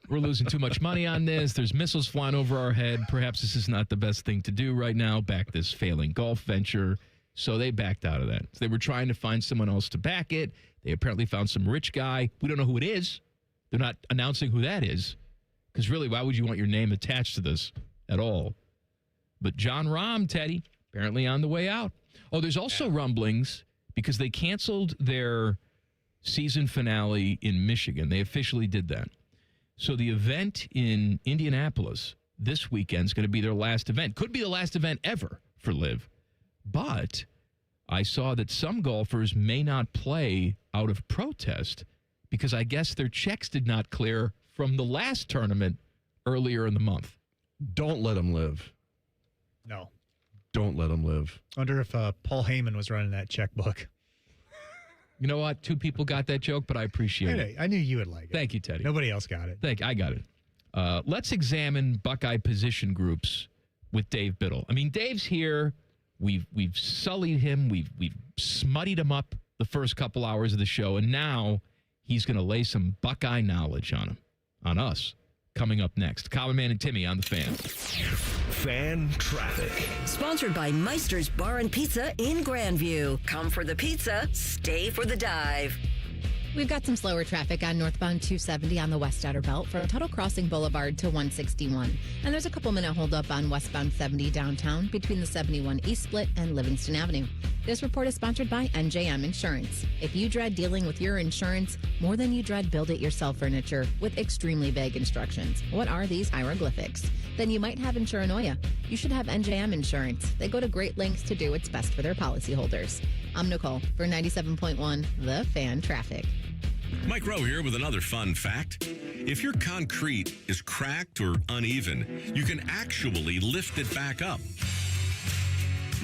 [SPEAKER 8] we're losing too much money on this. There's missiles flying over our head. Perhaps this is not the best thing to do right now. Back this failing golf venture. So they backed out of that. So they were trying to find someone else to back it. They apparently found some rich guy. We don't know who it is. They're not announcing who that is. Because really, why would you want your name attached to this at all? But John Rahm, Teddy, apparently on the way out. Oh, there's also rumblings because they canceled their season finale in Michigan. They officially did that. So the event in Indianapolis this weekend is going to be their last event. Could be the last event ever for Liv. But I saw that some golfers may not play out of protest because I guess their checks did not clear from the last tournament earlier in the month.
[SPEAKER 1] Don't let them live.
[SPEAKER 15] No.
[SPEAKER 1] Don't let them live.
[SPEAKER 15] I wonder if Paul Heyman was running that checkbook.
[SPEAKER 8] You know what? Two people got that joke, but I appreciate it.
[SPEAKER 15] I knew you would like it.
[SPEAKER 8] Thank you, Teddy.
[SPEAKER 15] Nobody else got it.
[SPEAKER 8] I got it. Let's examine Buckeye position groups with Dave Biddle. I mean, Dave's here. We've sullied him. We've smuttied him up the first couple hours of the show, and now he's going to lay some Buckeye knowledge on him, on us. Coming up next, Common Man and Timmy on the Fan.
[SPEAKER 9] Fan traffic.
[SPEAKER 11] Sponsored by Meister's Bar and Pizza in Grandview. Come for the pizza, stay for the dive.
[SPEAKER 5] We've got some slower traffic on northbound 270 on the West Outer Belt from Tuttle Crossing Boulevard to 161. And there's a couple-minute holdup on westbound 70 downtown between the 71 East Split and Livingston Avenue. This report is sponsored by NJM Insurance. If you dread dealing with your insurance more than you dread build-it-yourself furniture with extremely vague instructions, what are these hieroglyphics? Then you might have insuranoia. You should have NJM Insurance. They go to great lengths to do what's best for their policyholders. I'm Nicole for 97.1 The Fan Traffic.
[SPEAKER 16] Mike Rowe here with another fun fact. If your concrete is cracked or uneven, you can actually lift it back up.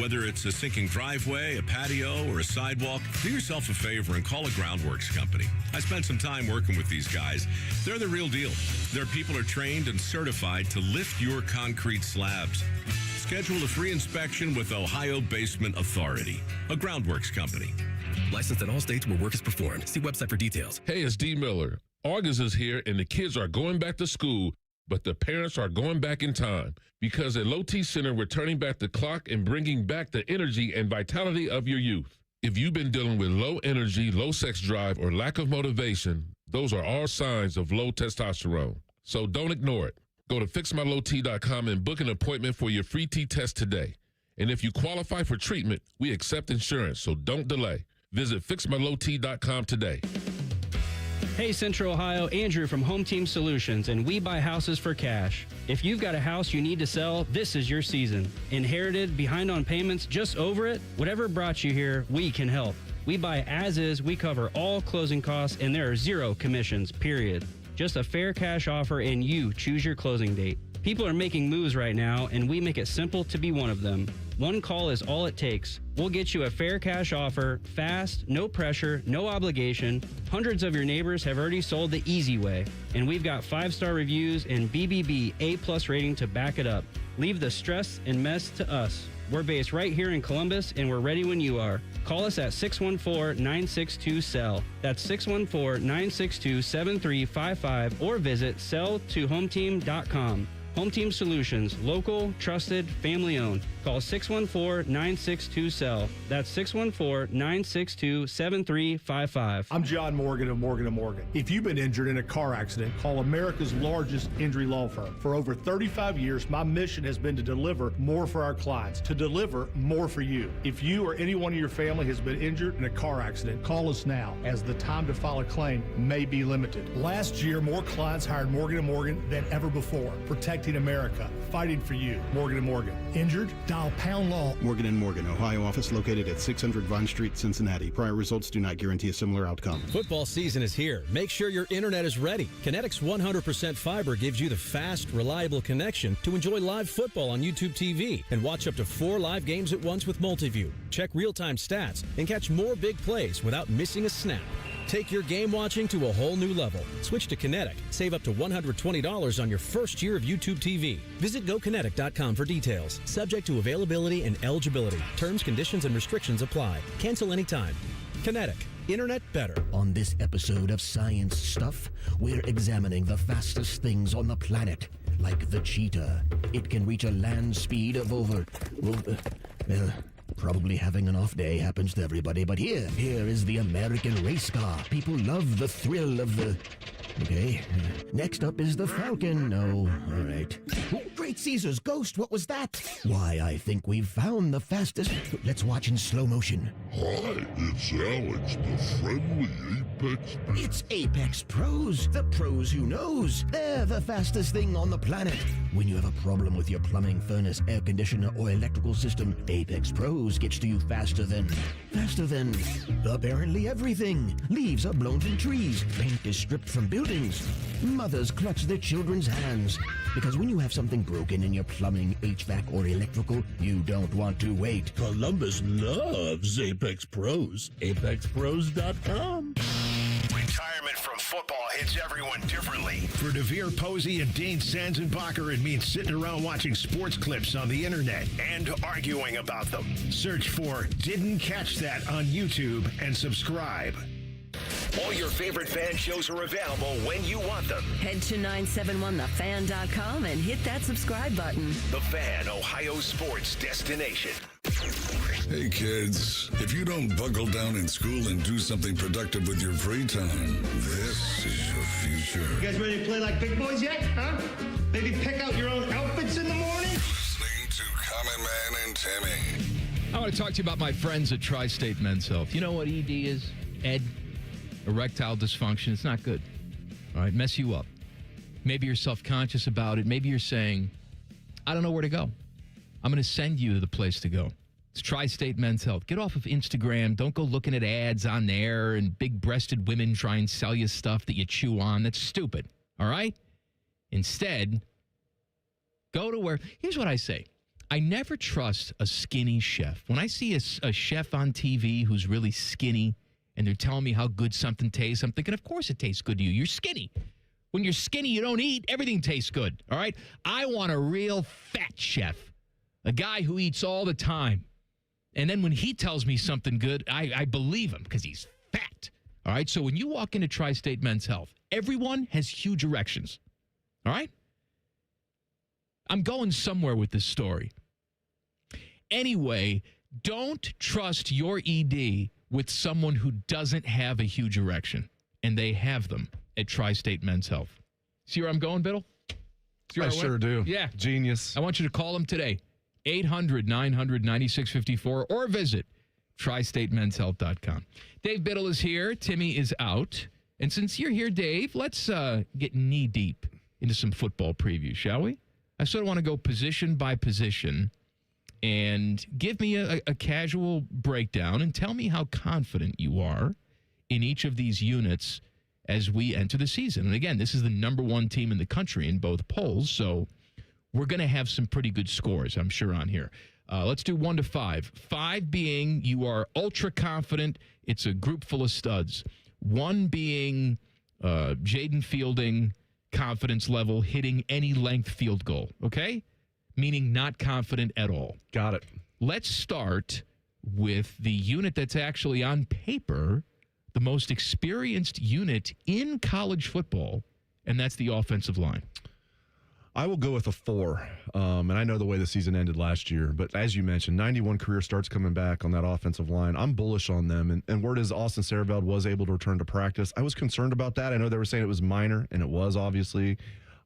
[SPEAKER 16] Whether it's a sinking driveway, a patio, or a sidewalk, do yourself a favor and call a groundworks company. I spent some time working with these guys. They're the real deal. Their people are trained and certified to lift your concrete slabs. Schedule a free inspection with Ohio Basement Authority, a groundworks company.
[SPEAKER 18] Licensed in all states where work is performed. See website for details.
[SPEAKER 19] Hey, it's D. Miller. August is here and the kids are going back to school, but the parents are going back in time because at Low T Center, we're turning back the clock and bringing back the energy and vitality of your youth. If you've been dealing with low energy, low sex drive, or lack of motivation, those are all signs of low testosterone. So don't ignore it. Go to fixmylowt.com and book an appointment for your free T-test today. And if you qualify for treatment, we accept insurance, so don't delay. Visit fixmylowt.com today.
[SPEAKER 20] Hey Central Ohio, Andrew from Home Team Solutions, and we buy houses for cash. If you've got a house you need to sell, this is your season. Inherited, behind on payments, just over it? Whatever brought you here, we can help. We buy as is, we cover all closing costs, and there are zero commissions, period. Just a fair cash offer and you choose your closing date. People are making moves right now, and we make it simple to be one of them. One call is all it takes. We'll get you a fair cash offer, fast, no pressure, no obligation. Hundreds of your neighbors have already sold the easy way, and we've got 5-star reviews and BBB A+ rating to back it up. Leave the stress and mess to us. We're based right here in Columbus, and we're ready when you are. Call us at 614-962-SELL. That's 614-962-7355, or visit selltohometeam.com. Home Team Solutions, local, trusted, family-owned. Call 614-962-SELL. That's 614-962-7355.
[SPEAKER 21] I'm John Morgan of Morgan & Morgan. If you've been injured in a car accident, call America's largest injury law firm. For over 35 years, my mission has been to deliver more for our clients, to deliver more for you. If you or anyone in your family has been injured in a car accident, call us now, as the time to file a claim may be limited. Last year, more clients hired Morgan & Morgan than ever before, protecting America, fighting for you. Morgan & Morgan. Injured? Dial pound law.
[SPEAKER 22] Morgan & Morgan, Ohio office located at 600 Vine Street, Cincinnati. Prior results do not guarantee a similar outcome.
[SPEAKER 23] Football season is here. Make sure your internet is ready. Kinetic's 100% fiber gives you the fast, reliable connection to enjoy live football on YouTube TV and watch up to 4 live games at once with Multiview. Check real-time stats and catch more big plays without missing a snap. Take your game watching to a whole new level. Switch to Kinetic. Save up to $120 on your first year of YouTube TV. Visit GoKinetic.com for details. Subject to availability and eligibility. Terms, conditions, and restrictions apply. Cancel anytime. Kinetic. Internet better.
[SPEAKER 24] On this episode of Science Stuff, we're examining the fastest things on the planet. Like the cheetah. It can reach a land speed of over... probably having an off day happens to everybody, but here is the American race car. People love the thrill of the... Okay. Next up is the Falcon. No, all right. Oh, Great Caesar's ghost, what was that? Why, I think we've found the fastest... Let's watch in slow motion.
[SPEAKER 3] Hi, it's Alex, the friendly Apex...
[SPEAKER 24] It's Apex Pros, the pros who knows. They're the fastest thing on the planet. When you have a problem with your plumbing, furnace, air conditioner, or electrical system, Apex Pros gets to you faster than apparently everything. Leaves are blown from trees. Paint is stripped from buildings. Mothers clutch their children's hands. Because when you have something broken in your plumbing, HVAC, or electrical, you don't want to wait.
[SPEAKER 13] Columbus loves Apex Pros. ApexPros.com.
[SPEAKER 9] Retirement from football hits everyone differently. For Devere Posey and Dean Sanzenbacher, it means sitting around watching sports clips on the internet and arguing about them. Search for Didn't Catch That on YouTube and subscribe. All your favorite fan shows are available when you want them.
[SPEAKER 11] Head to 971thefan.com and hit that subscribe button.
[SPEAKER 9] The Fan, Ohio sports destination.
[SPEAKER 3] Hey kids, if you don't buckle down in school and do something productive with your free time, this is your future.
[SPEAKER 25] You guys ready to play like big boys yet, huh? Maybe pick out your own outfits in the morning?
[SPEAKER 3] Listening to Common Man and Timmy.
[SPEAKER 8] I want to talk to you about my friends at Tri-State Men's Health. You know what ED is? Ed. Erectile dysfunction. It's not good. All right, mess you up. Maybe you're self-conscious about it. Maybe you're saying, I don't know where to go. I'm going to send you to the place to go. It's Tri-State Men's Health. Get off of Instagram. Don't go looking at ads on there and big-breasted women try and sell you stuff that you chew on. That's stupid. All right? Instead, go to where... Here's what I say. I never trust a skinny chef. When I see a chef on TV who's really skinny and they're telling me how good something tastes, I'm thinking, of course it tastes good to you. You're skinny. When you're skinny, you don't eat. Everything tastes good. All right? I want a real fat chef. A guy who eats all the time. And then when he tells me something good, I believe him because he's fat. All right? So when you walk into Tri-State Men's Health, everyone has huge erections. All right? I'm going somewhere with this story. Anyway, don't trust your ED with someone who doesn't have a huge erection. And they have them at Tri-State Men's Health. See where I'm going, Biddle?
[SPEAKER 1] I sure do.
[SPEAKER 8] Yeah.
[SPEAKER 1] Genius.
[SPEAKER 8] I want you to call him today. 800-900-9654 or visit tristatemenshealth.com. Dave Biddle is here. Timmy is out. And since you're here, Dave, let's get knee-deep into some football preview, shall we? I sort of want to go position by position and give me a casual breakdown and tell me how confident you are in each of these units as we enter the season. And again, this is the number one team in the country in both polls, so we're going to have some pretty good scores, I'm sure, on here. Let's do 1 to 5. 5 being you are ultra confident. It's a group full of studs. 1 being Jaden Fielding, confidence level, hitting any length field goal, okay? Meaning not confident at all.
[SPEAKER 1] Got it.
[SPEAKER 8] Let's start with the unit that's actually on paper the most experienced unit in college football, and that's the offensive line.
[SPEAKER 1] I will go with a 4. And I know the way the season ended last year, but as you mentioned, 91 career starts coming back on that offensive line. I'm bullish on them. And word is Austin Sarabeld was able to return to practice. I was concerned about that. I know they were saying it was minor, and it was obviously.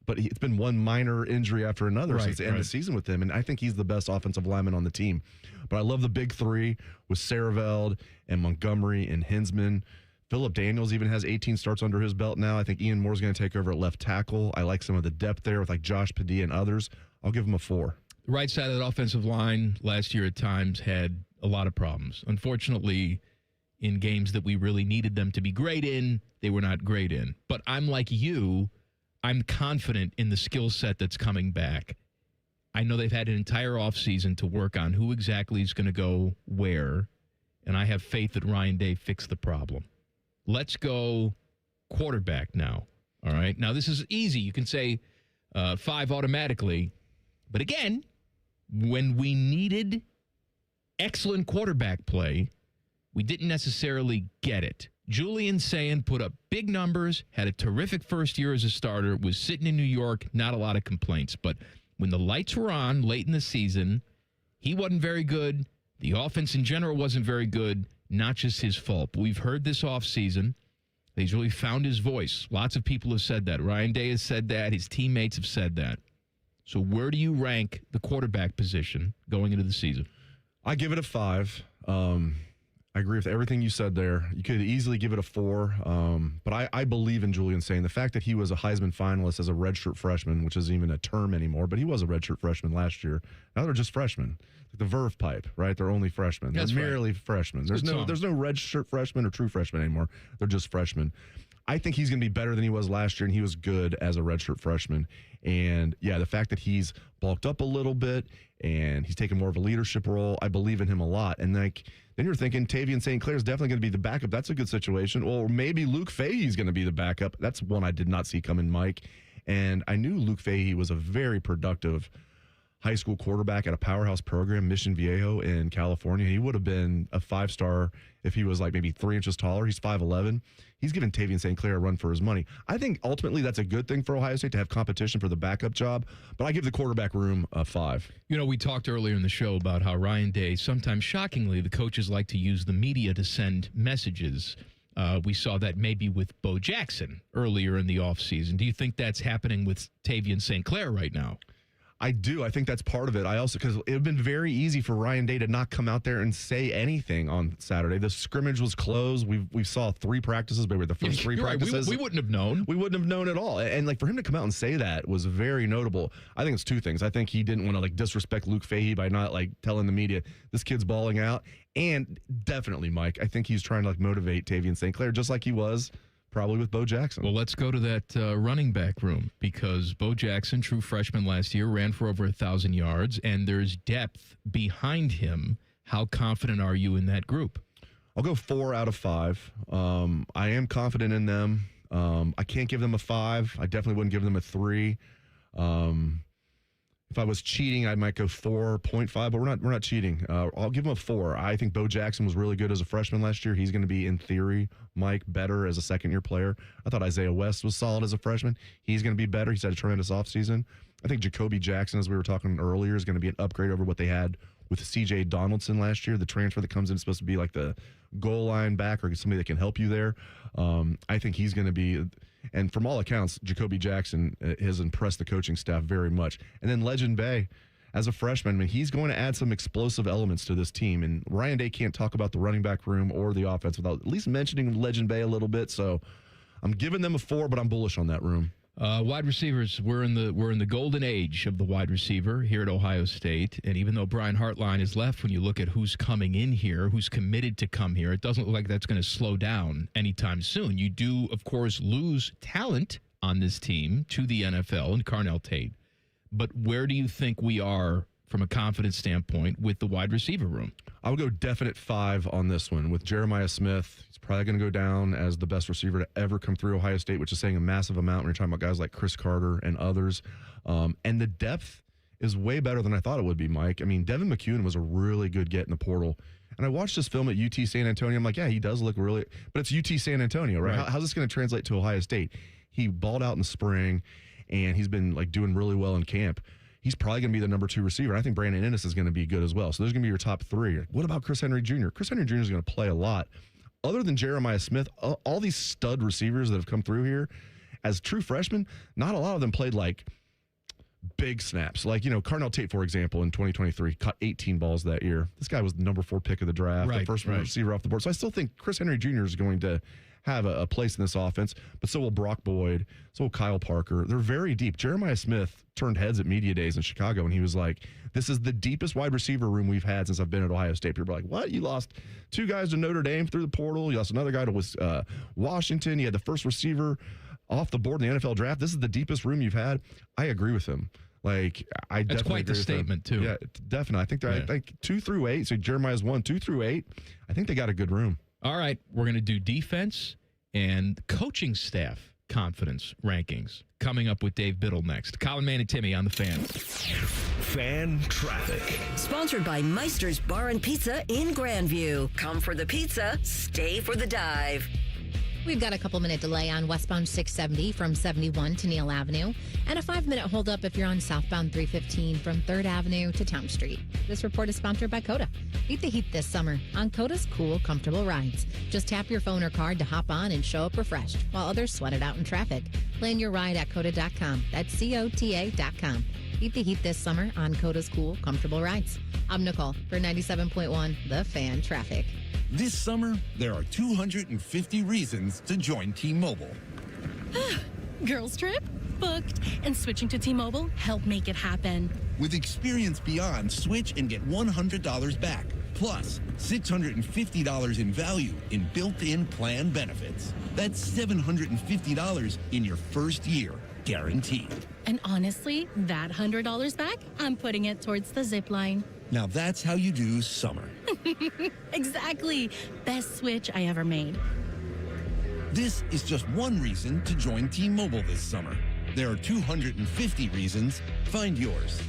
[SPEAKER 1] But it's been one minor injury after another since the end of the season with him. And I think he's the best offensive lineman on the team. But I love the big 3 with Sarabeld and Montgomery and Hinsman. Phillip Daniels even has 18 starts under his belt now. I think Ian Moore's going to take over at left tackle. I like some of the depth there with like Josh Padilla and others. I'll give him a 4.
[SPEAKER 8] The right side of that offensive line last year at times had a lot of problems. Unfortunately, in games that we really needed them to be great in, they were not great in. But I'm like you. I'm confident in the skill set that's coming back. I know they've had an entire offseason to work on who exactly is going to go where, and I have faith that Ryan Day fixed the problem. Let's go quarterback now, all right? Now, this is easy. You can say 5 automatically. But again, when we needed excellent quarterback play, we didn't necessarily get it. Julian Sayin put up big numbers, had a terrific first year as a starter, was sitting in New York, not a lot of complaints. But when the lights were on late in the season, he wasn't very good. The offense in general wasn't very good, not just his fault. But we've heard this offseason that he's really found his voice. Lots of people have said that. Ryan Day has said that. His teammates have said that. So where do you rank the quarterback position going into the season?
[SPEAKER 1] I give it a 5. I agree with everything you said there. You could easily give it a 4, but I believe in Julian Sayin. The fact that he was a Heisman finalist as a redshirt freshman, which isn't even a term anymore, but he was a redshirt freshman last year. Now they're just freshmen. Like the Verve Pipe, right? They're only freshmen. They're merely freshmen. There's no redshirt freshman or true freshman anymore. They're just freshmen. I think he's going to be better than he was last year, and he was good as a redshirt freshman. And, yeah, the fact that he's bulked up a little bit and he's taken more of a leadership role, I believe in him a lot. And, like, then you're thinking Tavian St. Clair is definitely going to be the backup. That's a good situation. Or maybe Luke Fahey's going to be the backup. That's one I did not see coming, Mike. And I knew Luke Fahey was a very productive high school quarterback at a powerhouse program, Mission Viejo in California. He would have been a 5-star if he was like maybe 3 inches taller. He's 5'11". He's given Tavian St. Clair a run for his money. I think ultimately that's a good thing for Ohio State to have competition for the backup job, but I give the quarterback room a 5.
[SPEAKER 8] You know, we talked earlier in the show about how Ryan Day, sometimes shockingly, the coaches like to use the media to send messages. We saw that maybe with Bo Jackson earlier in the offseason. Do you think that's happening with Tavian St. Clair right now?
[SPEAKER 1] I do. I think that's part of it. I also, because it would have been very easy for Ryan Day to not come out there and say anything on Saturday. The scrimmage was closed. We saw 3 practices, but we were the first 3 practices.
[SPEAKER 8] Right. We wouldn't have known.
[SPEAKER 1] We wouldn't have known at all. And like for him to come out and say that was very notable. I think it's 2 things. I think he didn't want to like disrespect Luke Fahey by not like telling the media this kid's balling out. And definitely, Mike, I think he's trying to like motivate Tavian St. Clair just like he was probably with Bo Jackson.
[SPEAKER 8] Well, let's go to that running back room because Bo Jackson, true freshman last year, ran for over 1,000 yards, and there's depth behind him. How confident are you in that group?
[SPEAKER 1] I'll go 4 out of 5. I am confident in them. I can't give them a 5. I definitely wouldn't give them a 3. If I was cheating, I might go 4.5, but we're not cheating. I'll give him a 4. I think Bo Jackson was really good as a freshman last year. He's going to be, in theory, Mike, better as a second-year player. I thought Isaiah West was solid as a freshman. He's going to be better. He's had a tremendous offseason. I think Jacoby Jackson, as we were talking earlier, is going to be an upgrade over what they had with C.J. Donaldson last year. The transfer that comes in is supposed to be like the goal line back or somebody that can help you there. I think he's going to be – And from all accounts, Jacoby Jackson has impressed the coaching staff very much. And then Legend Bay, as a freshman, I mean, he's going to add some explosive elements to this team. And Ryan Day can't talk about the running back room or the offense without at least mentioning Legend Bay a little bit. So I'm giving them a 4, but I'm bullish on that room.
[SPEAKER 8] Wide receivers, we're in the golden age of the wide receiver here at Ohio State. And even though Brian Hartline is left, when you look at who's coming in here, who's committed to come here, it doesn't look like that's going to slow down anytime soon. You do, of course, lose talent on this team to the NFL and Carnell Tate. But where do you think we are from a confidence standpoint with the wide receiver room?
[SPEAKER 1] I would go definite 5 on this one with Jeremiah Smith. He's probably going to go down as the best receiver to ever come through Ohio State, which is saying a massive amount when you're talking about guys like Chris Carter and others. And the depth is way better than I thought it would be, Mike. I mean, Devin McCune was a really good get in the portal. And I watched this film at UT San Antonio. I'm like, yeah, he does look really, but it's UT San Antonio, right? How's this going to translate to Ohio State? He balled out in the spring, and he's been like doing really well in camp. He's probably going to be the number 2 receiver. I think Brandon Ennis is going to be good as well. So there's going to be your top 3. What about Chris Henry Jr.? Chris Henry Jr. is going to play a lot. Other than Jeremiah Smith, all these stud receivers that have come through here as true freshmen, not a lot of them played like big snaps. Like, Carnell Tate, for example, in 2023, caught 18 balls that year. This guy was the number 4 pick of the draft, the first receiver off the board. So I still think Chris Henry Jr. is going to have a place in this offense, but so will Brock Boyd, so will Kyle Parker. They're very deep. Jeremiah Smith turned heads at media days in Chicago, and he was like, this is the deepest wide receiver room we've had since I've been at Ohio State. People are like, what? You lost 2 guys to Notre Dame through the portal. You lost another guy to Washington. You had the first receiver off the board in the NFL draft. This is the deepest room you've had. I agree with him. Like, I
[SPEAKER 8] That's
[SPEAKER 1] definitely
[SPEAKER 8] quite the
[SPEAKER 1] agree with
[SPEAKER 8] statement, too.
[SPEAKER 1] Yeah, definitely. I think 2 through 8. So Jeremiah's 1, 2 through 8. I think they got a good room.
[SPEAKER 8] All right, we're going to do defense and coaching staff confidence rankings coming up with Dave Biddle next. Common Man and Timmy on the Fan.
[SPEAKER 9] Fan traffic.
[SPEAKER 11] Sponsored by Meister's Bar and Pizza in Grandview. Come for the pizza, stay for the dive.
[SPEAKER 5] We've got a couple-minute delay on westbound 670 from 71 to Neal Avenue, and a 5-minute holdup if you're on southbound 315 from 3rd Avenue to Town Street. This report is sponsored by Coda. Beat the heat this summer on Coda's cool, comfortable rides. Just tap your phone or card to hop on and show up refreshed, while others sweat it out in traffic. Plan your ride at Coda.com. That's COTA.com. Beat the heat this summer on Coda's cool, comfortable rides. I'm Nicole for 97.1 The Fan Traffic.
[SPEAKER 2] This summer, there are 250 reasons to join T-Mobile.
[SPEAKER 4] Girls trip? Booked. And switching to T-Mobile helped make it happen.
[SPEAKER 2] With Experience Beyond, switch and get $100 back. Plus, $650 in value in built-in plan benefits. That's $750 in your first year, guaranteed.
[SPEAKER 4] And honestly, that $100 back, I'm putting it towards the zip line.
[SPEAKER 2] Now that's how you do summer.
[SPEAKER 4] Exactly. Best switch I ever made.
[SPEAKER 2] This is just one reason to join T-Mobile this summer. There are 250 reasons. Find yours.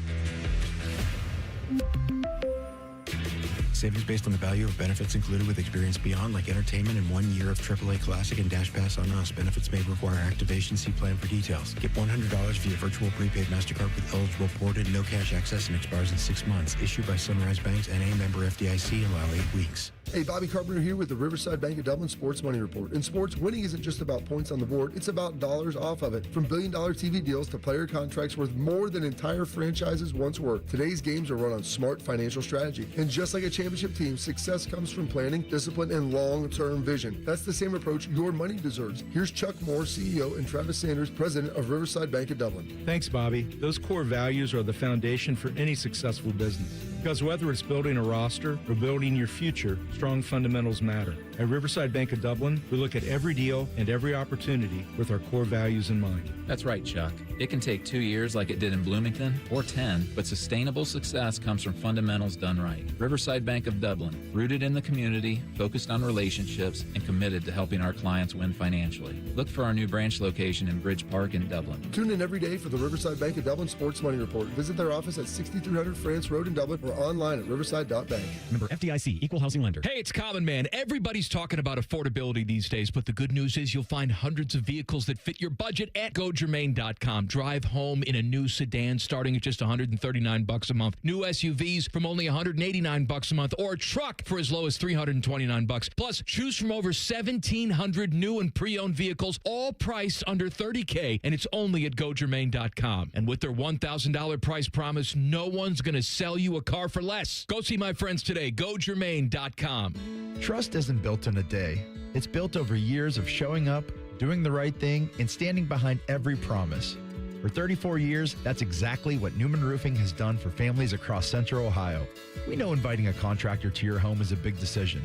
[SPEAKER 6] Savings based on the value of benefits included with Experience Beyond, like entertainment and 1 year of AAA Classic and Dash Pass on Us. Benefits may require activation. See plan for details. Get $100 via virtual prepaid MasterCard with eligible ported, no cash access, and expires in 6 months. Issued by Sunrise Banks, N.A. member FDIC. Allow 8 weeks.
[SPEAKER 12] Hey, Bobby Carpenter here with the Riverside Bank of Dublin Sports Money Report. In sports, winning isn't just about points on the board, it's about dollars off of it. From billion-dollar TV deals to player contracts worth more than entire franchises once were. Today's games are run on smart financial strategy. And just like a championship team, success comes from planning, discipline, and long-term vision. That's the same approach your money deserves. Here's Chuck Moore, CEO, and Travis Sanders, president of Riverside Bank of Dublin.
[SPEAKER 17] Thanks, Bobby. Those core values are the foundation for any successful business. Because whether it's building a roster or building your future, strong fundamentals matter. At Riverside Bank of Dublin, we look at every deal and every opportunity with our core values in mind.
[SPEAKER 26] That's right, Chuck. It can take 2 years like it did in Bloomington, or 10, but sustainable success comes from fundamentals done right. Riverside Bank of Dublin, rooted in the community, focused on relationships, and committed to helping our clients win financially. Look for our new branch location in Bridge Park in Dublin.
[SPEAKER 12] Tune in every day for the Riverside Bank of Dublin Sports Money Report. Visit their office at 6300 France Road in Dublin or online at riverside.bank.
[SPEAKER 23] Member FDIC, equal housing lender.
[SPEAKER 8] Hey, it's Common Man. Everybody's talking about affordability these days, but the good news is you'll find hundreds of vehicles that fit your budget at GoGermain.com. Drive home in a new sedan starting at just $139 a month. New SUVs from only $189 a month, or a truck for as low as $329. Plus, choose from over 1,700 new and pre-owned vehicles, all priced under $30K, and it's only at GoGermain.com. And with their $1,000 price promise, no one's going to sell you a car for less. Go see my friends today. GoGermain.com.
[SPEAKER 7] Trust isn't built in a day. It's built over years of showing up, doing the right thing, and standing behind every promise. For 34 years, that's exactly what Newman Roofing has done for families across Central Ohio. We know inviting a contractor to your home is a big decision.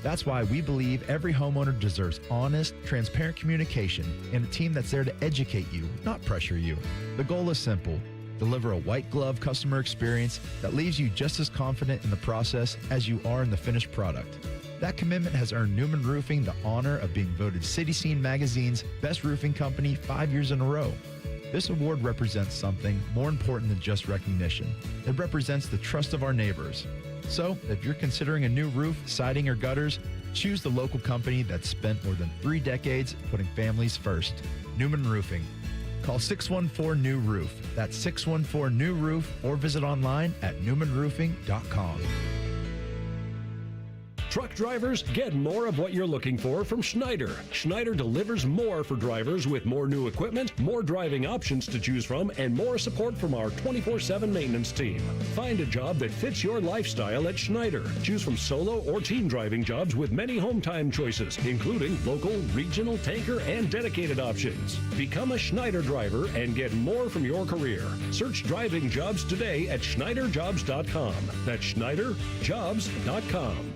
[SPEAKER 7] That's why we believe every homeowner deserves honest, transparent communication and a team that's there to educate you, not pressure you. The goal is simple: deliver a white glove customer experience that leaves you just as confident in the process as you are in the finished product. That commitment has earned Newman Roofing the honor of being voted City Scene Magazine's Best Roofing Company 5 years in a row. This award represents something more important than just recognition. It represents the trust of our neighbors. So, if you're considering a new roof, siding, or gutters, choose the local company that's spent more than 3 decades putting families first. Newman Roofing. Call 614-NEW-ROOF. That's 614-NEW-ROOF, or visit online at newmanroofing.com.
[SPEAKER 10] Truck drivers, get more of what you're looking for from Schneider. Schneider delivers more for drivers with more new equipment, more driving options to choose from, and more support from our 24/7 maintenance team. Find a job that fits your lifestyle at Schneider. Choose from solo or team driving jobs with many home time choices, including local, regional, tanker, and dedicated options. Become a Schneider driver and get more from your career. Search driving jobs today at schneiderjobs.com. That's schneiderjobs.com.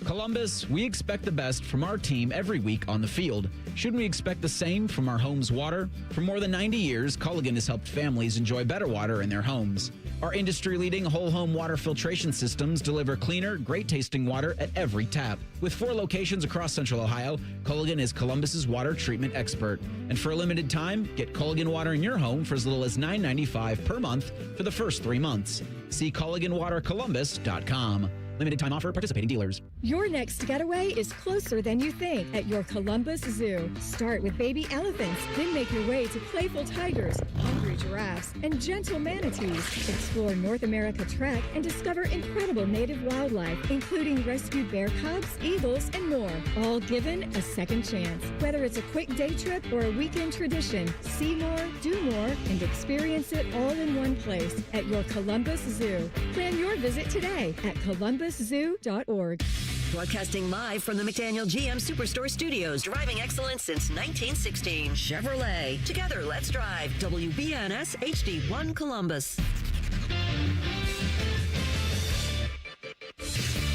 [SPEAKER 14] Columbus, we expect the best from our team every week on the field. Shouldn't we expect the same from our home's water? For more than 90 years, Culligan has helped families enjoy better water in their homes. Our industry-leading whole-home water filtration systems deliver cleaner, great-tasting water at every tap. With 4 locations across Central Ohio, Culligan is Columbus's water treatment expert. And for a limited time, get Culligan water in your home for as little as $9.95 per month for the first 3 months. See CulliganWaterColumbus.com. Limited time offer, participating dealers.
[SPEAKER 15] Your next getaway is closer than you think at your Columbus Zoo. Start with baby elephants, then make your way to playful tigers, hungry giraffes, and gentle manatees. Explore North America Trek and discover incredible native wildlife, including rescued bear cubs, eagles, and more. All given a second chance. Whether it's a quick day trip or a weekend tradition, see more, do more, and experience it all in one place at your Columbus Zoo. Plan your visit today at columbus.org.
[SPEAKER 11] Broadcasting live from the McDaniel GM Superstore Studios. Driving excellence since 1916. Chevrolet. Together, let's drive. WBNS HD1 Columbus.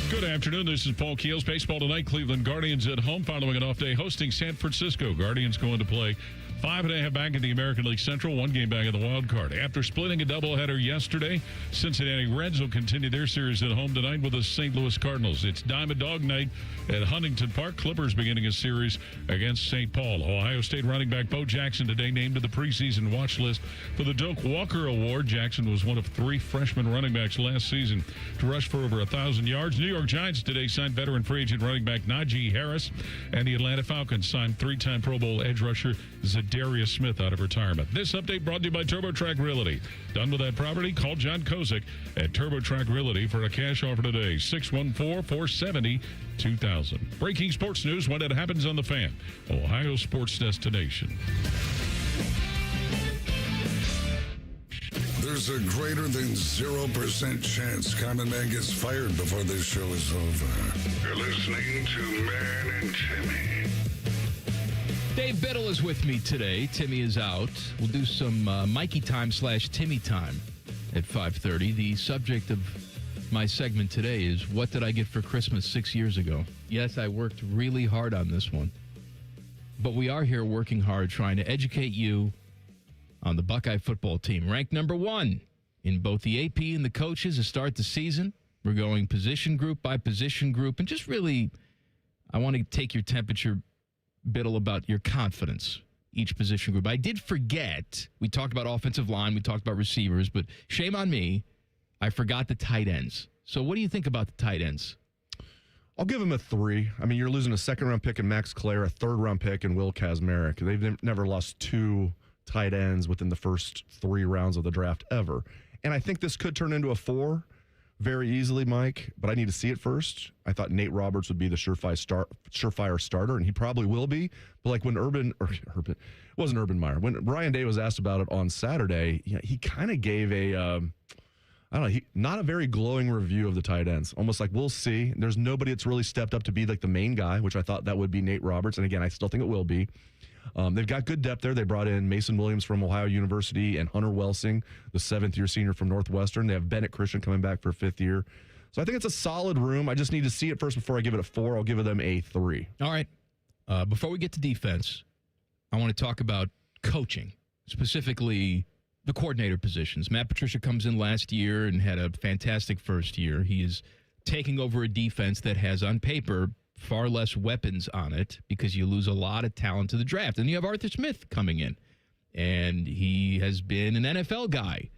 [SPEAKER 16] Good afternoon. This is Paul Keels. Baseball tonight. Cleveland Guardians at home following an off day hosting San Francisco. Guardians going to play 5.5 back in the American League Central, 1 game back in the wild card. After splitting a doubleheader yesterday, Cincinnati Reds will continue their series at home tonight with the St. Louis Cardinals. It's Diamond Dog Night at Huntington Park. Clippers beginning a series against St. Paul. Ohio State running back Bo Jackson today named to the preseason watch list for the Doak Walker Award. Jackson was one of 3 freshman running backs last season to rush for over 1,000 yards. New York Giants today signed veteran free agent running back Najee Harris, and the Atlanta Falcons signed 3-time Pro Bowl edge rusher Darius Smith out of retirement. This update brought to you by TurboTrack Realty. Done with that property? Call John Kozik at TurboTrack Realty for a cash offer today. 614-470-2000. Breaking sports news when it happens on The Fan, Ohio sports destination.
[SPEAKER 3] There's a greater than 0% chance Common Man gets fired before this show is over. You're listening to Man and Timmy.
[SPEAKER 8] Dave Biddle is with me today. Timmy is out. We'll do some Mikey Time / Timmy Time at 5:30. The subject of my segment today is, what did I get for Christmas 6 years ago? Yes, I worked really hard on this one. But we are here working hard trying to educate you on the Buckeye football team. Ranked number 1 in both the AP and the coaches to start the season. We're going position group by position group. And just really, I want to take your temperature, Biddle, about your confidence, each position group. I did forget, we talked about offensive line, we talked about receivers, but shame on me. I forgot the tight ends. So what do you think about the tight ends?
[SPEAKER 1] I'll give him a 3. I mean, you're losing a second-round pick in Max Clare, a third-round pick in Will Kazmarek. They've never lost 2 tight ends within the first 3 rounds of the draft ever. And I think this could turn into a 4 very easily, Mike, but I need to see it first. I thought Nate Roberts would be the surefire starter, and he probably will be. But like when it wasn't Urban Meyer. When Ryan Day was asked about it on Saturday, he kind of gave a not a very glowing review of the tight ends. Almost like, we'll see. There's nobody that's really stepped up to be like the main guy, which I thought that would be Nate Roberts. And again, I still think it will be. They've got good depth there. They brought in Mason Williams from Ohio University and Hunter Welsing, the 7th-year senior from Northwestern. They have Bennett Christian coming back for a 5th year. So I think it's a solid room. I just need to see it first before I give it a 4. I'll give them a 3.
[SPEAKER 8] All right. Before we get to defense, I want to talk about coaching, specifically the coordinator positions. Matt Patricia comes in last year and had a fantastic first year. He is taking over a defense that has, on paper, far less weapons on it because you lose a lot of talent to the draft. And you have Arthur Smith coming in, and he has been an NFL guy.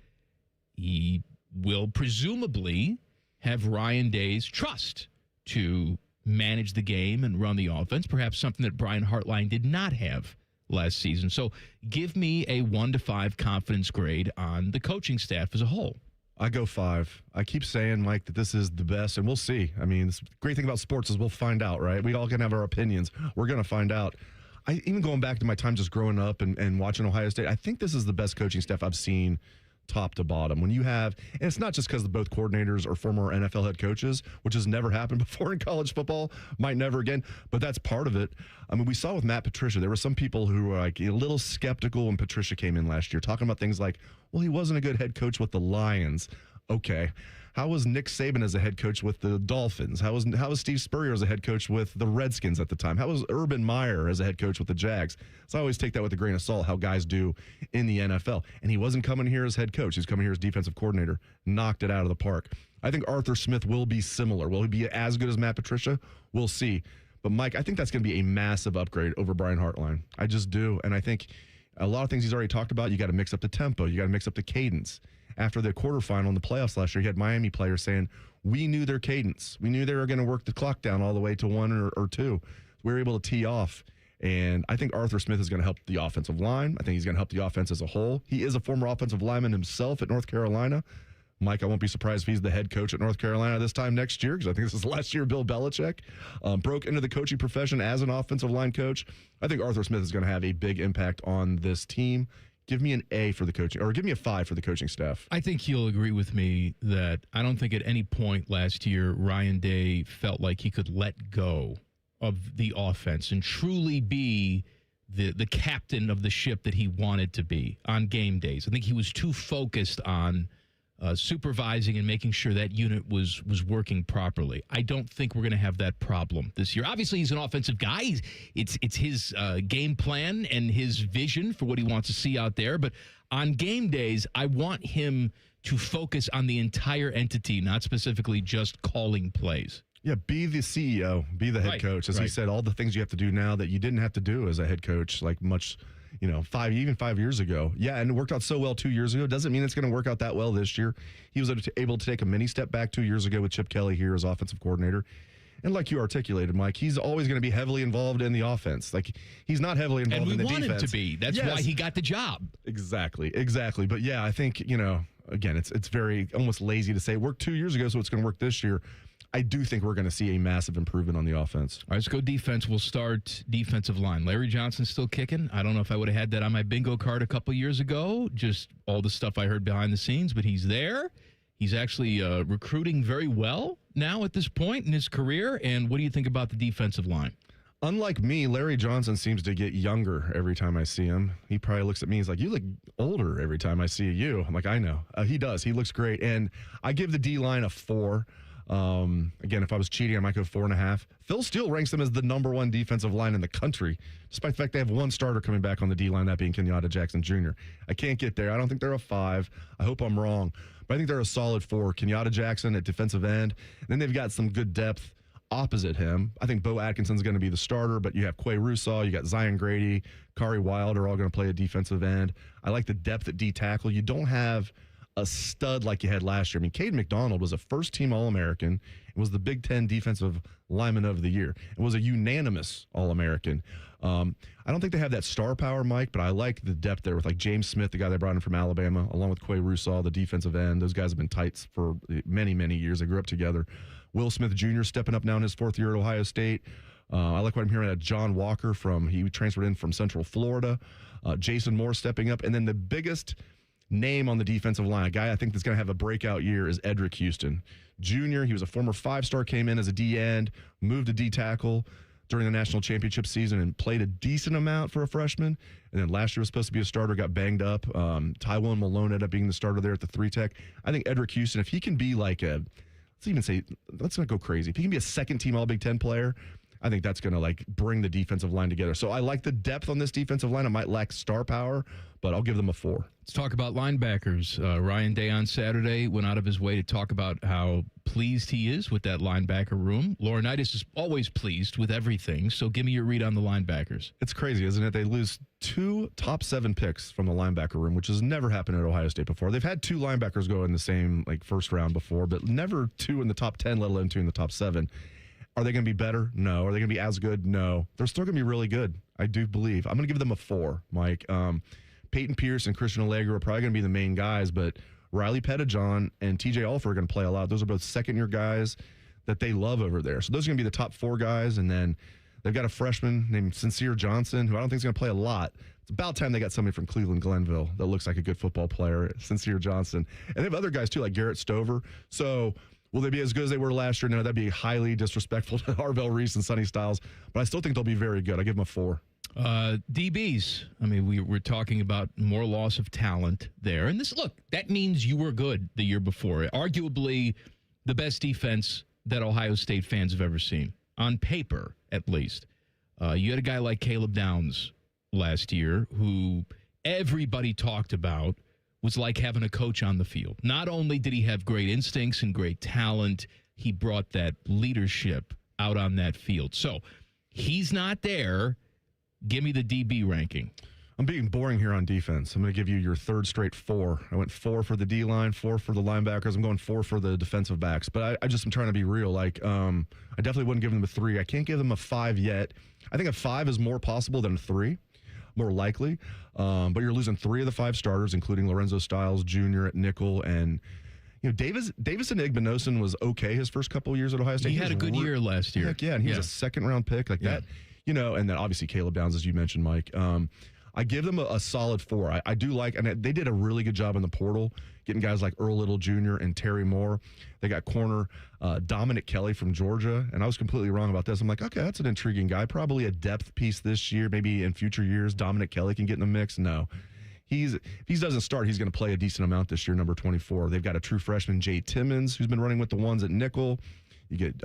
[SPEAKER 8] He will presumably have Ryan Day's trust to manage the game and run the offense, perhaps something that Brian Hartline did not have last season. So give me a 1 to 5 confidence grade on the coaching staff as a whole.
[SPEAKER 1] I go 5. I keep saying, Mike, that this is the best, and we'll see. I mean, the great thing about sports is we'll find out, right? We all can have our opinions. We're going to find out. Even going back to my time just growing up and watching Ohio State, I think this is the best coaching staff I've seen top to bottom. When you have, and it's not just because both coordinators are former NFL head coaches, which has never happened before in college football, might never again, but that's part of it. I mean, we saw with Matt Patricia, there were some people who were like a little skeptical when Patricia came in last year, talking about things like, well, he wasn't a good head coach with the Lions. Okay. How was Nick Saban as a head coach with the Dolphins? How was Steve Spurrier as a head coach with the Redskins at the time? How was Urban Meyer as a head coach with the Jags? So I always take that with a grain of salt, how guys do in the NFL. And he wasn't coming here as head coach. He's coming here as defensive coordinator. Knocked it out of the park. I think Arthur Smith will be similar. Will he be as good as Matt Patricia? We'll see. But, Mike, I think that's going to be a massive upgrade over Brian Hartline. I just do. And I think a lot of things he's already talked about, you got to mix up the tempo. You got to mix up the cadence. After the quarterfinal in the playoffs last year, you had Miami players saying, we knew their cadence. We knew they were going to work the clock down all the way to 1 or 2. We were able to tee off. And I think Arthur Smith is going to help the offensive line. I think he's going to help the offense as a whole. He is a former offensive lineman himself at North Carolina. Mike, I won't be surprised if he's the head coach at North Carolina this time next year, because I think this is the last year of Bill Belichick. Broke into the coaching profession as an offensive line coach. I think Arthur Smith is going to have a big impact on this team. Give me an A for the coaching, or give me a 5 for the coaching staff.
[SPEAKER 8] I think you'll agree with me that I don't think at any point last year Ryan Day felt like he could let go of the offense and truly be the captain of the ship that he wanted to be on game days. I think he was too focused on supervising and making sure that unit was working properly. I don't think we're going to have that problem this year. Obviously, he's an offensive guy. It's his game plan and his vision for what he wants to see out there. But on game days, I want him to focus on the entire entity, not specifically just calling plays.
[SPEAKER 1] Yeah, be the CEO, be the head coach. As he said, all the things you have to do now that you didn't have to do as a head coach, like much, 5 years ago. Yeah, and it worked out so well 2 years ago. Doesn't mean it's going to work out that well this year. He was able to take a mini step back 2 years ago with Chip Kelly here as offensive coordinator. And like you articulated, Mike, he's always going to be heavily involved in the offense. Like, he's not heavily involved in the defense.
[SPEAKER 8] And we want him to be. That's why he got the job.
[SPEAKER 1] Exactly. But yeah, I think, again, it's very almost lazy to say it worked 2 years ago, so it's going to work this year. I do think we're going to see a massive improvement on the offense.
[SPEAKER 8] All right, let's go defense. We'll start defensive line. Larry Johnson's still kicking. I don't know if I would have had that on my bingo card a couple years ago, just all the stuff I heard behind the scenes, but he's there. He's actually recruiting very well now at this point in his career. And what do you think about the defensive line?
[SPEAKER 1] Unlike me, Larry Johnson seems to get younger every time I see him. He probably looks at me. He's like, you look older every time I see you. I'm like, I know. He does. He looks great. And I give the D-line a 4. Again, if I was cheating, I might go 4.5. Phil Steele ranks them as the number 1 defensive line in the country, despite the fact they have one starter coming back on the D-line, that being Kenyatta Jackson Jr. I can't get there. I don't think they're a 5. I hope I'm wrong, but I think they're a solid 4. Kenyatta Jackson at defensive end. And then they've got some good depth opposite him. I think Bo Atkinson's going to be the starter, but you have Quay Russaw, you got Zion Grady, Kari Wilder all going to play a defensive end. I like the depth at D tackle. You don't have a stud like you had last year. I mean, Cade McDonald was a first-team All-American and was the Big Ten Defensive Lineman of the Year. It was a unanimous All-American. I don't think they have that star power, Mike, but I like the depth there with like James Smith, the guy they brought in from Alabama, along with Quay Russaw, the defensive end. Those guys have been tights for many, many years. They grew up together. Will Smith Jr. stepping up now in his 4th year at Ohio State. I like what I'm hearing at John Walker he transferred in from Central Florida. Jason Moore stepping up. And then the biggest name on the defensive line, a guy I think that's going to have a breakout year, is Edric Houston Jr. He was a former 5-star, came in as a D end, moved to D tackle during the national championship season and played a decent amount for a freshman. And then last year was supposed to be a starter, got banged up. Tywone Malone ended up being the starter there at the 3-tech. I think Edric Houston, if he can be like let's not go crazy. If he can be a second-team All-Big Ten player, I think that's going to like bring the defensive line together. So I like the depth on this defensive line. It might lack star power, but I'll give them a 4.
[SPEAKER 8] Let's talk about linebackers. Ryan Day on Saturday went out of his way to talk about how pleased he is with that linebacker room. Laurinaitis is always pleased with everything, so give me your read on the linebackers.
[SPEAKER 1] It's crazy, isn't it? They lose 2 top 7 picks from the linebacker room, which has never happened at Ohio State before. They've had 2 linebackers go in the same first round before, but never 2 in the top 10, let alone 2 in the top 7. Are they going to be better? No. Are they going to be as good? No. They're still going to be really good, I do believe. I'm going to give them a 4, Mike. Peyton Pierce and Christian Allegra are probably going to be the main guys, but Riley Pettijohn and TJ Alford are going to play a lot. Those are both second-year guys that they love over there. So those are going to be the top 4 guys, and then they've got a freshman named Sincere Johnson, who I don't think is going to play a lot. It's about time they got somebody from Cleveland Glenville that looks like a good football player, Sincere Johnson. And they have other guys, too, like Garrett Stover. So will they be as good as they were last year? No, that'd be highly disrespectful to Harvell Reese and Sonny Styles, but I still think they'll be very good. I give them a 4.
[SPEAKER 8] DBs. I mean, we're talking about more loss of talent there. And that means you were good the year before. Arguably the best defense that Ohio State fans have ever seen, on paper at least. You had a guy like Caleb Downs last year who everybody talked about was like having a coach on the field. Not only did he have great instincts and great talent, he brought that leadership out on that field. So he's not there. Give me the DB ranking.
[SPEAKER 1] I'm being boring here on defense. I'm going to give you your 3rd straight 4. I went 4 for the D-line, 4 for the linebackers. I'm going 4 for the defensive backs. But I just am trying to be real. I definitely wouldn't give them a 3. I can't give them a 5 yet. I think a 5 is more possible than a 3, more likely. But you're losing 3 of the 5 starters, including Lorenzo Styles Jr. at nickel. And Davison Igbinosun was okay his first couple of years at Ohio State.
[SPEAKER 8] He had a good year last year.
[SPEAKER 1] Heck yeah, and he was a second-round pick that. And then obviously Caleb Downs, as you mentioned, Mike. I give them a solid 4. I do like, and they did a really good job in the portal, getting guys like Earl Little Jr. and Terry Moore. They got corner Dominic Kelly from Georgia, and I was completely wrong about this. I'm like, okay, that's an intriguing guy. Probably a depth piece this year. Maybe in future years, Dominic Kelly can get in the mix. No. If he doesn't start, he's going to play a decent amount this year, number 24. They've got a true freshman, Jay Timmons, who's been running with the ones at nickel. You get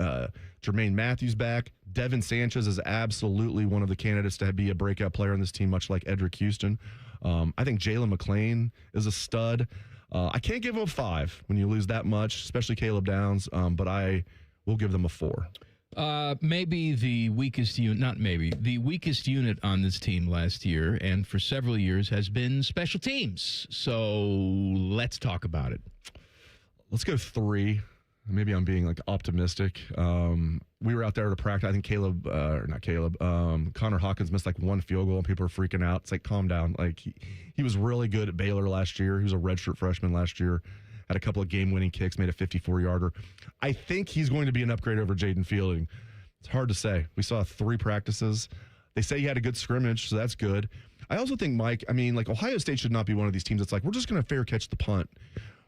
[SPEAKER 1] Jermaine Matthews back. Devin Sanchez is absolutely one of the candidates to be a breakout player on this team, much like Edric Houston. I think Jalen McClain is a stud. I can't give him a 5 when you lose that much, especially Caleb Downs, but I will give them a 4.
[SPEAKER 8] Maybe the weakest unit, not maybe, the weakest unit on this team last year and for several years has been special teams. So let's talk about it.
[SPEAKER 1] Let's go 3. Maybe I'm being optimistic. We were out there to practice. I think Connor Hawkins missed 1 field goal and people are freaking out. It's calm down. He was really good at Baylor last year. He was a redshirt freshman last year. Had a couple of game-winning kicks, made a 54-yarder. I think he's going to be an upgrade over Jaden Fielding. It's hard to say. We saw 3 practices. They say he had a good scrimmage, so that's good. I also think, Mike, Ohio State should not be one of these teams that's we're just going to fair catch the punt.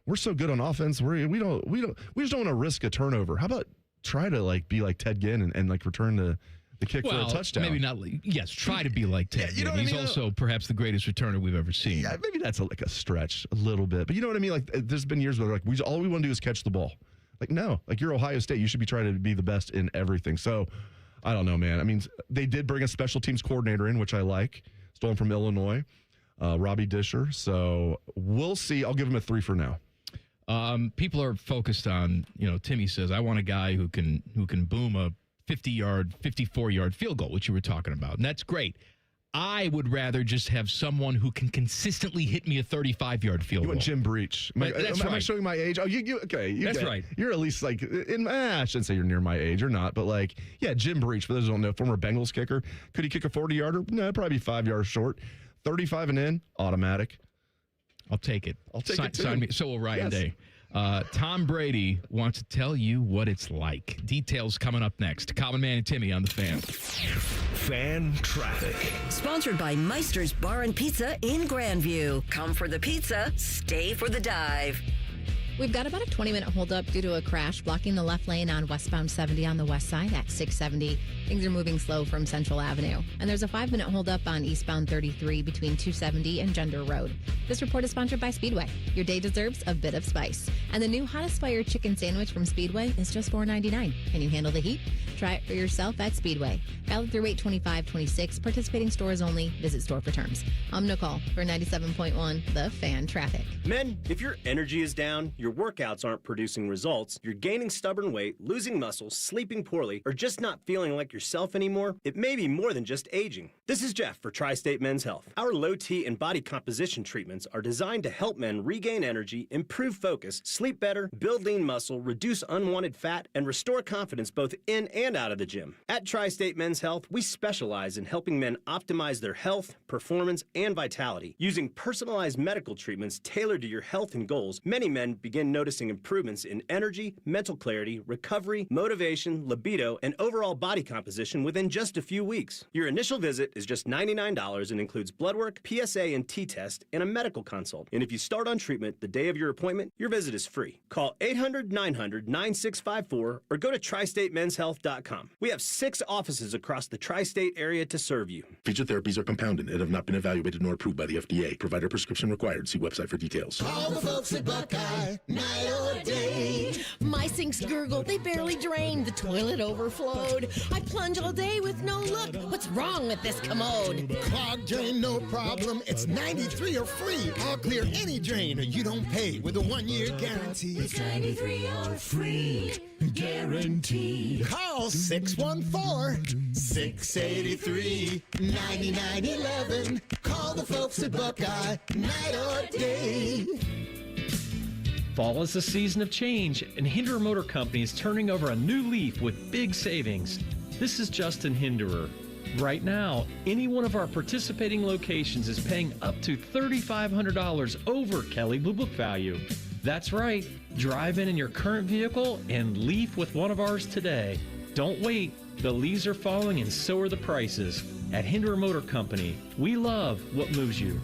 [SPEAKER 1] We're so good on offense. We just don't want to risk a turnover. How about try to be like Ted Ginn and return the kick for a touchdown?
[SPEAKER 8] Maybe not. Yes, try to be like Ted Ginn. He's also perhaps the greatest returner we've ever seen.
[SPEAKER 1] Yeah, maybe that's a stretch a little bit. But you know what I mean? There's been years where all we want to do is catch the ball. No, you're Ohio State. You should be trying to be the best in everything. So I don't know, man. They did bring a special teams coordinator in, which I like. Stolen from Illinois, Robbie Disher. So we'll see. I'll give him a 3 for now.
[SPEAKER 8] People are focused on, Timmy says, I want a guy who can boom a 50-yard, 54-yard field goal, which you were talking about. And that's great. I would rather just have someone who can consistently hit me a 35-yard field
[SPEAKER 1] You
[SPEAKER 8] goal.
[SPEAKER 1] want Jim Breach.
[SPEAKER 8] That's
[SPEAKER 1] Am I
[SPEAKER 8] right.
[SPEAKER 1] showing my age? Oh, okay.
[SPEAKER 8] That's right.
[SPEAKER 1] You're at least like, I shouldn't say you're near my age or not, but like, yeah, Jim Breach, for those who don't know, former Bengals kicker. Could he kick a 40-yarder? No, probably 5 yards short. 35 and in, automatic.
[SPEAKER 8] I'll take it.
[SPEAKER 1] it too.
[SPEAKER 8] Sign me. So will Ryan
[SPEAKER 1] Yes.
[SPEAKER 8] Day. Tom Brady wants to tell you what it's like. Details coming up next. Common Man and Timmy on the Fan.
[SPEAKER 9] Fan traffic.
[SPEAKER 11] Sponsored by Meister's Bar and Pizza in Grandview. Come for the pizza, stay for the dive.
[SPEAKER 5] We've got about a 20-minute holdup due to a crash blocking the left lane on westbound 70 on the west side at 670. Things are moving slow from Central Avenue. And there's a 5-minute holdup on eastbound 33 between 270 and Gender Road. This report is sponsored by Speedway. Your day deserves a bit of spice. And the new Hottest Fire chicken sandwich from Speedway is just $4.99. Can you handle the heat? Try it for yourself at Speedway. Valid through 8/25/26. Participating stores only. Visit store for terms. I'm Nicole for 97.1 The Fan Traffic.
[SPEAKER 18] Men, if your energy is down, your workouts aren't producing results, you're gaining stubborn weight, losing muscle, sleeping poorly, or just not feeling like yourself anymore, it may be more than just aging. This is Jeff for Tri-State Men's Health. Our low T and body composition treatments are designed to help men regain energy, improve focus, sleep better, build lean muscle, reduce unwanted fat, and restore confidence both in and out of the gym. At Tri-State Men's Health, we specialize in helping men optimize their health, performance, and vitality. Using personalized medical treatments tailored to your health and goals, many men begin noticing improvements in energy, mental clarity, recovery, motivation, libido, and overall body composition within just a few weeks. Your initial visit is just $99 and includes blood work, PSA and T-test, and a medical consult. And if you start on treatment the day of your appointment, your visit is free. Call 800-900-9654 or go to tristatemenshealth.com. We have 6 offices across the tri-state area to serve you.
[SPEAKER 19] Feature therapies are compounded and have not been evaluated nor approved by the FDA. Provider prescription required. See website for details.
[SPEAKER 20] All the folks at Buckeye, night or day. My sinks gurgle, they barely drain. The toilet overflowed. I plunge all day with no luck. What's wrong with this commode?
[SPEAKER 21] Clogged drain, no problem. It's 93 or free. I'll clear any drain or you don't pay with a 1-year guarantee.
[SPEAKER 20] It's 93 or free. Guaranteed.
[SPEAKER 21] Call 614-683-9911. Call the folks at Buckeye, night or day.
[SPEAKER 22] Fall is a season of change, and Hinderer Motor Company is turning over a new leaf with big savings. This is Justin Hinderer. Right now, any one of our participating locations is paying up to $3,500 over Kelley Blue Book value. That's right. Drive in your current vehicle and leaf with one of ours today. Don't wait. The leaves are falling and so are the prices. At Hinderer Motor Company, we love what moves you.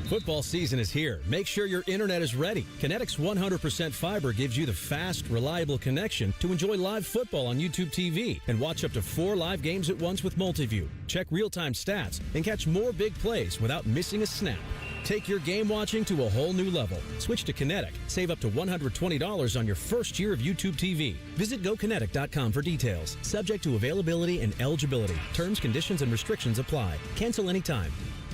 [SPEAKER 23] Football season is here. Make sure your internet is ready. Kinetic's 100% fiber gives you the fast, reliable connection to enjoy live football on YouTube TV and watch up to 4 live games at once with Multiview. Check real-time stats and catch more big plays without missing a snap. Take your game watching to a whole new level. Switch to Kinetic. Save up to $120 on your first year of YouTube TV. Visit GoKinetic.com for details. Subject to availability and eligibility. Terms, conditions, and restrictions apply. Cancel anytime.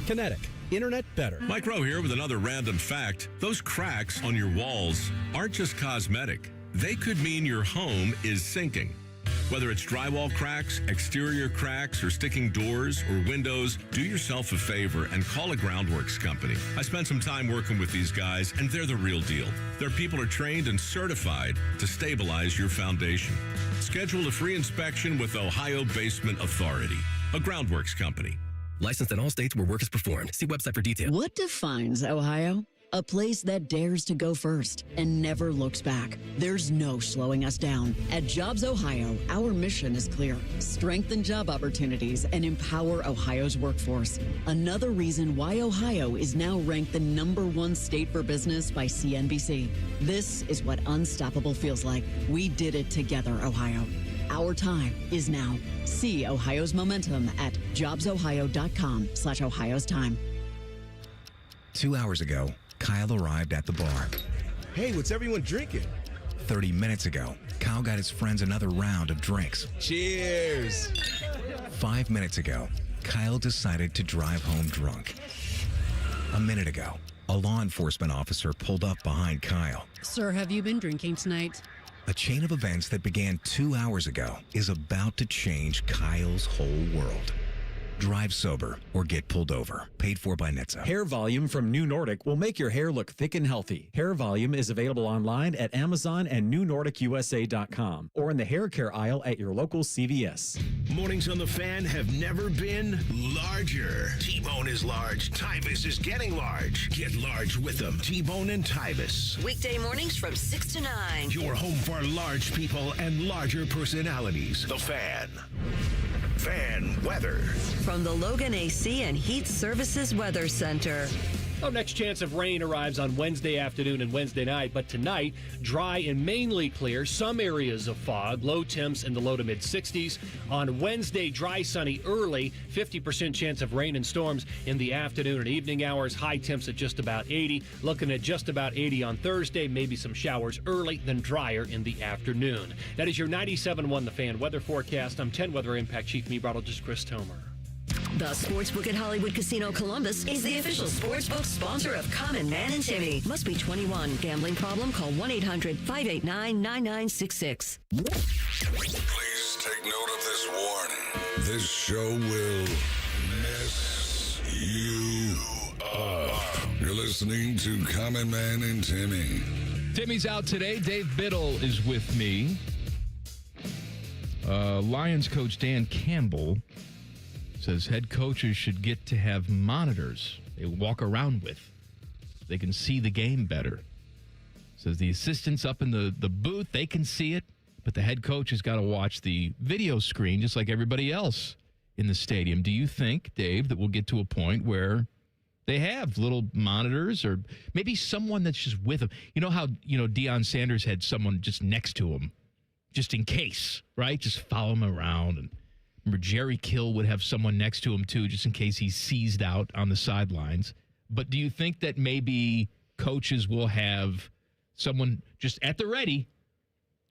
[SPEAKER 23] Kinetic. Internet better.
[SPEAKER 24] Mike Rowe here with another random fact. Those cracks on your walls aren't just cosmetic. They could mean your home is sinking. Whether it's drywall cracks, exterior cracks, or sticking doors or windows, do yourself a favor and call a Groundworks company. I spent some time working with these guys, and they're the real deal. Their people are trained and certified to stabilize your foundation. Schedule a free inspection with Ohio Basement Authority, a Groundworks company.
[SPEAKER 27] Licensed in all states where work is performed. See website for details.
[SPEAKER 28] What defines Ohio? A place that dares to go first and never looks back. There's no slowing us down. At Jobs Ohio, our mission is clear. Strengthen job opportunities and empower Ohio's workforce. Another reason why Ohio is now ranked the #1 state for business by CNBC. This is what unstoppable feels like. We did it together, Ohio. Our time is now. See Ohio's momentum at jobsohio.com/Ohio's time.
[SPEAKER 29] 2 hours ago, Kyle arrived at the bar.
[SPEAKER 30] Hey, what's everyone drinking?
[SPEAKER 29] 30 minutes ago, Kyle got his friends another round of drinks.
[SPEAKER 30] Cheers!
[SPEAKER 29] 5 minutes ago, Kyle decided to drive home drunk. A minute ago, a law enforcement officer pulled up behind Kyle.
[SPEAKER 31] Sir, have you been drinking tonight?
[SPEAKER 29] A chain of events that began 2 hours ago is about to change Kyle's whole world. Drive sober or get pulled over. Paid for by NHTSA.
[SPEAKER 2] Hair Volume from New Nordic will make your hair look thick and healthy. Hair Volume is available online at Amazon and newnordicusa.com or in the hair care aisle at your local CVS.
[SPEAKER 9] Mornings on the Fan have never been larger. T-Bone is large. Tyvus is getting large. Get large with them. T-Bone and Tyvus.
[SPEAKER 11] Weekday mornings from 6 to 9.
[SPEAKER 9] Your home for large people and larger personalities. The Fan. Fan weather.
[SPEAKER 11] From the Logan AC and Heat Services Weather Center.
[SPEAKER 22] Our next chance of rain arrives on Wednesday afternoon and Wednesday night, but tonight, dry and mainly clear. Some areas of fog, low temps in the low to mid 60s. On Wednesday, dry, sunny early, 50% chance of rain and storms in the afternoon and evening hours. High temps at just about 80. Looking at just about 80 on Thursday, maybe some showers early, then drier in the afternoon. That is your 97.1 The Fan weather forecast. I'm 10 Weather Impact Chief Meteorologist Chris Tomer.
[SPEAKER 11] The Sportsbook at Hollywood Casino Columbus is the official sportsbook sponsor of Common Man and Timmy. Must be 21. Gambling problem? Call 1-800-589-9966.
[SPEAKER 3] Please take note of this warning. This show will mess you up. You're listening to Common Man and Timmy.
[SPEAKER 8] Timmy's out today. Dave Biddle is with me. Lions coach Dan Campbell says head coaches should get to have monitors they walk around with. They can see the game better. Says the assistants up in the booth, they can see it, but the head coach has got to watch the video screen just like everybody else in the stadium. Do you think, Dave, that we'll get to a point where they have little monitors or maybe someone that's just with them? You know how, Deion Sanders had someone just next to him, just in case, right? Just follow him around. And remember, Jerry Kill would have someone next to him, too, just in case he's seized out on the sidelines. But do you think that maybe coaches will have someone just at the ready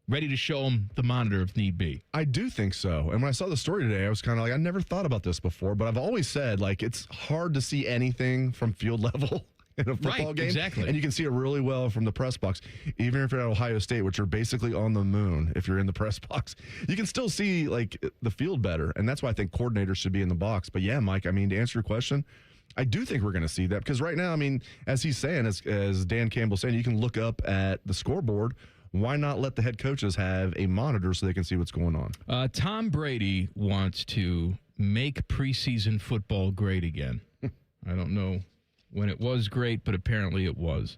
[SPEAKER 8] to show them the monitor if need be?
[SPEAKER 1] I do think so. And when I saw the story today, I was kind of like, I never thought about this before, but I've always said, like, it's hard to see anything from field level in a football game.
[SPEAKER 8] Exactly.
[SPEAKER 1] And you can see it really well from the press box. Even if you're at Ohio State, which are basically on the moon, if you're in the press box, you can still see, like, the field better. And that's why I think coordinators should be in the box. But yeah, Mike, I mean, to answer your question, I do think we're going to see that because right now, I mean, as he's saying, as Dan Campbell's saying, you can look up at the scoreboard. Why not let the head coaches have a monitor so they can see what's going on?
[SPEAKER 8] Tom Brady wants to make preseason football great again. I don't know when it was great, but apparently it was.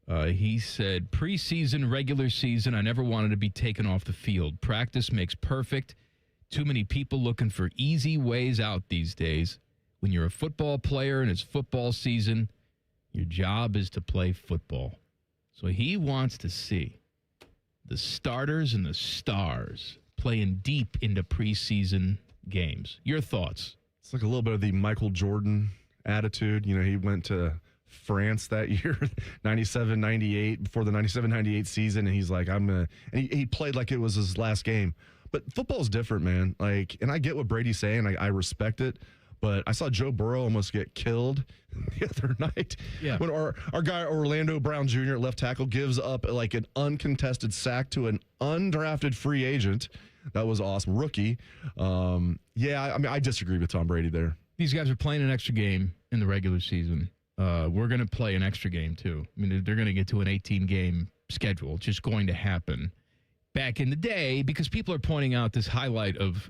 [SPEAKER 8] He said, preseason, regular season, I never wanted to be taken off the field. Practice makes perfect. Too many people looking for easy ways out these days. When you're a football player and it's football season, your job is to play football. So he wants to see the starters and the stars playing deep into preseason games. Your thoughts?
[SPEAKER 1] It's like a little bit of the Michael Jordan attitude. You know, he went to France that year, 97, 98, before the 97, 98 season, and he's like, and he played like it was his last game. But football's different, man. Like, and I get what Brady's saying. I respect it. But I saw Joe Burrow almost get killed the other night.
[SPEAKER 8] Yeah.
[SPEAKER 1] When our guy Orlando Brown Jr. at left tackle gives up like an uncontested sack to an undrafted free agent. That was awesome. Rookie. Yeah, I mean, I disagree with Tom Brady there.
[SPEAKER 8] These guys are playing an extra game in the regular season. We're going to play an extra game, too. I mean, they're going to get to an 18-game schedule. It's just going to happen. Back in the day, because people are pointing out this highlight of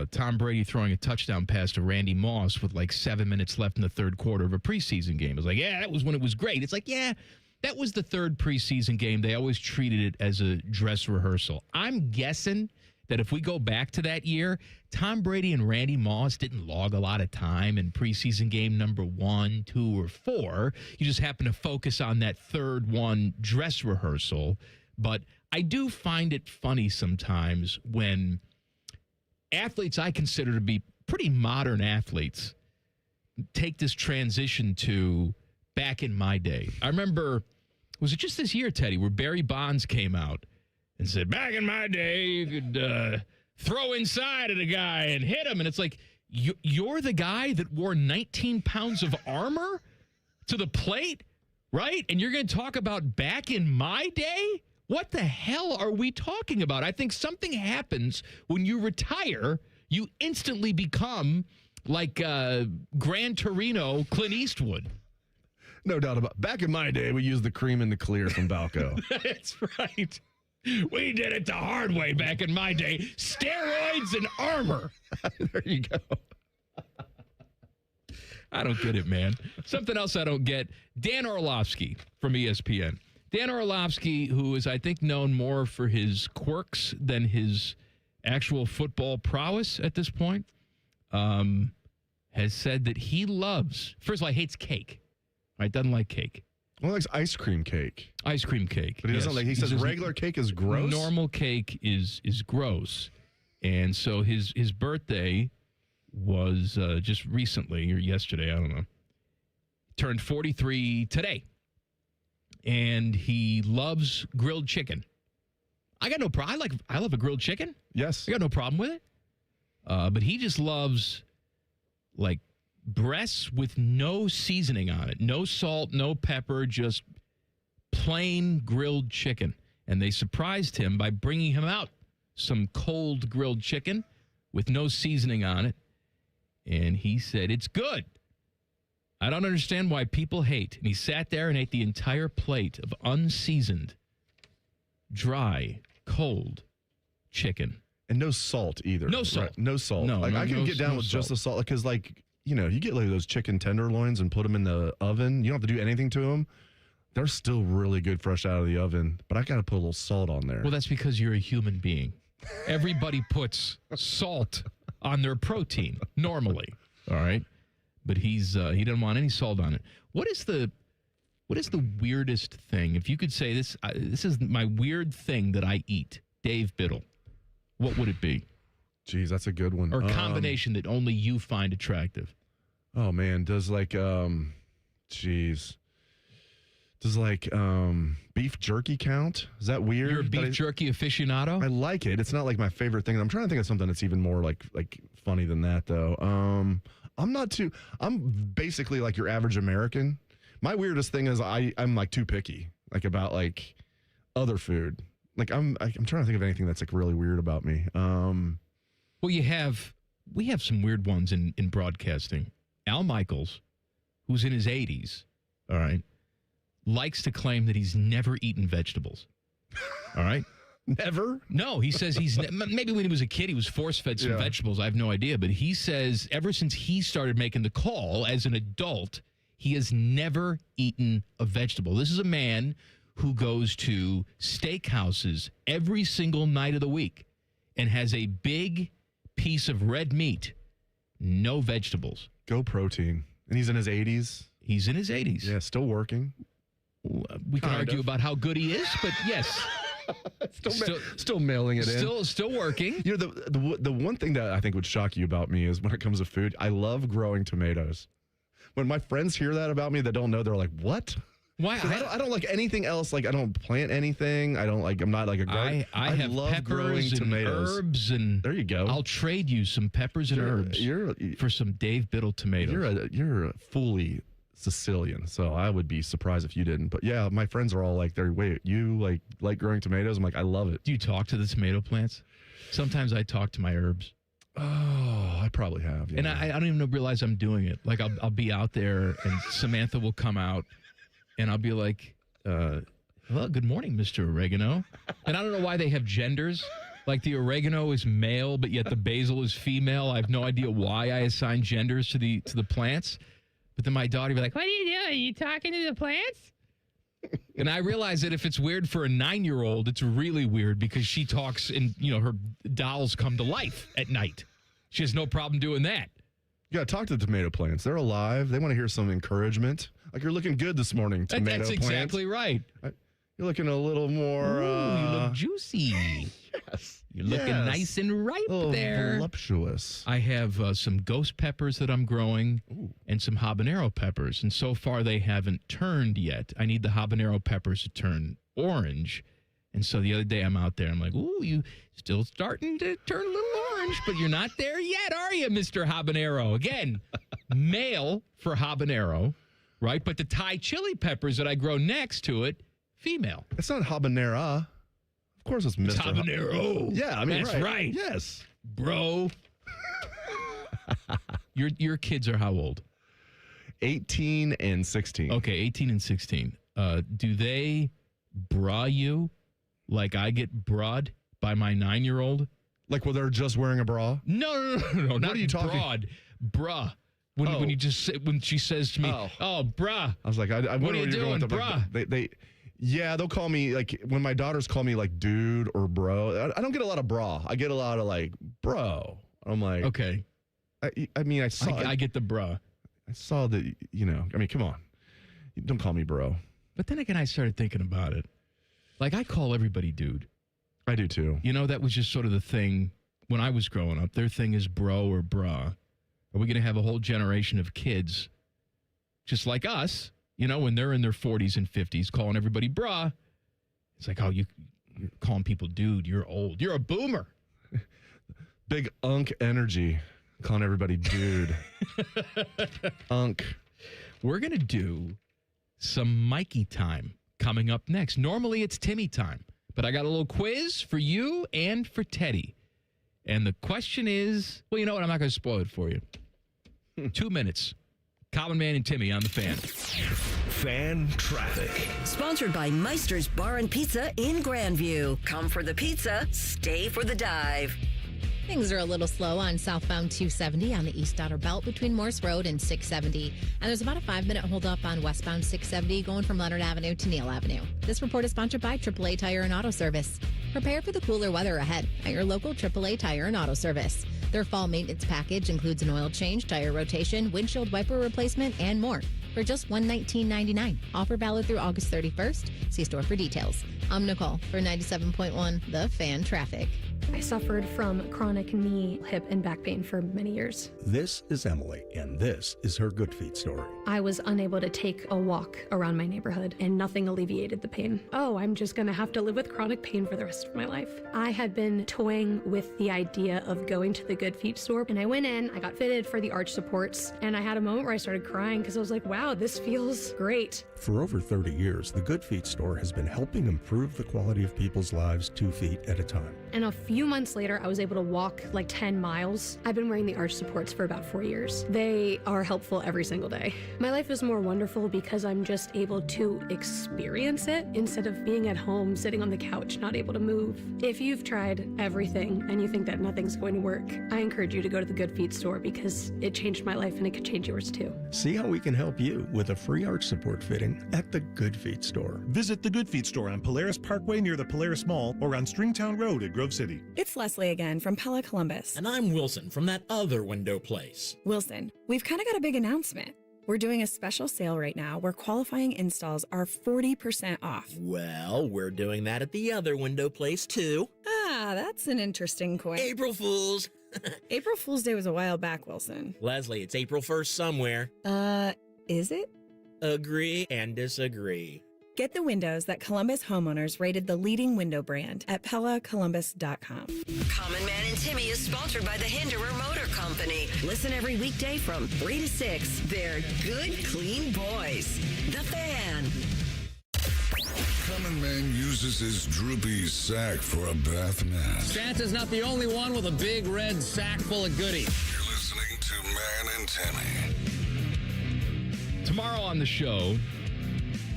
[SPEAKER 8] Tom Brady throwing a touchdown pass to Randy Moss with like 7 minutes left in the third quarter of a preseason game. It's like, yeah, that was when it was great. It's like, yeah, that was the third preseason game. They always treated it as a dress rehearsal. I'm guessing that if we go back to that year, Tom Brady and Randy Moss didn't log a lot of time in preseason game number 1, 2, or 4. You just happen to focus on that third one, dress rehearsal. But I do find it funny sometimes when athletes I consider to be pretty modern athletes take this transition to back in my day. I remember, was it just this year, Teddy, where Barry Bonds came out and said, back in my day, you could throw inside at a guy and hit him. And it's like, you're the guy that wore 19 pounds of armor to the plate, right? And you're going to talk about back in my day? What the hell are we talking about? I think something happens when you retire. You instantly become like Gran Torino Clint Eastwood.
[SPEAKER 1] No doubt about it. Back in my day, we used the cream and the clear from Balco.
[SPEAKER 8] That's right. We did it the hard way back in my day. Steroids and armor.
[SPEAKER 1] There you go.
[SPEAKER 8] I don't get it, man. Something else I don't get. Dan Orlovsky from ESPN. Dan Orlovsky, who is, I think, known more for his quirks than his actual football prowess at this point, has said that he loves, first of all, he hates cake. Right? Doesn't like cake.
[SPEAKER 1] Well, he likes ice cream cake.
[SPEAKER 8] Ice cream cake.
[SPEAKER 1] But he doesn't like, he says regular cake is gross.
[SPEAKER 8] Normal cake is gross. And so his birthday was just recently, or yesterday, I don't know. Turned 43 today. And he loves grilled chicken. I got no problem. I love a grilled chicken.
[SPEAKER 1] Yes.
[SPEAKER 8] I got no problem with it. But he just loves, like, breasts with no seasoning on it. No salt, no pepper, just plain grilled chicken. And they surprised him by bringing him out some cold grilled chicken with no seasoning on it. And he said, it's good. I don't understand why people hate. And he sat there and ate the entire plate of unseasoned, dry, cold chicken.
[SPEAKER 1] And no salt either.
[SPEAKER 8] No salt.
[SPEAKER 1] Right? No salt.
[SPEAKER 8] No,
[SPEAKER 1] I can get down with just the salt. Because, you get like those chicken tenderloins and put them in the oven. You don't have to do anything to them. They're still really good fresh out of the oven. But I got to put a little salt on there.
[SPEAKER 8] Well, that's because you're a human being. Everybody puts salt on their protein normally. All right. But he didn't want any salt on it. What is the weirdest thing? If you could say this is my weird thing that I eat, Dave Biddle, what would it be?
[SPEAKER 1] Geez, that's a good one.
[SPEAKER 8] Or a combination that only you find attractive.
[SPEAKER 1] Oh man, does beef jerky count? Is that weird?
[SPEAKER 8] You're a beef jerky aficionado?
[SPEAKER 1] I like it. It's not like my favorite thing. I'm trying to think of something that's even more like funny than that though. I'm basically like your average American. My weirdest thing is I'm like too picky, like about like other food. Like I'm trying to think of anything that's like really weird about me.
[SPEAKER 8] Well, we have some weird ones in broadcasting. Al Michaels, who's in his 80s, all right, likes to claim that he's never eaten vegetables. All right?
[SPEAKER 1] Never?
[SPEAKER 8] No, he says maybe when he was a kid, he was force-fed some vegetables. I have no idea. But he says ever since he started making the call as an adult, he has never eaten a vegetable. This is a man who goes to steakhouses every single night of the week and has a big piece of red meat, no vegetables.
[SPEAKER 1] Go protein. And he's in his 80s?
[SPEAKER 8] He's in his 80s.
[SPEAKER 1] Yeah, still working.
[SPEAKER 8] We can argue about how good he is, but yes.
[SPEAKER 1] Still mailing it in.
[SPEAKER 8] Still working.
[SPEAKER 1] You know, the one thing that I think would shock you about me is when it comes to food, I love growing tomatoes. When my friends hear that about me that don't know, they're like, what?
[SPEAKER 8] Why?
[SPEAKER 1] I don't like anything else. Like, I don't plant anything. I'm not like a gardener.
[SPEAKER 8] I have
[SPEAKER 1] love
[SPEAKER 8] peppers
[SPEAKER 1] growing
[SPEAKER 8] and
[SPEAKER 1] tomatoes.
[SPEAKER 8] herbs, and
[SPEAKER 1] there you go.
[SPEAKER 8] I'll trade you some peppers and herbs for some Dave Biddle tomatoes.
[SPEAKER 1] You're fully Sicilian, so I would be surprised if you didn't. But yeah, my friends are all like, wait, you like growing tomatoes? I'm like, I love it.
[SPEAKER 8] Do you talk to the tomato plants? Sometimes I talk to my herbs.
[SPEAKER 1] Oh, I probably have. Yeah.
[SPEAKER 8] And I don't even realize I'm doing it. Like I'll be out there and Samantha will come out and I'll be like, hello, good morning, Mr. Oregano. And I don't know why they have genders. Like the oregano is male, but yet the basil is female. I have no idea why I assign genders to the plants. But then my daughter would be like, what are you doing? Are you talking to the plants? And I realize that if it's weird for a 9-year-old, it's really weird because she talks and, her dolls come to life at night. She has no problem doing that.
[SPEAKER 1] You got to talk to the tomato plants. They're alive. They want to hear some encouragement. Like, you're looking good this morning, tomato
[SPEAKER 8] That's
[SPEAKER 1] plants.
[SPEAKER 8] exactly right.
[SPEAKER 1] You're looking a little more...
[SPEAKER 8] Ooh, you look juicy.
[SPEAKER 1] Yes.
[SPEAKER 8] You're looking nice and ripe there.
[SPEAKER 1] Voluptuous.
[SPEAKER 8] I have some ghost peppers that I'm growing and some habanero peppers. And so far, they haven't turned yet. I need the habanero peppers to turn orange. And so the other day, I'm out there. I'm like, ooh, you still starting to turn a little orange, but you're not there yet, are you, Mr. Habanero? Again, male for habanero, right? But the Thai chili peppers that I grow next to it, female.
[SPEAKER 1] It's not habanera. Of course it's Mr.
[SPEAKER 8] It's habanero.
[SPEAKER 1] Yeah, I mean,
[SPEAKER 8] that's right.
[SPEAKER 1] Yes.
[SPEAKER 8] Bro. Your kids are how old?
[SPEAKER 1] 18 and 16.
[SPEAKER 8] Okay, 18 and 16. Do they bra you like I get bra'd by my 9-year-old?
[SPEAKER 1] Like when they're just wearing a bra?
[SPEAKER 8] No. Not
[SPEAKER 1] What are you talking?
[SPEAKER 8] broad. Bra. When you just when she says to me, "Oh, brah."
[SPEAKER 1] I was like, I
[SPEAKER 8] what are you doing,
[SPEAKER 1] brah? They'll call me, like, when my daughters call me, like, dude or bro. I don't get a lot of bra. I get a lot of, like, bro. I'm like,
[SPEAKER 8] okay.
[SPEAKER 1] I mean, I saw.
[SPEAKER 8] I get the bra.
[SPEAKER 1] I saw that. I mean, come on. Don't call me bro.
[SPEAKER 8] But then again, I started thinking about it. Like, I call everybody dude.
[SPEAKER 1] I do too.
[SPEAKER 8] That was just sort of the thing when I was growing up. Their thing is bro or bra. Are we going to have a whole generation of kids just like us, when they're in their 40s and 50s, calling everybody brah? It's like, you're calling people dude. You're old. You're a boomer.
[SPEAKER 1] Big unk energy, calling everybody dude. Unk.
[SPEAKER 8] We're going to do some Mikey time coming up next. Normally it's Timmy time, but I got a little quiz for you and for Teddy. And the question is, well, you know what? I'm not going to spoil it for you. 2 minutes. Common Man and Timmy on the Fan.
[SPEAKER 9] Fan traffic.
[SPEAKER 11] Sponsored by Meister's Bar and Pizza in Grandview. Come for the pizza, stay for the dive.
[SPEAKER 5] Things are a little slow on southbound 270 on the East Outer Belt between Morse Road and 670. And there's about a 5-minute holdup on westbound 670 going from Leonard Avenue to Neal Avenue. This report is sponsored by AAA Tire and Auto Service. Prepare for the cooler weather ahead at your local AAA Tire and Auto Service. Their fall maintenance package includes an oil change, tire rotation, windshield wiper replacement, and more for just $119.99. Offer valid through August 31st. See store for details. I'm Nicole for 97.1 The Fan Traffic.
[SPEAKER 4] I suffered from chronic knee, hip, and back pain for many years.
[SPEAKER 6] This is Emily, and this is her Good Feet story.
[SPEAKER 4] I was unable to take a walk around my neighborhood, and nothing alleviated the pain. I'm just going to have to live with chronic pain for the rest of my life. I had been toying with the idea of going to the Good Feet store, and I went in, I got fitted for the arch supports, and I had a moment where I started crying because I was like, wow, this feels great.
[SPEAKER 6] For over 30 years, the Good Feet store has been helping improve the quality of people's lives 2 feet at a time.
[SPEAKER 4] And a few months later, I was able to walk like 10 miles. I've been wearing the arch supports for about 4 years. They are helpful every single day. My life is more wonderful because I'm just able to experience it instead of being at home, sitting on the couch, not able to move. If you've tried everything and you think that nothing's going to work, I encourage you to go to the Good Feet store because it changed my life and it could change yours too.
[SPEAKER 6] See how we can help you with a free arch support fitting at the Good Feet store.
[SPEAKER 7] Visit the Good Feet store on Polaris Parkway near the Polaris Mall or on Stringtown Road at Grove City.
[SPEAKER 10] It's Leslie again from Pella Columbus.
[SPEAKER 12] And I'm Wilson from that other window place.
[SPEAKER 10] Wilson, we've kind of got a big announcement. We're doing a special sale right now where qualifying installs are 40% off.
[SPEAKER 12] Well, we're doing that at the other window place too.
[SPEAKER 10] Ah, that's an interesting coin.
[SPEAKER 12] April Fools.
[SPEAKER 10] April Fool's Day was a while back, Wilson.
[SPEAKER 12] Leslie, it's April 1st somewhere.
[SPEAKER 10] Is it?
[SPEAKER 12] Agree and disagree.
[SPEAKER 10] Get the windows that Columbus homeowners rated the leading window brand at PellaColumbus.com.
[SPEAKER 11] Common Man and Timmy is sponsored by the Hinderer Motor Company. Listen every weekday from 3 to 6. They're good, clean boys. The Fan.
[SPEAKER 3] Common Man uses his droopy sack for a bath mat.
[SPEAKER 13] Santa's not the only one with a big red sack full of goodies.
[SPEAKER 3] You're listening to Man and Timmy.
[SPEAKER 8] Tomorrow on the show,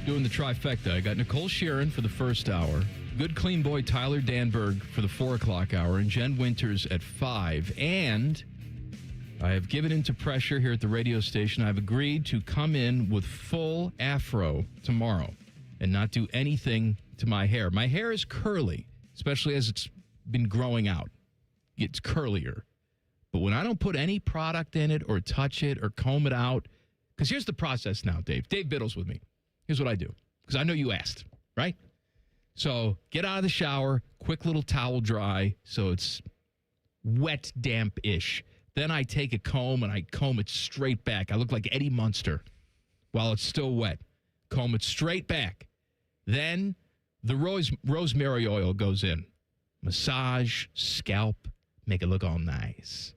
[SPEAKER 8] doing the trifecta, I got Nicole Sheeran for the first hour, good clean boy Tyler Danberg for the 4 o'clock hour, and Jen Winters at 5. And I have given into pressure here at the radio station. I've agreed to come in with full afro tomorrow and not do anything to my hair. My hair is curly, especially as it's been growing out. It's curlier. But when I don't put any product in it or touch it or comb it out, because here's the process now, Dave. Dave Biddle's with me. Here's what I do, because I know you asked, right? So get out of the shower, quick little towel dry so it's wet, damp-ish. Then I take a comb and I comb it straight back. I look like Eddie Munster while it's still wet. Comb it straight back. Then the rosemary oil goes in. Massage, scalp, make it look all nice.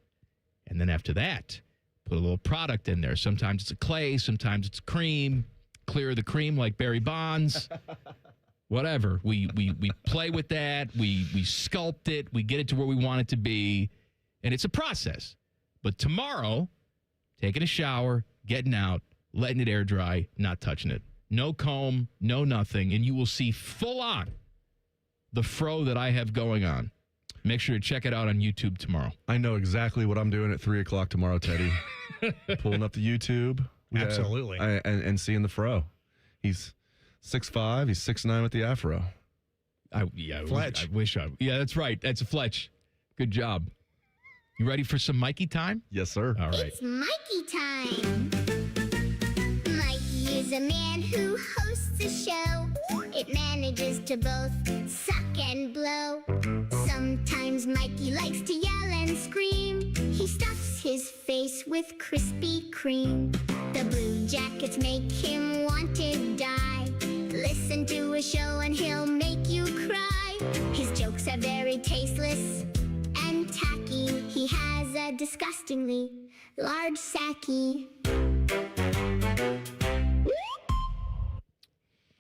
[SPEAKER 8] And then after that, put a little product in there. Sometimes it's a clay, sometimes it's cream. Clear the cream like Barry Bonds. Whatever. We play with that. We sculpt it. We get it to where we want it to be. And it's a process. But tomorrow, taking a shower, getting out, letting it air dry, not touching it. No comb, no nothing, and you will see full on the fro that I have going on. Make sure to check it out on YouTube tomorrow.
[SPEAKER 1] I know exactly what I'm doing at 3 o'clock tomorrow, Teddy. Pulling up the YouTube.
[SPEAKER 14] Absolutely.
[SPEAKER 1] And seeing the fro. He's 6'5", he's 6'9" with the afro.
[SPEAKER 8] Fletch. Yeah, that's right. That's a Fletch. Good job. You ready for some Mikey time?
[SPEAKER 1] Yes, sir.
[SPEAKER 8] All right.
[SPEAKER 15] It's Mikey time. Mikey is a man who hosts a show. It manages to both suck and blow. Sometimes Mikey likes to yell and scream. He stuffs his face with Krispy Kreme. The Blue Jackets make him want to die. Listen to a show and he'll make you cry. His jokes are very tasteless and tacky. He has a disgustingly large sacky.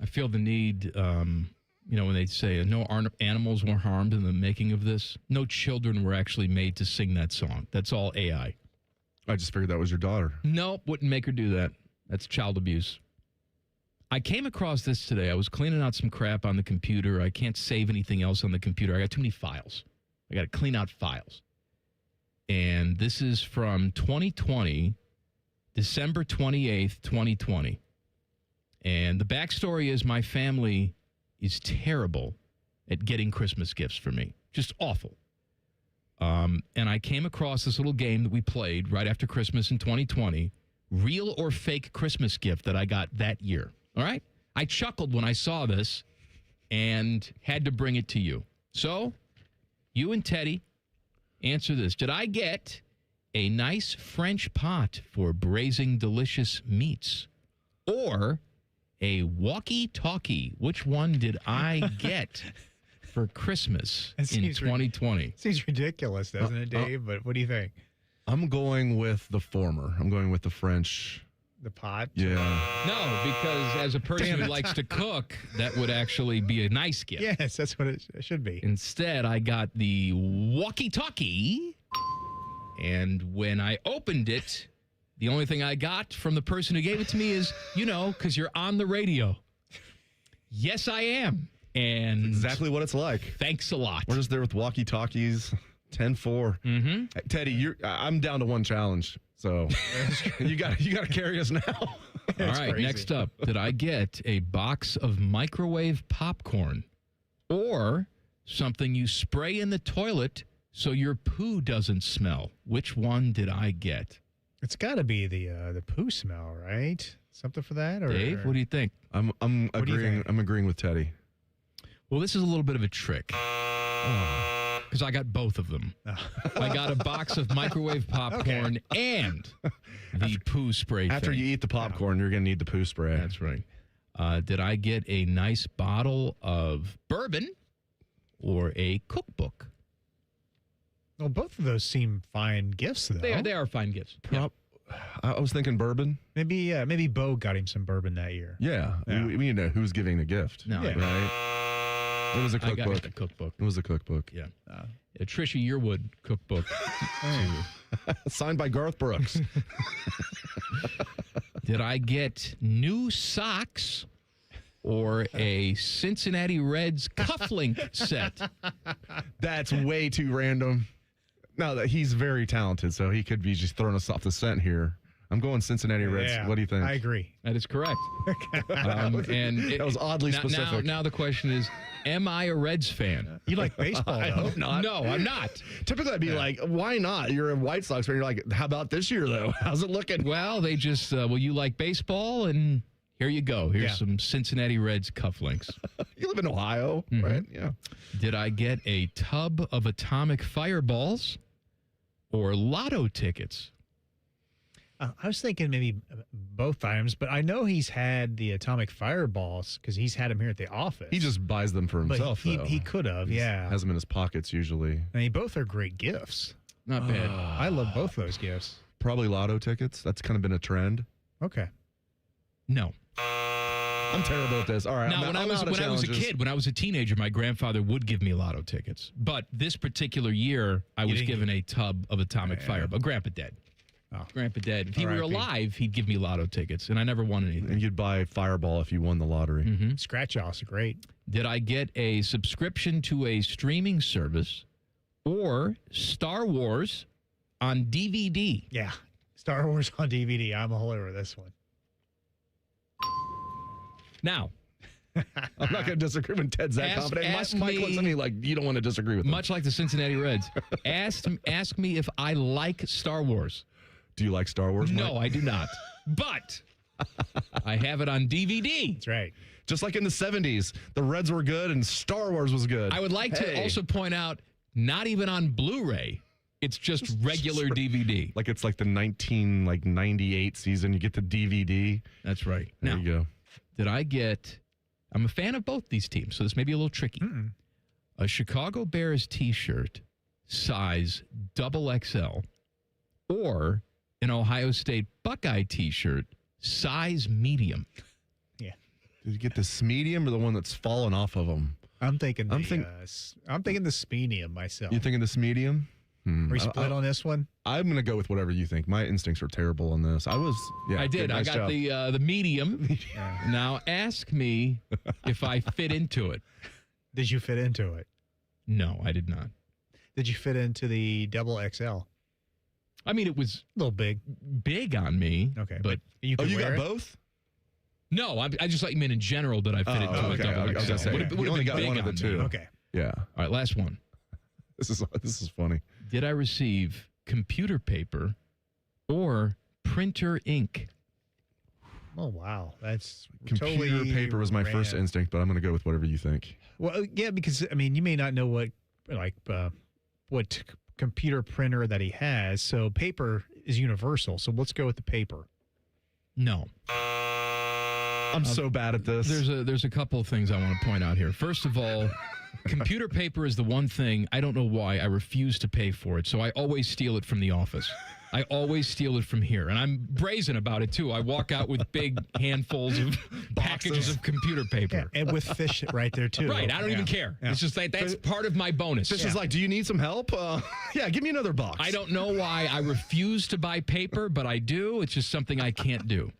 [SPEAKER 8] I feel the need, when they say no animals were harmed in the making of this, no children were actually made to sing that song. That's all AI.
[SPEAKER 1] I just figured that was your daughter.
[SPEAKER 8] Nope, wouldn't make her do that. That's child abuse. I came across this today. I was cleaning out some crap on the computer. I can't save anything else on the computer. I got too many files. I got to clean out files. And this is from 2020, December 28th, 2020. And the backstory is my family is terrible at getting Christmas gifts for me. Just awful. And I came across this little game that we played right after Christmas in 2020, real or fake Christmas gift that I got that year. All right? I chuckled when I saw this and had to bring it to you. So, you and Teddy, answer this. Did I get a nice French pot for braising delicious meats? Or a walkie-talkie? Which one did I get for Christmas in 2020?
[SPEAKER 14] Seems ridiculous, doesn't it, Dave? But what do you think?
[SPEAKER 1] I'm going with the former. I'm going with the French.
[SPEAKER 14] The pot?
[SPEAKER 1] Yeah.
[SPEAKER 8] No, because as a person who likes to cook, that would actually be a nice gift.
[SPEAKER 14] Yes, that's what it should be.
[SPEAKER 8] Instead, I got the walkie-talkie, and when I opened it, the only thing I got from the person who gave it to me is, because you're on the radio. Yes, I am. And
[SPEAKER 1] exactly what it's like.
[SPEAKER 8] Thanks a lot.
[SPEAKER 1] We're just there with walkie-talkies, 10-4.
[SPEAKER 8] Mm-hmm.
[SPEAKER 1] Teddy, I'm down to one challenge, so you got to carry us now.
[SPEAKER 8] All right,
[SPEAKER 14] crazy.
[SPEAKER 8] Next up, did I get a box of microwave popcorn or something you spray in the toilet so your poo doesn't smell? Which one did I get?
[SPEAKER 14] It's got to be the poo smell, right? Something for that, or
[SPEAKER 8] Dave, what do you think?
[SPEAKER 1] I'm agreeing. I'm agreeing with Teddy.
[SPEAKER 8] Well, this is a little bit of a trick because I got both of them. I got a box of microwave popcorn and the poo spray.
[SPEAKER 1] After
[SPEAKER 8] thing.
[SPEAKER 1] you eat the popcorn, you're going to need the poo spray.
[SPEAKER 8] That's right. Did I get a nice bottle of bourbon or a cookbook?
[SPEAKER 14] Well, both of those seem fine gifts, though.
[SPEAKER 8] They are fine gifts.
[SPEAKER 1] I was thinking bourbon.
[SPEAKER 14] Maybe Bo got him some bourbon that year.
[SPEAKER 1] Yeah. We need to know who's giving the gift.
[SPEAKER 8] No.
[SPEAKER 1] Yeah. Right? It was a cookbook.
[SPEAKER 8] I got the cookbook.
[SPEAKER 1] It was a cookbook.
[SPEAKER 8] Yeah. Tricia Yearwood cookbook.
[SPEAKER 1] Signed by Garth Brooks.
[SPEAKER 8] Did I get new socks or a Cincinnati Reds cufflink set?
[SPEAKER 1] That's way too random. No, he's very talented, so he could be just throwing us off the scent here. I'm going Cincinnati Reds.
[SPEAKER 14] Yeah,
[SPEAKER 1] what do you think?
[SPEAKER 14] I agree.
[SPEAKER 8] That is correct.
[SPEAKER 1] That was oddly specific.
[SPEAKER 8] Now the question is, am I a Reds fan?
[SPEAKER 14] You like baseball,
[SPEAKER 1] I hope not.
[SPEAKER 8] No, I'm not.
[SPEAKER 1] Typically, I'd be like, why not? You're a White Sox fan. You're like, how about this year, though? How's it looking?
[SPEAKER 8] Well, they just, you like baseball, and here you go. Here's some Cincinnati Reds cufflinks.
[SPEAKER 1] You live in Ohio, right? Yeah.
[SPEAKER 8] Did I get a tub of atomic fireballs or lotto tickets?
[SPEAKER 14] I was thinking maybe both items, but I know he's had the atomic fireballs because he's had them here at the office.
[SPEAKER 1] He just buys them for himself,
[SPEAKER 14] though. He could have, yeah.
[SPEAKER 1] Has them in his pockets usually.
[SPEAKER 14] I mean, both are great gifts.
[SPEAKER 8] Not bad.
[SPEAKER 14] I love both those gifts.
[SPEAKER 1] Probably lotto tickets. That's kind of been a trend.
[SPEAKER 14] Okay.
[SPEAKER 8] No.
[SPEAKER 1] I'm terrible at this. All right.
[SPEAKER 8] Now, when I was a kid, when I was a teenager, my grandfather would give me lotto tickets. But this particular year, I was given a tub of atomic fireball. Grandpa dead. Grandpa dead. If he were
[SPEAKER 14] R.I.P.
[SPEAKER 8] alive, he'd give me lotto tickets, and I never won anything.
[SPEAKER 1] And you'd buy Fireball if you won the lottery.
[SPEAKER 8] Mm-hmm.
[SPEAKER 14] Scratch-offs are great.
[SPEAKER 8] Did I get a subscription to a streaming service or Star Wars on DVD?
[SPEAKER 14] Yeah. Star Wars on DVD. I'm all over this one.
[SPEAKER 8] Now,
[SPEAKER 1] I'm not going to disagree with Ted's that confident. Mike looks at me like you don't want to disagree with him.
[SPEAKER 8] Much like the Cincinnati Reds. Ask me if I like Star Wars.
[SPEAKER 1] Do you like Star Wars, Mike?
[SPEAKER 8] No, I do not. But I have it on DVD.
[SPEAKER 14] That's right.
[SPEAKER 1] Just like in the 70s, the Reds were good and Star Wars was good.
[SPEAKER 8] I would like to also point out, not even on Blu-ray. It's just regular DVD.
[SPEAKER 1] Like it's like the 1998 season. You get the DVD.
[SPEAKER 8] That's right.
[SPEAKER 1] There you go.
[SPEAKER 8] Did I get... I'm a fan of both these teams, so this may be a little tricky. A Chicago Bears T-shirt, size XXL, or an Ohio State Buckeye T-shirt, size medium.
[SPEAKER 14] Yeah.
[SPEAKER 1] Did you get this medium or the one that's fallen off of them?
[SPEAKER 14] I'm thinking the Speedium myself.
[SPEAKER 1] You thinking this medium?
[SPEAKER 14] Are we split on this one?
[SPEAKER 1] I'm going to go with whatever you think. My instincts are terrible on this. I did.
[SPEAKER 8] I got the medium. Now ask me if I fit into it.
[SPEAKER 14] Did you fit into it?
[SPEAKER 8] No, I did not.
[SPEAKER 14] Did you fit into the XXL?
[SPEAKER 8] I mean, it was
[SPEAKER 14] a little
[SPEAKER 8] big on me.
[SPEAKER 14] Okay,
[SPEAKER 8] but
[SPEAKER 14] you
[SPEAKER 1] got both?
[SPEAKER 8] No, I just thought you meant in general that I fit into a double XL.
[SPEAKER 1] I was gonna say,
[SPEAKER 8] you
[SPEAKER 1] only got one of the two.
[SPEAKER 14] Okay.
[SPEAKER 1] Yeah.
[SPEAKER 8] All right, last one.
[SPEAKER 1] This is funny.
[SPEAKER 8] Did I receive computer paper or printer ink?
[SPEAKER 14] Oh, wow. That's
[SPEAKER 1] computer
[SPEAKER 14] totally
[SPEAKER 1] paper was my first instinct, but I'm going to go with whatever you think.
[SPEAKER 14] Well, yeah, because, I mean, you may not know what computer printer that he has. So paper is universal. So let's go with the paper.
[SPEAKER 8] No.
[SPEAKER 1] I'm so bad at this.
[SPEAKER 8] There's a couple of things I want to point out here. First of all, computer paper is the one thing, I don't know why, I refuse to pay for it. So I always steal it from the office. I always steal it from here. And I'm brazen about it, too. I walk out with big handfuls of packages of computer paper.
[SPEAKER 14] Yeah, and with fish right there, too.
[SPEAKER 8] Right. I don't even care. Yeah. It's just like that's part of my bonus.
[SPEAKER 1] Fish is like, do you need some help? Yeah, give me another box.
[SPEAKER 8] I don't know why I refuse to buy paper, but I do. It's just something I can't do.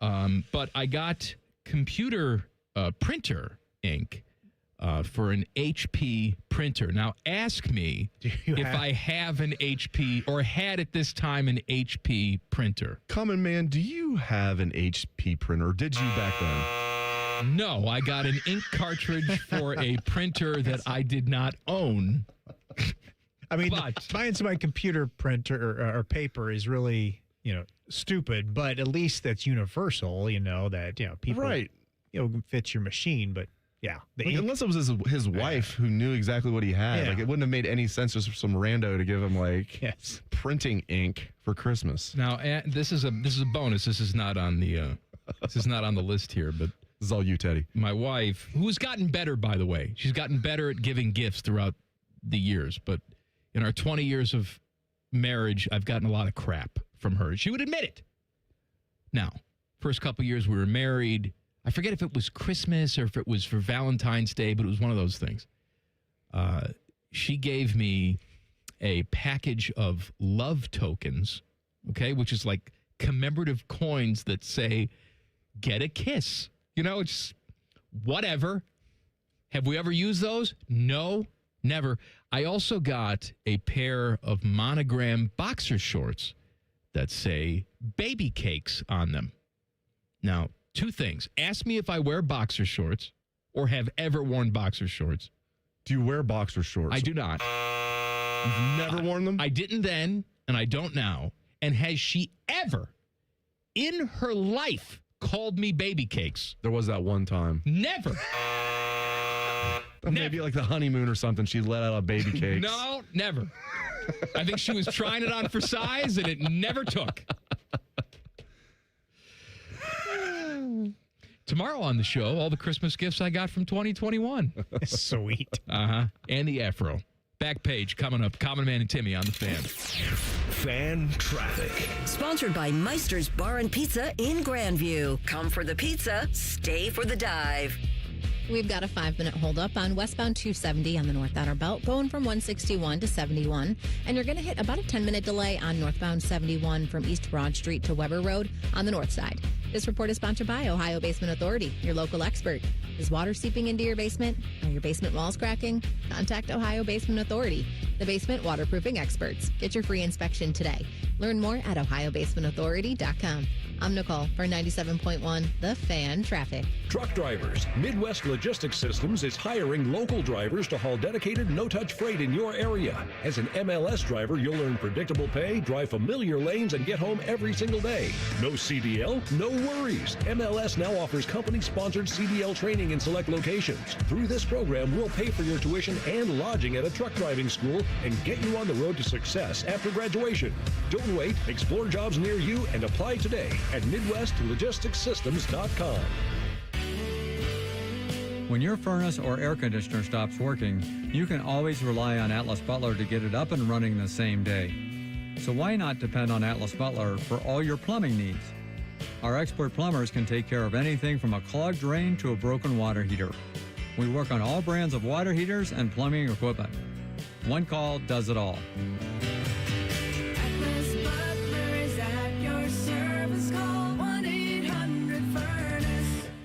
[SPEAKER 8] But I got computer printer ink for an HP printer. Now, ask me if I have an HP or had at this time an HP printer.
[SPEAKER 1] Common Man, do you have an HP printer? Did you back then?
[SPEAKER 8] No, I got an ink cartridge for a printer that I did not own.
[SPEAKER 14] I mean, buying my computer printer or paper is really, stupid, but at least that's universal, that, people, fit your machine, but yeah.
[SPEAKER 1] Unless it was his wife who knew exactly what he had.
[SPEAKER 14] Yeah.
[SPEAKER 1] Like, it wouldn't have made any sense just for some rando to give him, printing ink for Christmas.
[SPEAKER 8] Now, this is a bonus. This is not on the list here, but
[SPEAKER 1] this is all you, Teddy.
[SPEAKER 8] My wife, who's gotten better, by the way. She's gotten better at giving gifts throughout the years, but in our 20 years of marriage, I've gotten a lot of crap from her. She would admit it. Now, first couple years we were married. I forget if it was Christmas or if it was for Valentine's Day, but it was one of those things. She gave me a package of love tokens, okay, which is like commemorative coins that say, get a kiss. It's whatever. Have we ever used those? No, never. I also got a pair of monogram boxer shorts that say baby cakes on them. Now, two things. Ask me if I wear boxer shorts or have ever worn boxer shorts.
[SPEAKER 1] Do you wear boxer shorts?
[SPEAKER 8] I do not.
[SPEAKER 1] You've never worn them?
[SPEAKER 8] I didn't then, and I don't now. And has she ever in her life called me baby cakes?
[SPEAKER 1] There was that one time.
[SPEAKER 8] Never.
[SPEAKER 1] Maybe like the honeymoon or something. She let out a baby cakes.
[SPEAKER 8] No, never. I think she was trying it on for size, and it never took. Tomorrow on the show, all the Christmas gifts I got from 2021.
[SPEAKER 14] Sweet.
[SPEAKER 8] Uh-huh. And the afro. Back page coming up. Common Man and Timmy on the Fan.
[SPEAKER 9] Fan traffic.
[SPEAKER 11] Sponsored by Meister's Bar and Pizza in Grandview. Come for the pizza, stay for the dive.
[SPEAKER 5] We've got a 5-minute holdup on westbound 270 on the North Outer Belt, going from 161 to 71. And you're going to hit about a 10-minute delay on northbound 71 from East Broad Street to Weber Road on the north side. This report is sponsored by Ohio Basement Authority, your local expert. Is water seeping into your basement? Are your basement walls cracking? Contact Ohio Basement Authority, the basement waterproofing experts. Get your free inspection today. Learn more at ohiobasementauthority.com. I'm Nicole for 97.1 The Fan Traffic.
[SPEAKER 16] Truck drivers, Midwest Logistics Systems is hiring local drivers to haul dedicated no-touch freight in your area. As an MLS driver, you'll earn predictable pay, drive familiar lanes, and get home every single day. No CDL? No worries. MLS now offers company-sponsored CDL training in select locations. Through this program, we'll pay for your tuition and lodging at a truck driving school and get you on the road to success after graduation. Don't wait. Explore jobs near you and apply today at MidwestLogisticsSystems.com.
[SPEAKER 17] When your furnace or air conditioner stops working, you can always rely on Atlas Butler to get it up and running the same day. So why not depend on Atlas Butler for all your plumbing needs? Our expert plumbers can take care of anything from a clogged drain to a broken water heater. We work on all brands of water heaters and plumbing equipment. One call does it all.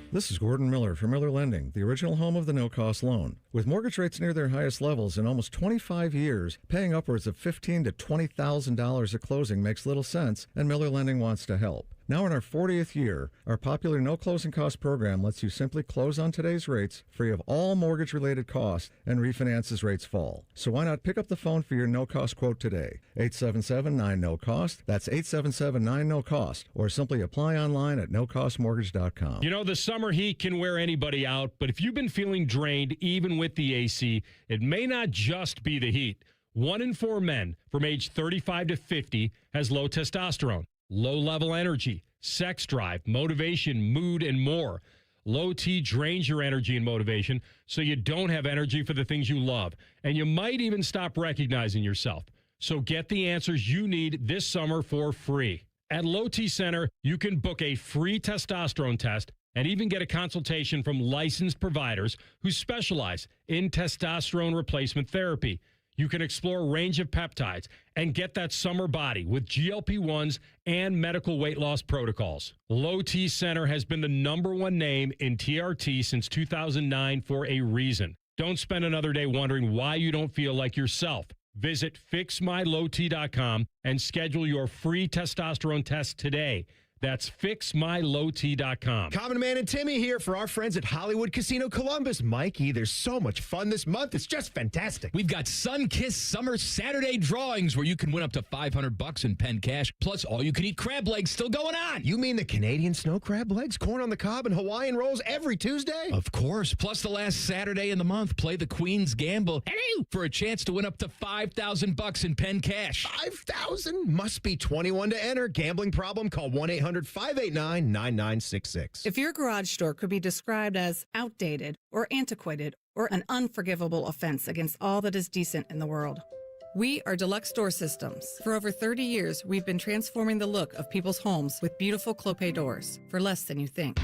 [SPEAKER 18] This is Gordon Miller from Miller Lending, the original home of the no-cost loan. With mortgage rates near their highest levels in almost 25 years, paying upwards of $15,000 to $20,000 at closing makes little sense, and Miller Lending wants to help. Now in our 40th year, our popular no closing cost program lets you simply close on today's rates, free of all mortgage-related costs, and refinance as rates fall. So why not pick up the phone for your no-cost quote today? 877-9-NO-COST. That's 877-9-NO-COST. Or simply apply online at nocostmortgage.com.
[SPEAKER 19] You know, the summer heat can wear anybody out, but if you've been feeling drained, even with the AC, it may not just be the heat. 1 in 4 men from age 35 to 50 has low testosterone. Low-level energy, sex drive, motivation, mood, and more. Low T drains your energy and motivation, so you don't have energy for the things you love. And you might even stop recognizing yourself. So get the answers you need this summer for free. At Low T Center, you can book a free testosterone test and even get a consultation from licensed providers who specialize in testosterone replacement therapy. You can explore a range of peptides and get that summer body with GLP-1s and medical weight loss protocols. Low T Center has been the #1 name in TRT since 2009 for a reason. Don't spend another day wondering why you don't feel like yourself. Visit fixmylowt.com and schedule your free testosterone test today. That's fixmylowt.com.
[SPEAKER 20] Common Man and Timmy here for our friends at Hollywood Casino Columbus. Mikey, there's so much fun this month. It's just fantastic.
[SPEAKER 8] We've got Sun-Kissed Summer Saturday drawings where you can win up to $500 in pen cash, plus all-you-can-eat crab legs still going on.
[SPEAKER 20] You mean the Canadian snow crab legs, corn on the cob, and Hawaiian rolls every Tuesday?
[SPEAKER 8] Of course. Plus the last Saturday in the month, play the Queen's Gamble for a chance to win up to $5,000 in pen cash.
[SPEAKER 20] $5,000? Must be 21 to enter. Gambling problem? Call 1-800-589-9966.
[SPEAKER 31] If your garage door could be described as outdated or antiquated or an unforgivable offense against all that is decent in the world, we are Deluxe Door Systems. For over 30 years, we've been transforming the look of people's homes with beautiful Clopay doors for less than you think.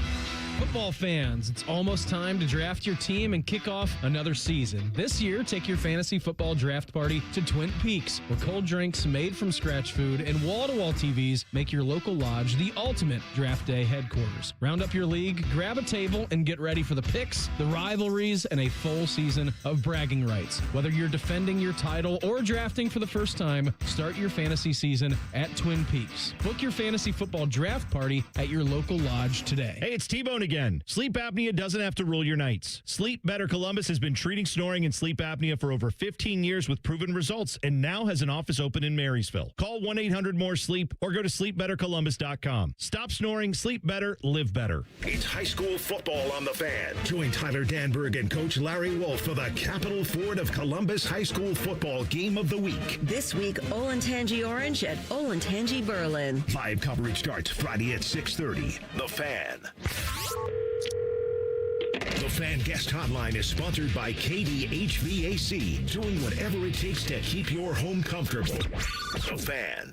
[SPEAKER 21] Football fans, it's almost time to draft your team and kick off another season. This year, take your fantasy football draft party to Twin Peaks, where cold drinks made from scratch food and wall-to-wall TVs make your local lodge the ultimate draft day headquarters. Round up your league, grab a table, and get ready for the picks, the rivalries, and a full season of bragging rights. Whether you're defending your title or drafting for the first time, start your fantasy season at Twin Peaks. Book your fantasy football draft party at your local lodge today.
[SPEAKER 23] Hey, it's T-Bone again. Sleep apnea doesn't have to rule your nights. Sleep Better Columbus has been treating snoring and sleep apnea for over 15 years with proven results and now has an office open in Marysville. Call 1-800-MORE-SLEEP or go to sleepbettercolumbus.com. Stop snoring, sleep better, live better.
[SPEAKER 9] It's high school football on the Fan. Join Tyler Danberg and Coach Larry Wolf for the Capital Ford of Columbus High School football game of the week.
[SPEAKER 11] This week, Olentangy Orange at Olentangy Berlin.
[SPEAKER 9] Live coverage starts Friday at 6:30. The Fan. The Fan Guest Hotline is sponsored by KD HVAC, doing whatever it takes to keep your home comfortable. The Fan.